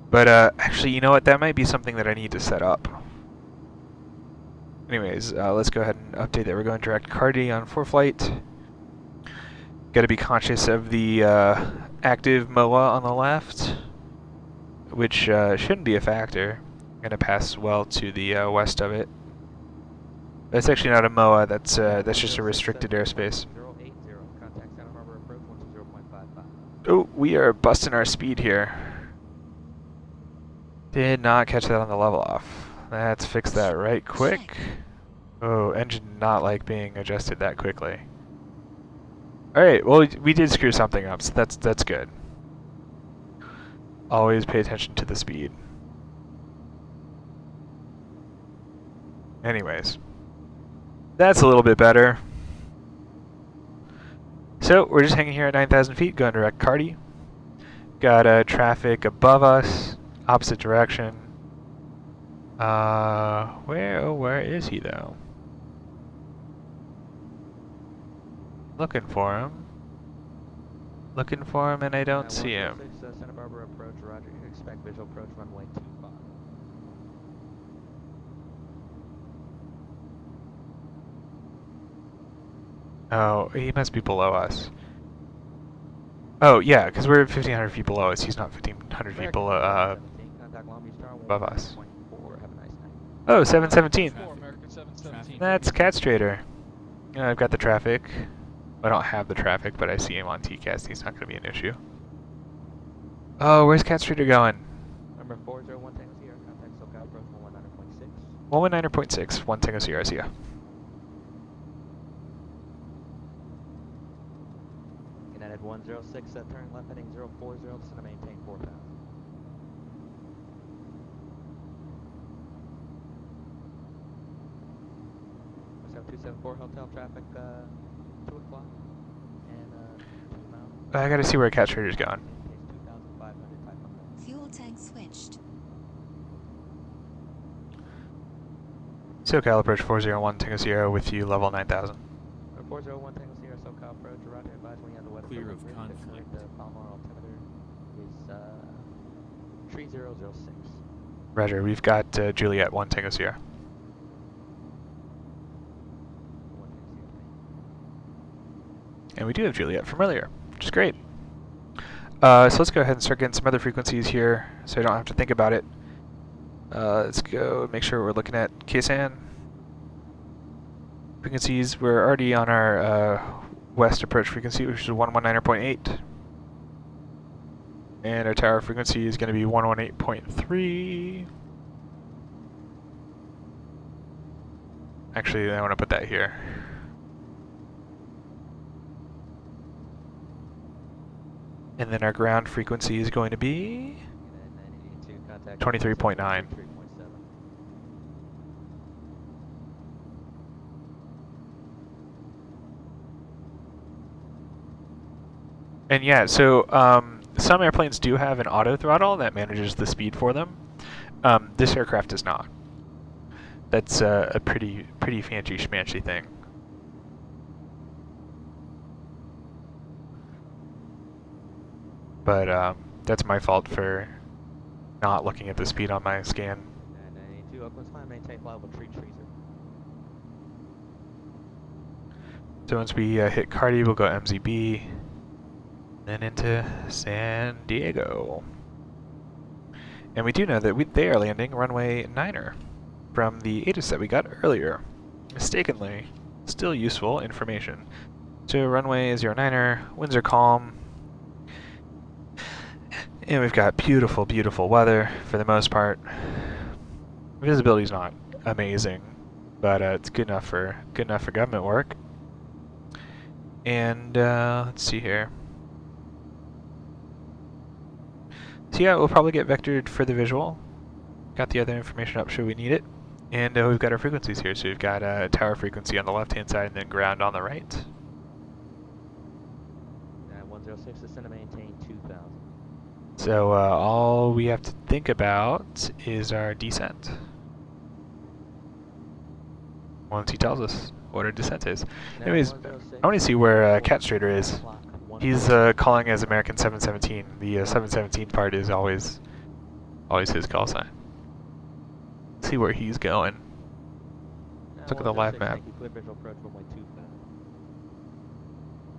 But actually, you know what? That might be something that I need to set up. Anyways, let's go ahead and update that we're going direct CARD on ForeFlight. Got to be conscious of the active MOA on the left, which shouldn't be a factor. I'm going to pass well to the west of it. That's actually not a MOA, that's just a restricted airspace. Oh, we are busting our speed here. Did not catch that on the level off. Let's fix that right quick. Oh, engine not like being adjusted that quickly. Alright, well, we did screw something up, so that's good. Always pay attention to the speed. Anyways, that's a little bit better. So, we're just hanging here at 9,000 feet, going direct CARD. Got traffic above us, opposite direction. Where is he though? Looking for him. Looking for him and I don't see him. Santa Barbara approach, roger. Expect visual approach runway 25. Oh, he must be below us. Oh, yeah, because we're 1,500 feet below us. He's not 1,500 feet below, above us. Oh, 717. That's Catstrader. I've got the traffic. I don't have the traffic, but I see him on TCAS. He's not going to be an issue. Oh, where's Catstrader going? Number 401 Tango Sierra, contact SoCal approach 119.6. 119.6, 1 Tango Sierra, see ya. United 106, turn left heading 040, descend to maintain 4,000. 7274 hotel traffic, 2 o'clock, and 2 miles. I gotta see where Catstrader's going. Fuel tank switched. SoCal approach 401 Tango Sierra with you, level 9,000. 401 Tango Sierra, SoCal approach, roger, advise when you have the weather. Clear of conflict. The Palomar altimeter is 3006. Roger, we've got Juliet 1 Tango Sierra. And we do have Juliet from earlier, which is great. So let's go ahead and start getting some other frequencies here so I don't have to think about it. Let's go make sure we're looking at KSAN. Frequencies, we're already on our west approach frequency, which is 119.8. And our tower frequency is going to be 118.3. Actually, I want to put that here. And then our ground frequency is going to be 23.9. And yeah, so some airplanes do have an auto throttle that manages the speed for them. This aircraft does not. That's a pretty fancy schmancy thing. But that's my fault for not looking at the speed on my scan. 982 Oakland's fine, maintain flyable tree treaser. So once we hit Cardi, we'll go MZB, then into San Diego. And we do know that they are landing runway 9er from the ATIS that we got earlier. Mistakenly, still useful information. So runway 09er, winds are calm, and we've got beautiful, beautiful weather for the most part. Visibility's not amazing, but it's good enough for government work. And let's see here. So yeah, we'll probably get vectored for the visual. Got the other information up should we need it. And we've got our frequencies here. So we've got a tower frequency on the left-hand side and then ground on the right. 106 is going to maintain 2,000. So all we have to think about is our descent. Once he tells us what our descent is. Anyways, I want to see where Cat Strader is. He's calling as American 717. The 717 part is always his call sign. Let's see where he's going. Let's look at the live map.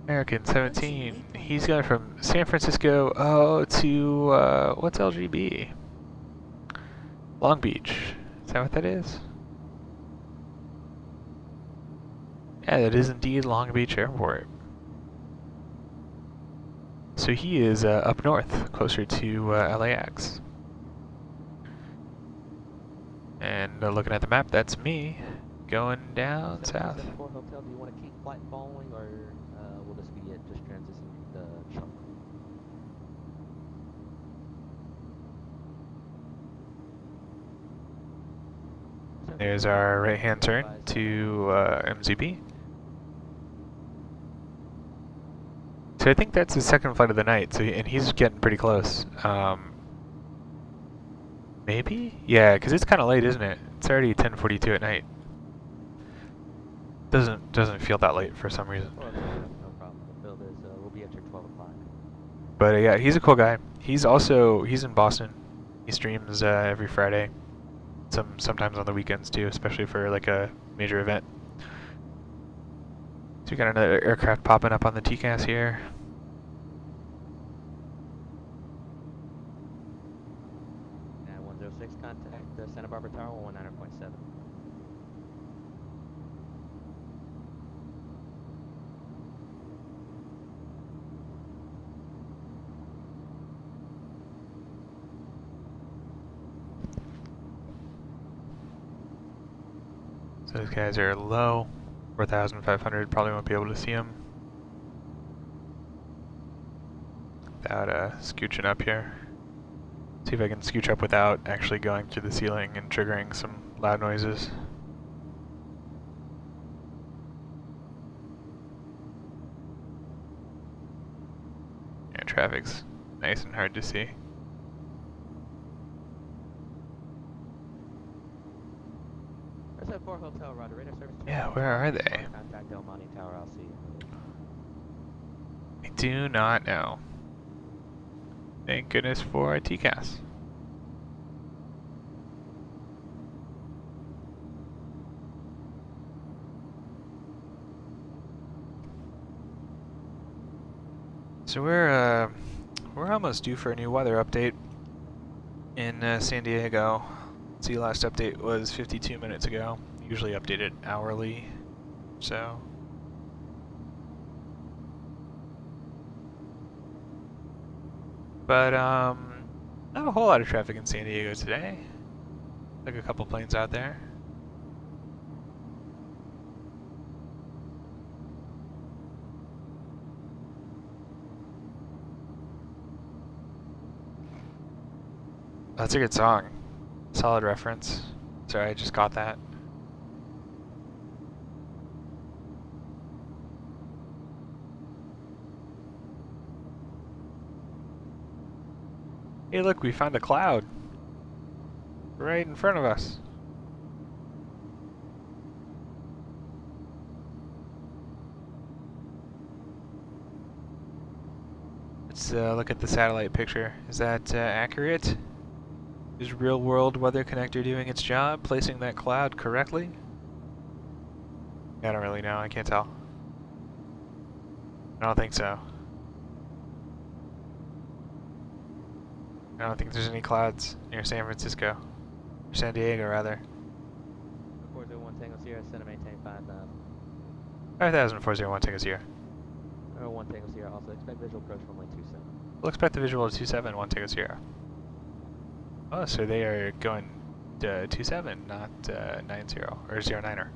American 17. He's going from San Francisco to what's LGB? Long Beach. Is that what that is? Yeah, that is indeed Long Beach Airport. So he is up north, closer to LAX. And looking at the map, that's me going down south. 4 Hotel, do you want to keep flight following, or will this be it, just transition the chunk? There's our right-hand turn to MZB. So I think that's his second flight of the night, so and he's getting pretty close. Maybe? Yeah, because it's kind of late, isn't it? It's already 10:42 at night. Doesn't feel that late for some reason. Well, no problem. The field is, we'll be at your 12 o'clock. But yeah, he's a cool guy. He's in Boston. He streams every Friday. Sometimes on the weekends too, especially for like a major event. So we got another aircraft popping up on the TCAS here. And 106, contact the Santa Barbara Tower 119.7. So those guys are low, 4,500. Probably won't be able to see them without scooching up here. See if I can scooch up without actually going through the ceiling and triggering some loud noises. Yeah, traffic's nice and hard to see. Where's that 4 Hotel, Roger? Radar service. Yeah, where are they? Contact Del Monte Tower, I'll see you. I do not know. Thank goodness for TCAS. So we're almost due for a new weather update in San Diego. See, last update was 52 minutes ago. Usually update it hourly, so. But not a whole lot of traffic in San Diego today. Like a couple planes out there. That's a good song. Solid reference. Sorry, I just got that. Hey, look, we found a cloud. Right in front of us. Let's look at the satellite picture. Is that accurate? Is Real World Weather Connector doing its job, placing that cloud correctly? I don't really know, I can't tell. I don't think so. I don't think there's any clouds near San Francisco. Or San Diego, rather. 401 Tango Sierra, center maintain 5,000. 5,000, 401 Tango Sierra. 1 Tango Sierra, also expect visual approach runway 27. We'll expect the visual to 27, 1 Tango Sierra. Oh, so they are going 27, not 90, or 09er.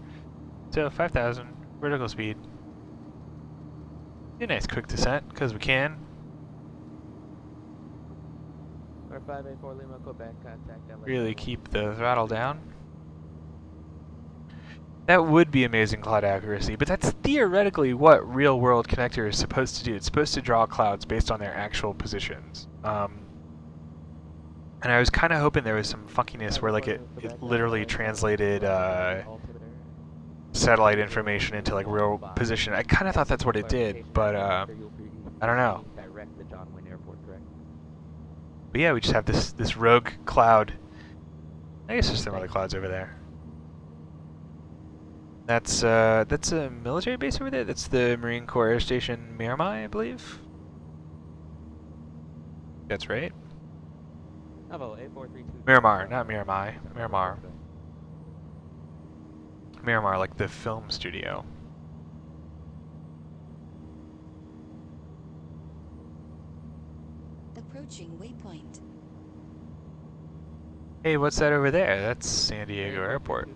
So 5,000, vertical speed. A nice quick descent, because we can. Or 584 Lima, Quebec, contact LA. Really keep the throttle down. That would be amazing cloud accuracy, but that's theoretically what Real World Connector is supposed to do. It's supposed to draw clouds based on their actual positions. And I was kind of hoping there was some funkiness where like it literally translated satellite information into like real position. I kind of thought that's what it did, but I don't know. Direct the John Wayne Airport, correct? But yeah, we just have this rogue cloud. I guess there's some other clouds over there. That's a military base over there. That's the Marine Corps Air Station Miramar, I believe. That's right. Bravo, 8432. Miramar, not Miramar. Miramar. Miramar, like the film studio. Approaching waypoint. Hey, what's that over there? That's San Diego Airport.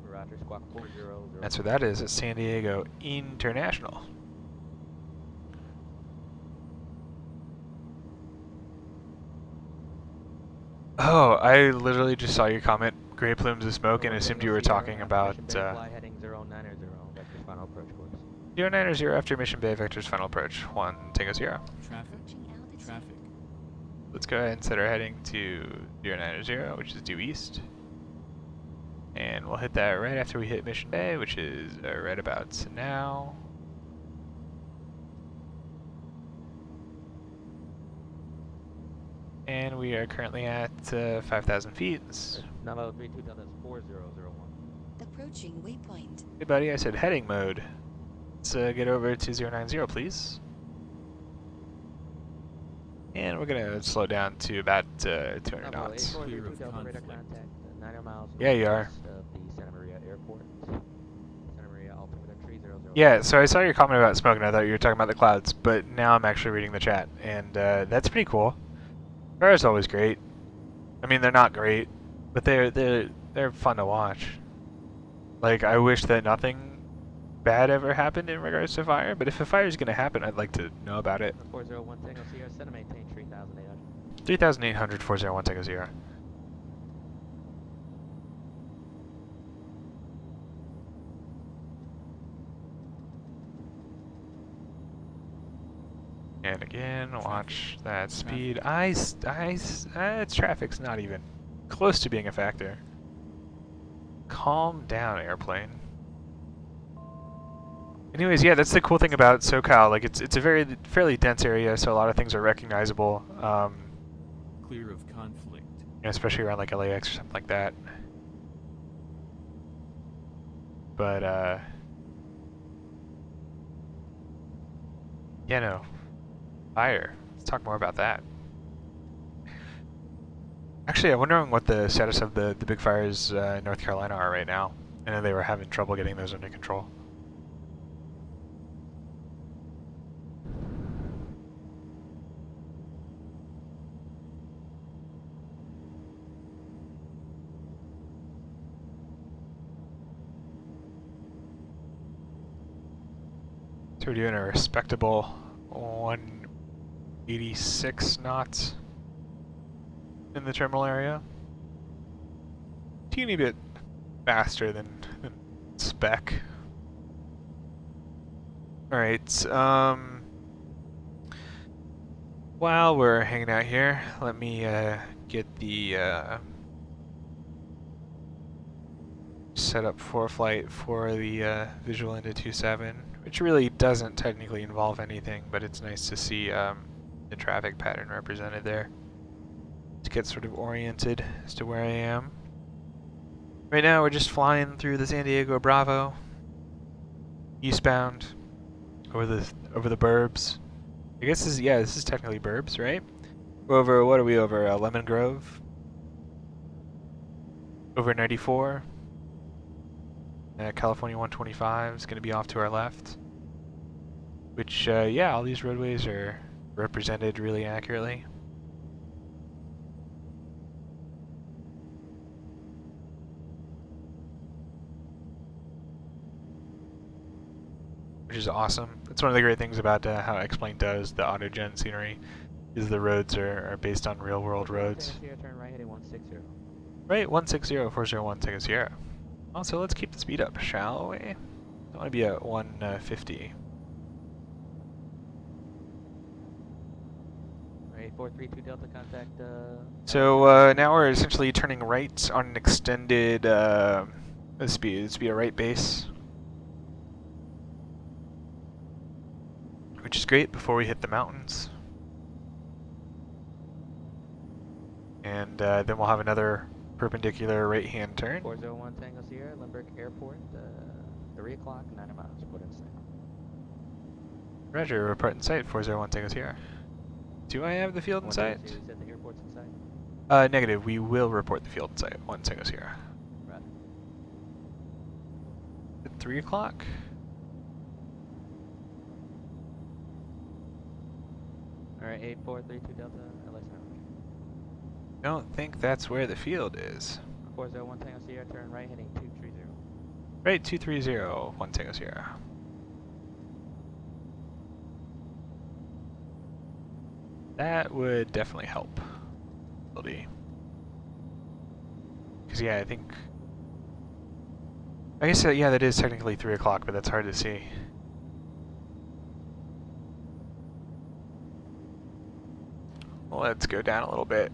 Roger, squawk 400. That's what that is. It's San Diego International. Oh, I literally just saw your comment, Gray Plumes of Smoke, and assumed you were talking about Fly heading 090, vector final approach course. 090 after Mission Bay, vectors final approach, 1 Tango Sierra. Traffic. Traffic. Let's go ahead and set our heading to 090, which is due east. And we'll hit that right after we hit Mission Bay, which is right about now. And we are currently at 5,000 feet. Navo 32 Delta 4001. Approaching waypoint. Hey buddy, I said heading mode. Let's get over to 090, please. And we're gonna slow down to about 200 knots. Clear of conflict. 90 miles Yeah, you are. Of the Santa Maria Airport. Santa Maria altimeter 300. Yeah, so I saw your comment about smoke and I thought you were talking about the clouds, but now I'm actually reading the chat, and that's pretty cool. Fire's always great. I mean, they're not great, but they're fun to watch. Like, I wish that nothing bad ever happened in regards to fire, but if a fire is going to happen, I'd like to know about it. 401 Tango Sierra, center maintain 3,800. 3,800, 401 Tango Sierra. And again, watch that speed. Traffic's not even close to being a factor. Calm down, airplane. Anyways, yeah, that's the cool thing about SoCal. Like, it's a fairly dense area, so a lot of things are recognizable. Clear of conflict. You know, especially around like LAX or something like that. But yeah, no. Fire. Let's talk more about that. Actually, I'm wondering what the status of the big fires in North Carolina are right now. I know they were having trouble getting those under control. So we're doing a respectable 186 knots. in the terminal area. Teeny bit faster than spec. Alright, while we're hanging out here, let me get the setup for flight for the visual into 27, which really doesn't technically involve anything, but it's nice to see the traffic pattern represented there to get sort of oriented as to where I am. Right now we're just flying through the San Diego Bravo, eastbound, over the burbs. I guess this is technically burbs, right? We're over, what are we over, Lemon Grove? Over 94. California 125 is going to be off to our left. Which, yeah, all these roadways are represented really accurately. Which is awesome. That's one of the great things about how X-Plane does the auto-gen scenery, is the roads are based on real-world roads. Turn right heading 160. Right, 160-401 Tango Sierra. Also, let's keep the speed up, shall we? I want to be at 150. Right, 432 Delta contact. So now we're essentially turning right on an extended speed. This be a right base, which is great before we hit the mountains. And then we'll have another perpendicular right-hand turn. 401 Tango Sierra, Limburg Airport, 3 o'clock, 9 miles, report in sight. Roger, report in sight, 401 Tango Sierra. Do I have the field in sight? You said the airport's in sight? Negative, we will report the field in sight, 1 Tango Sierra. Right. At 3 o'clock? Alright, 8432 Delta, LS Don't think that's where the field is. 401 Tango Sierra, turn right heading 230. Right, 230, 1 Tango Sierra. That would definitely help. Because yeah, I think... I guess, yeah, that is technically 3 o'clock, but that's hard to see. Let's go down a little bit.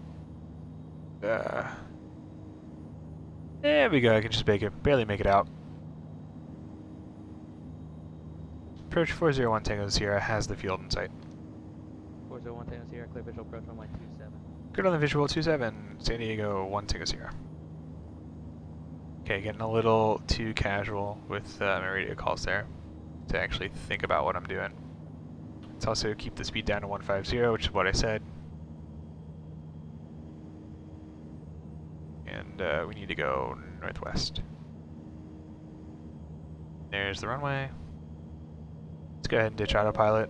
There we go, I can just barely make it out. Approach 401 Tango Sierra has the field in sight. 401 Tango Sierra, clear visual approach runway 27. Good on the visual, 27, San Diego 1 Tango Sierra. Okay, getting a little too casual with my radio calls there to actually think about what I'm doing. Let's also keep the speed down to 150, which is what I said. And we need to go northwest. There's the runway. Let's go ahead and ditch autopilot.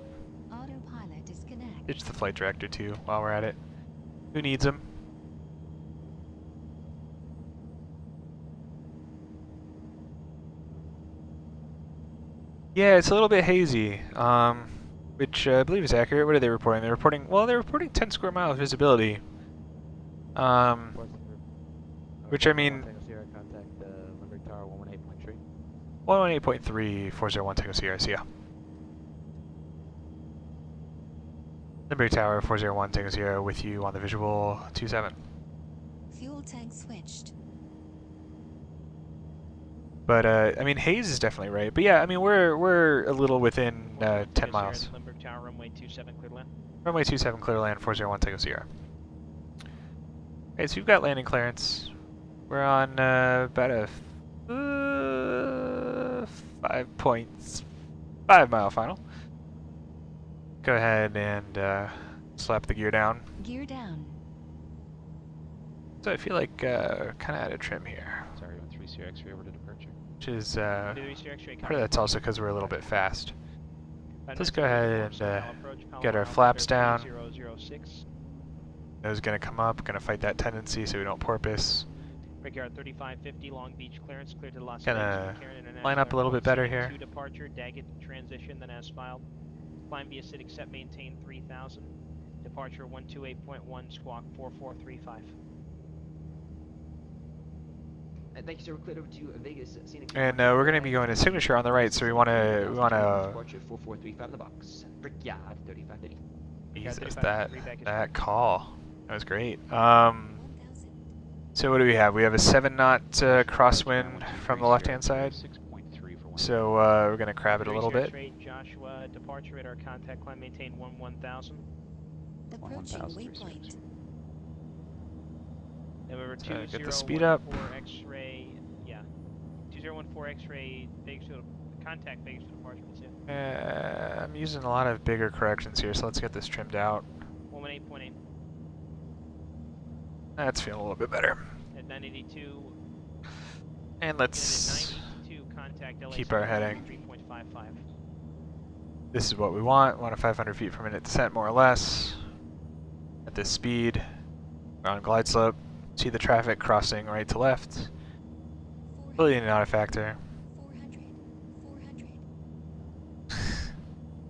Autopilot disconnect. Ditch the flight director too while we're at it. Who needs him? Yeah, it's a little bit hazy, which I believe is accurate. What are they reporting? They're reporting 10 square miles visibility. Which I mean... 118.3, 401 Tango Sierra, see ya. Limburg Tower, 401 Tango Sierra with you on the visual 27. Fuel tank switched. But, I mean, haze is definitely right. But yeah, I mean, we're a little within 10 miles. Limburg Tower, runway 27, clear land. Runway 27, clear land, 401 Tango Sierra. Okay, so we've got landing clearance. We're on about a 5.5 mile final. Go ahead and slap the gear down. Gear down. So I feel like kind of out of trim here. Sorry, 13 Sierra X-ray over to departure. Which is part of that's also because we're a little bit fast. Let's go ahead and get our flaps down. Nose gonna come up, gonna fight that tendency so we don't porpoise. Brickyard 3550, Long Beach clearance, clear to Las Gonna Vegas. line up a little bit better here. 2 departure, Daggett transition, then as filed. Climb via SID, accept, maintain 3000. Departure 128.1, squawk 4435. Thank you, sir. We're cleared over to Vegas. Scenic And departure, we're clear going to be ahead. going to signature on the right, so we want to Departure 4435 in the box. Brickyard 3530. Jesus, 35, feedback is that correct. call. That was great. So what do we have? We have a 7-knot crosswind from the left-hand side. So we're going to crab it a little bit. Rate Joshua, departure radar contact, climb maintain 1000. Approaching waypoint. Number get the speed up. 2014 X-ray, yeah. 2014 X-ray, Bakersfield, contact Bakersfield departure, we'll see it. I'm using a lot of bigger corrections here, so let's get this trimmed out. 118.8. That's feeling a little bit better. At 982. And let's keep our heading. 3.55. This is what we want. We want a 500 feet per minute descent, more or less. At this speed. We're on glide slope. See the traffic crossing right to left. Really not a factor. 400.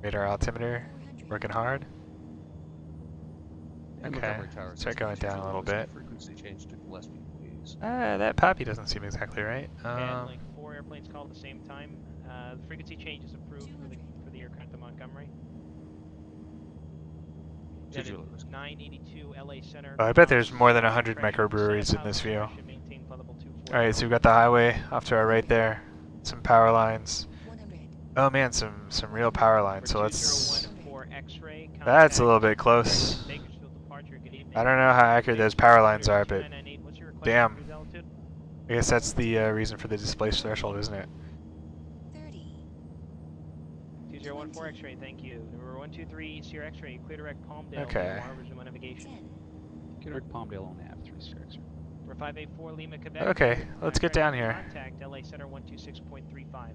Radar altimeter. Working hard. And Okay, Montgomery Tower start going down a little bit. Frequency change to Gillespie, please. That poppy doesn't seem exactly right. And like 4 airplanes called at the same time. The frequency change is approved for the aircraft to Montgomery. Then at 982 LA Center. I bet there's more than 100 microbreweries in this view. Alright, so we've got the highway off to our right there. Some power lines. Oh man, some real power lines. So let's... That's a little bit close. I don't know how accurate those power lines are, but damn. I guess that's the reason for the displaced threshold, isn't it? 2014 X-ray, thank you. Number 123 Sierra X-ray, clear direct Palmdale. Okay. Resume navigation. Clear direct Palmdale on nav 3 Sierra X-ray. For 584 Lima, Quebec. Okay, let's get down here. Contact LA Center 126.35.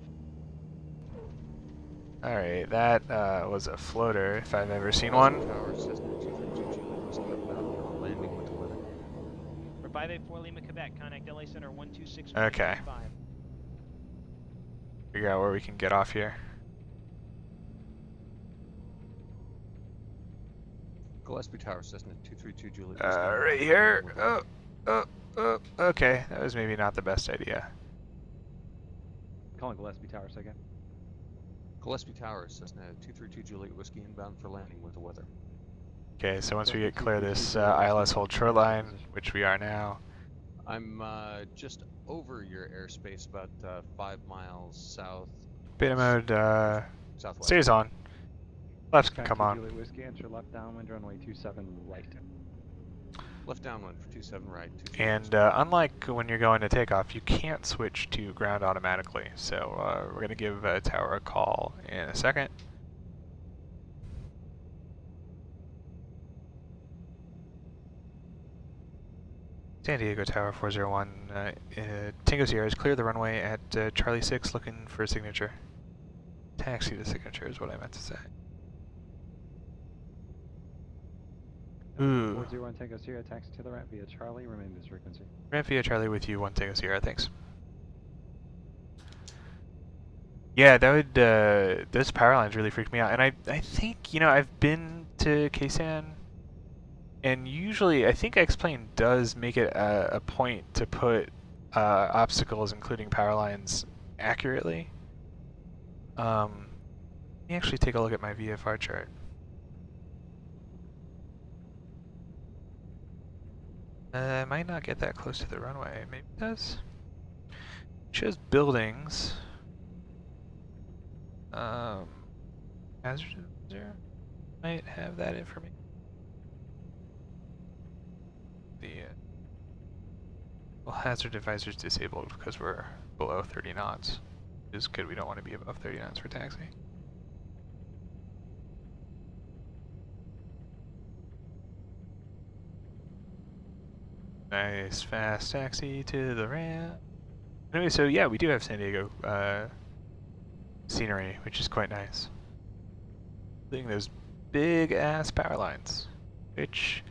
Alright, that was a floater, if I've ever seen one. For 584 Lima, Quebec, contact LA Center 126.35. Okay. Figure out where we can get off here. Gillespie Tower, Cessna 232 Juliet. Right here. Oh, okay. That was maybe not the best idea. Calling Gillespie Tower second. Gillespie Tower, Cessna 232 Juliet Whiskey inbound for landing with the weather. Okay, so once we get clear this ILS hold shoreline, which we are now. I'm just over your airspace, about 5 miles south. Beta mode southwest. stays on. Left can come on. Juliet Whiskey, enter left downwind, runway 27 right. Left downwind for 27 right. And unlike when you're going to takeoff, you can't switch to ground automatically. So we're going to give tower a call in a second. San Diego Tower 401, Tango Sierra is clear the runway at Charlie 6, looking for a signature. Taxi to signature is what I meant to say. Ooh. 401 Tango Sierra, taxi to the right via Charlie, remain this frequency. Ramp via Charlie with you, 1 Tango Sierra, thanks. Yeah, that would, those power lines really freaked me out. And I think, you know, I've been to Ksan, and usually I think X-Plane does make it a point to put obstacles, including power lines, accurately. Let me actually take a look at my VFR chart. I might not get that close to the runway. Maybe it does. It shows buildings. Hazard zero might have that information. The well, hazard advisor's disabled because we're below 30 knots. Which is good. We don't want to be above 30 knots for taxi. Nice fast taxi to the ramp. Anyway, so yeah, we do have San Diego scenery, which is quite nice. Including those big ass power lines, which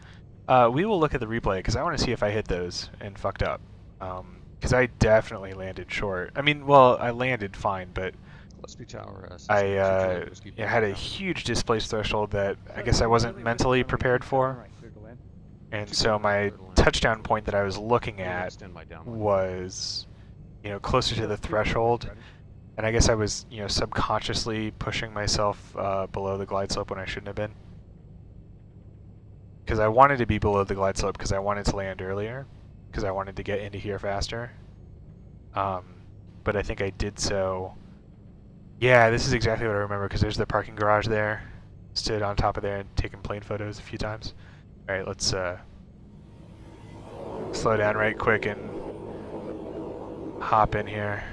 we will look at the replay because I want to see if I hit those and fucked up. Because I definitely landed short. I mean, well, I landed fine, but Whiskey Tower, I had a huge displaced threshold that I guess I wasn't mentally prepared for. And so my touchdown point that I was looking at was, closer to the threshold. And I guess I was, subconsciously pushing myself below the glide slope when I shouldn't have been. Because I wanted to be below the glide slope because I wanted to land earlier. Because I wanted to get into here faster. But I think I did so. Yeah, this is exactly what I remember because there's the parking garage there. Stood on top of there and taken plane photos a few times. All right, let's slow down right quick and hop in here.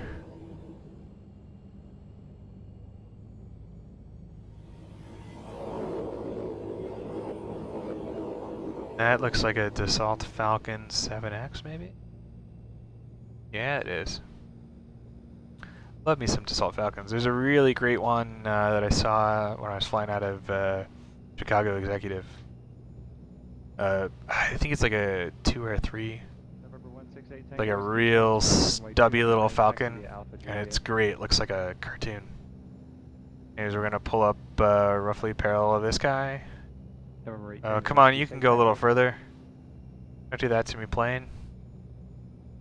That looks like a Dassault Falcon 7X, maybe? Yeah, it is. Love me some Dassault Falcons. There's a really great one that I saw when I was flying out of Chicago Executive. I think it's like a 2 or a 3. Like a real stubby little Falcon, and it's great. It looks like a cartoon. Anyways, we're gonna pull up roughly parallel of this guy. Come on, you can go a little further. Don't do that to me, plane.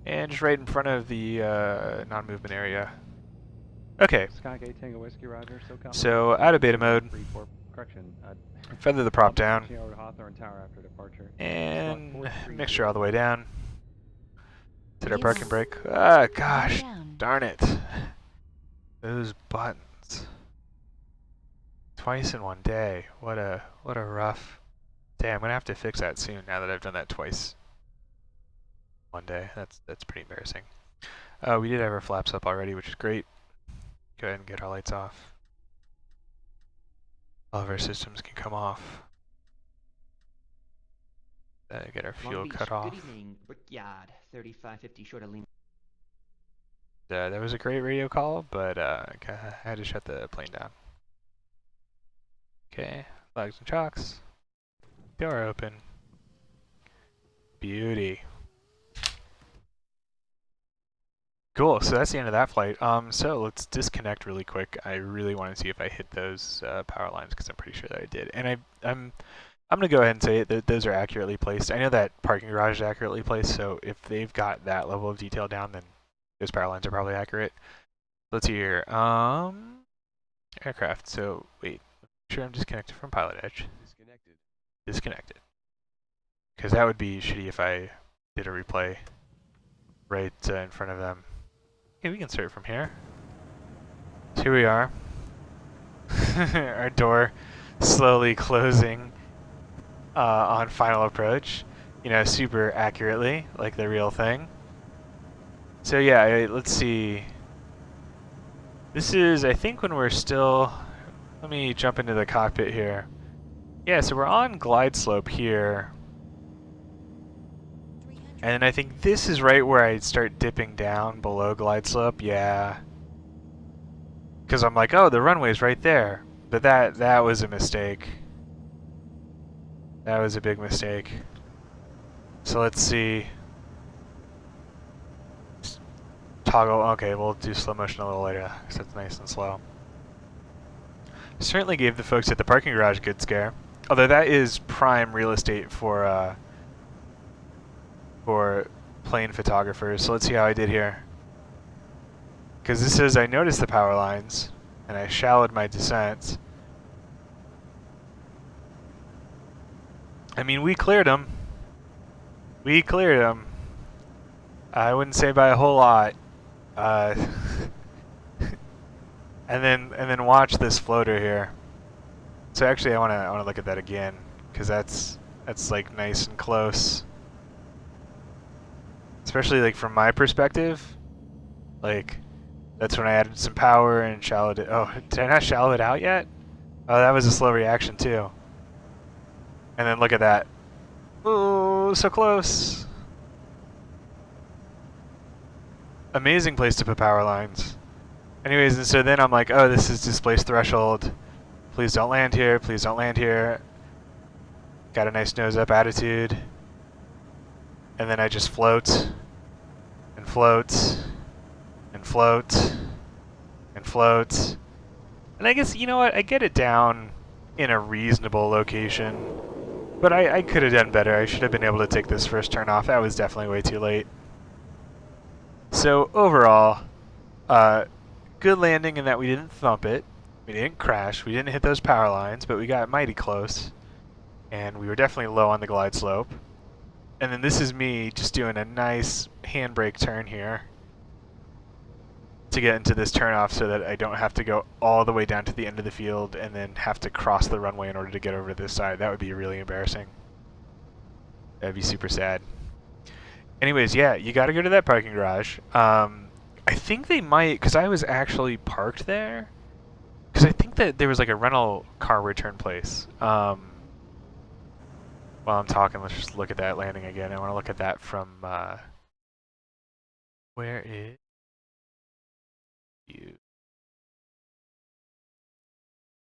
And just right in front of the non-movement area. Okay. So out of beta mode. Feather the prop down. And mixture all the way down. Set our parking brake. Ah, gosh, darn it. Those buttons. Twice in one day. What a rough day. I'm gonna have to fix that soon now that I've done that twice. One day. That's pretty embarrassing. We did have our flaps up already, which is great. Go ahead and get our lights off. All of our systems can come off. Get our fuel cut off. Good evening, Brickyard, 3550 short of Lima. That was a great radio call, but I had to shut the plane down. Okay, flags and chocks. Door open. Beauty. Cool, so that's the end of that flight. So let's disconnect really quick. I really want to see if I hit those power lines because I'm pretty sure that I did. And I'm going to go ahead and say that those are accurately placed. I know that parking garage is accurately placed, so if they've got that level of detail down, then those power lines are probably accurate. Let's see here. Aircraft. So wait, make sure I'm disconnected from Pilot Edge. Disconnected. Because that would be shitty if I did a replay right in front of them. Okay, we can start from here. So here we are. Our door slowly closing on final approach. Super accurately, like the real thing. So yeah, let's see. This is, I think, when we're still... Let me jump into the cockpit here. Yeah, so we're on glide slope here. And I think this is right where I start dipping down below glide slope. Yeah. Because I'm like, oh, the runway's right there. But that was a mistake. That was a big mistake. So let's see. Toggle. Okay, we'll do slow motion a little later because that's nice and slow. Certainly gave the folks at the parking garage a good scare. Although that is prime real estate for plane photographers. So let's see how I did here. Because this is, I noticed the power lines, and I shallowed my descent. I mean, we cleared them. We cleared them. I wouldn't say by a whole lot. And then watch this floater here. So actually, I wanna look at that again, because that's like nice and close. Especially like from my perspective, like that's when I added some power and shallowed it. Oh, did I not shallow it out yet? Oh, that was a slow reaction too. And then look at that. Oh, so close. Amazing place to put power lines. Anyways, and so then I'm like, oh, this is displaced threshold. Please don't land here. Please don't land here. Got a nice nose up attitude. And then I just float and float and float and floats. And I guess, you know what, I get it down in a reasonable location. But I could have done better. I should have been able to take this first turn off. That was definitely way too late. So overall, good landing in that we didn't thump it. We didn't crash. We didn't hit those power lines, but we got mighty close. And we were definitely low on the glide slope. And then this is me just doing a nice handbrake turn here to get into this turnoff so that I don't have to go all the way down to the end of the field and then have to cross the runway in order to get over to this side. That would be really embarrassing. That'd be super sad. Anyways, yeah, you got to go to that parking garage. I think they might, because I was actually parked there. Because I think that there was like a rental car return place. While I'm talking, let's just look at that landing again. I want to look at that from, where is you?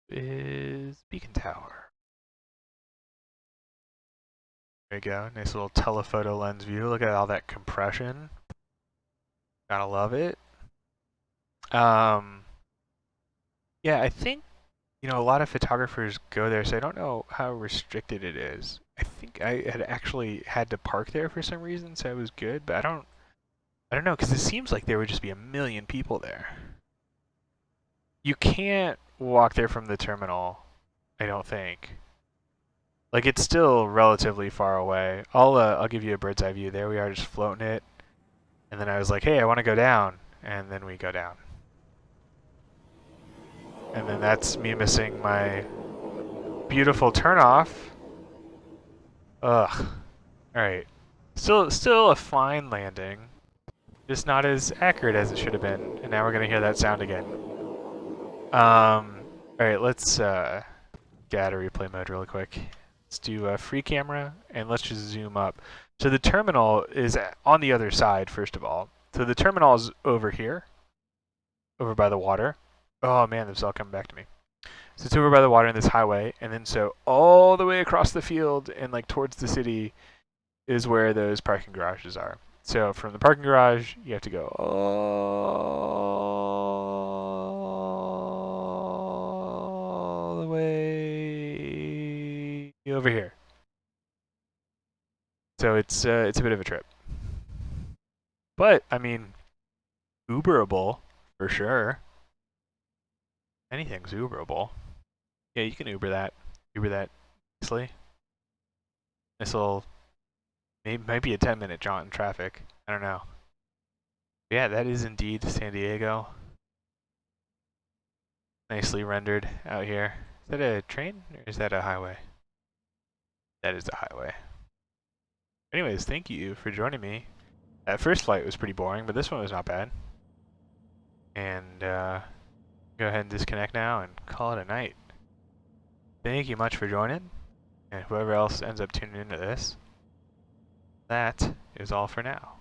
Is Beacon Tower. There you go, nice little telephoto lens view. Look at all that compression. Gotta love it. Yeah, I think, you know, a lot of photographers go there, so I don't know how restricted it is. I think I had actually had to park there for some reason, so it was good, but I don't know, because it seems like there would just be a million people there. You can't walk there from the terminal, I don't think. Like, it's still relatively far away. I'll give you a bird's eye view. There we are, just floating it. And then I was like, hey, I want to go down. And then we go down. And then that's me missing my beautiful turnoff. Ugh. Alright. Still a fine landing. Just not as accurate as it should have been. And now we're going to hear that sound again. Alright, let's get out of replay mode really quick. Let's do a free camera, and let's just zoom up. So the terminal is on the other side, first of all. So the terminal is over here, over by the water. Oh man, this is all coming back to me. So it's over by the water in this highway, and then so all the way across the field and like towards the city is where those parking garages are. So from the parking garage, you have to go all the way over here. So it's a bit of a trip. But, I mean, Uberable, for sure. Anything's Uberable. Yeah, you can Uber that. Uber that nicely. This will might be a 10-minute jaunt in traffic. I don't know. Yeah, that is indeed San Diego. Nicely rendered out here. Is that a train or is that a highway? That is the highway. Anyways, thank you for joining me. That first flight was pretty boring, but this one was not bad. And go ahead and disconnect now and call it a night. Thank you much for joining, and whoever else ends up tuning into this, that is all for now.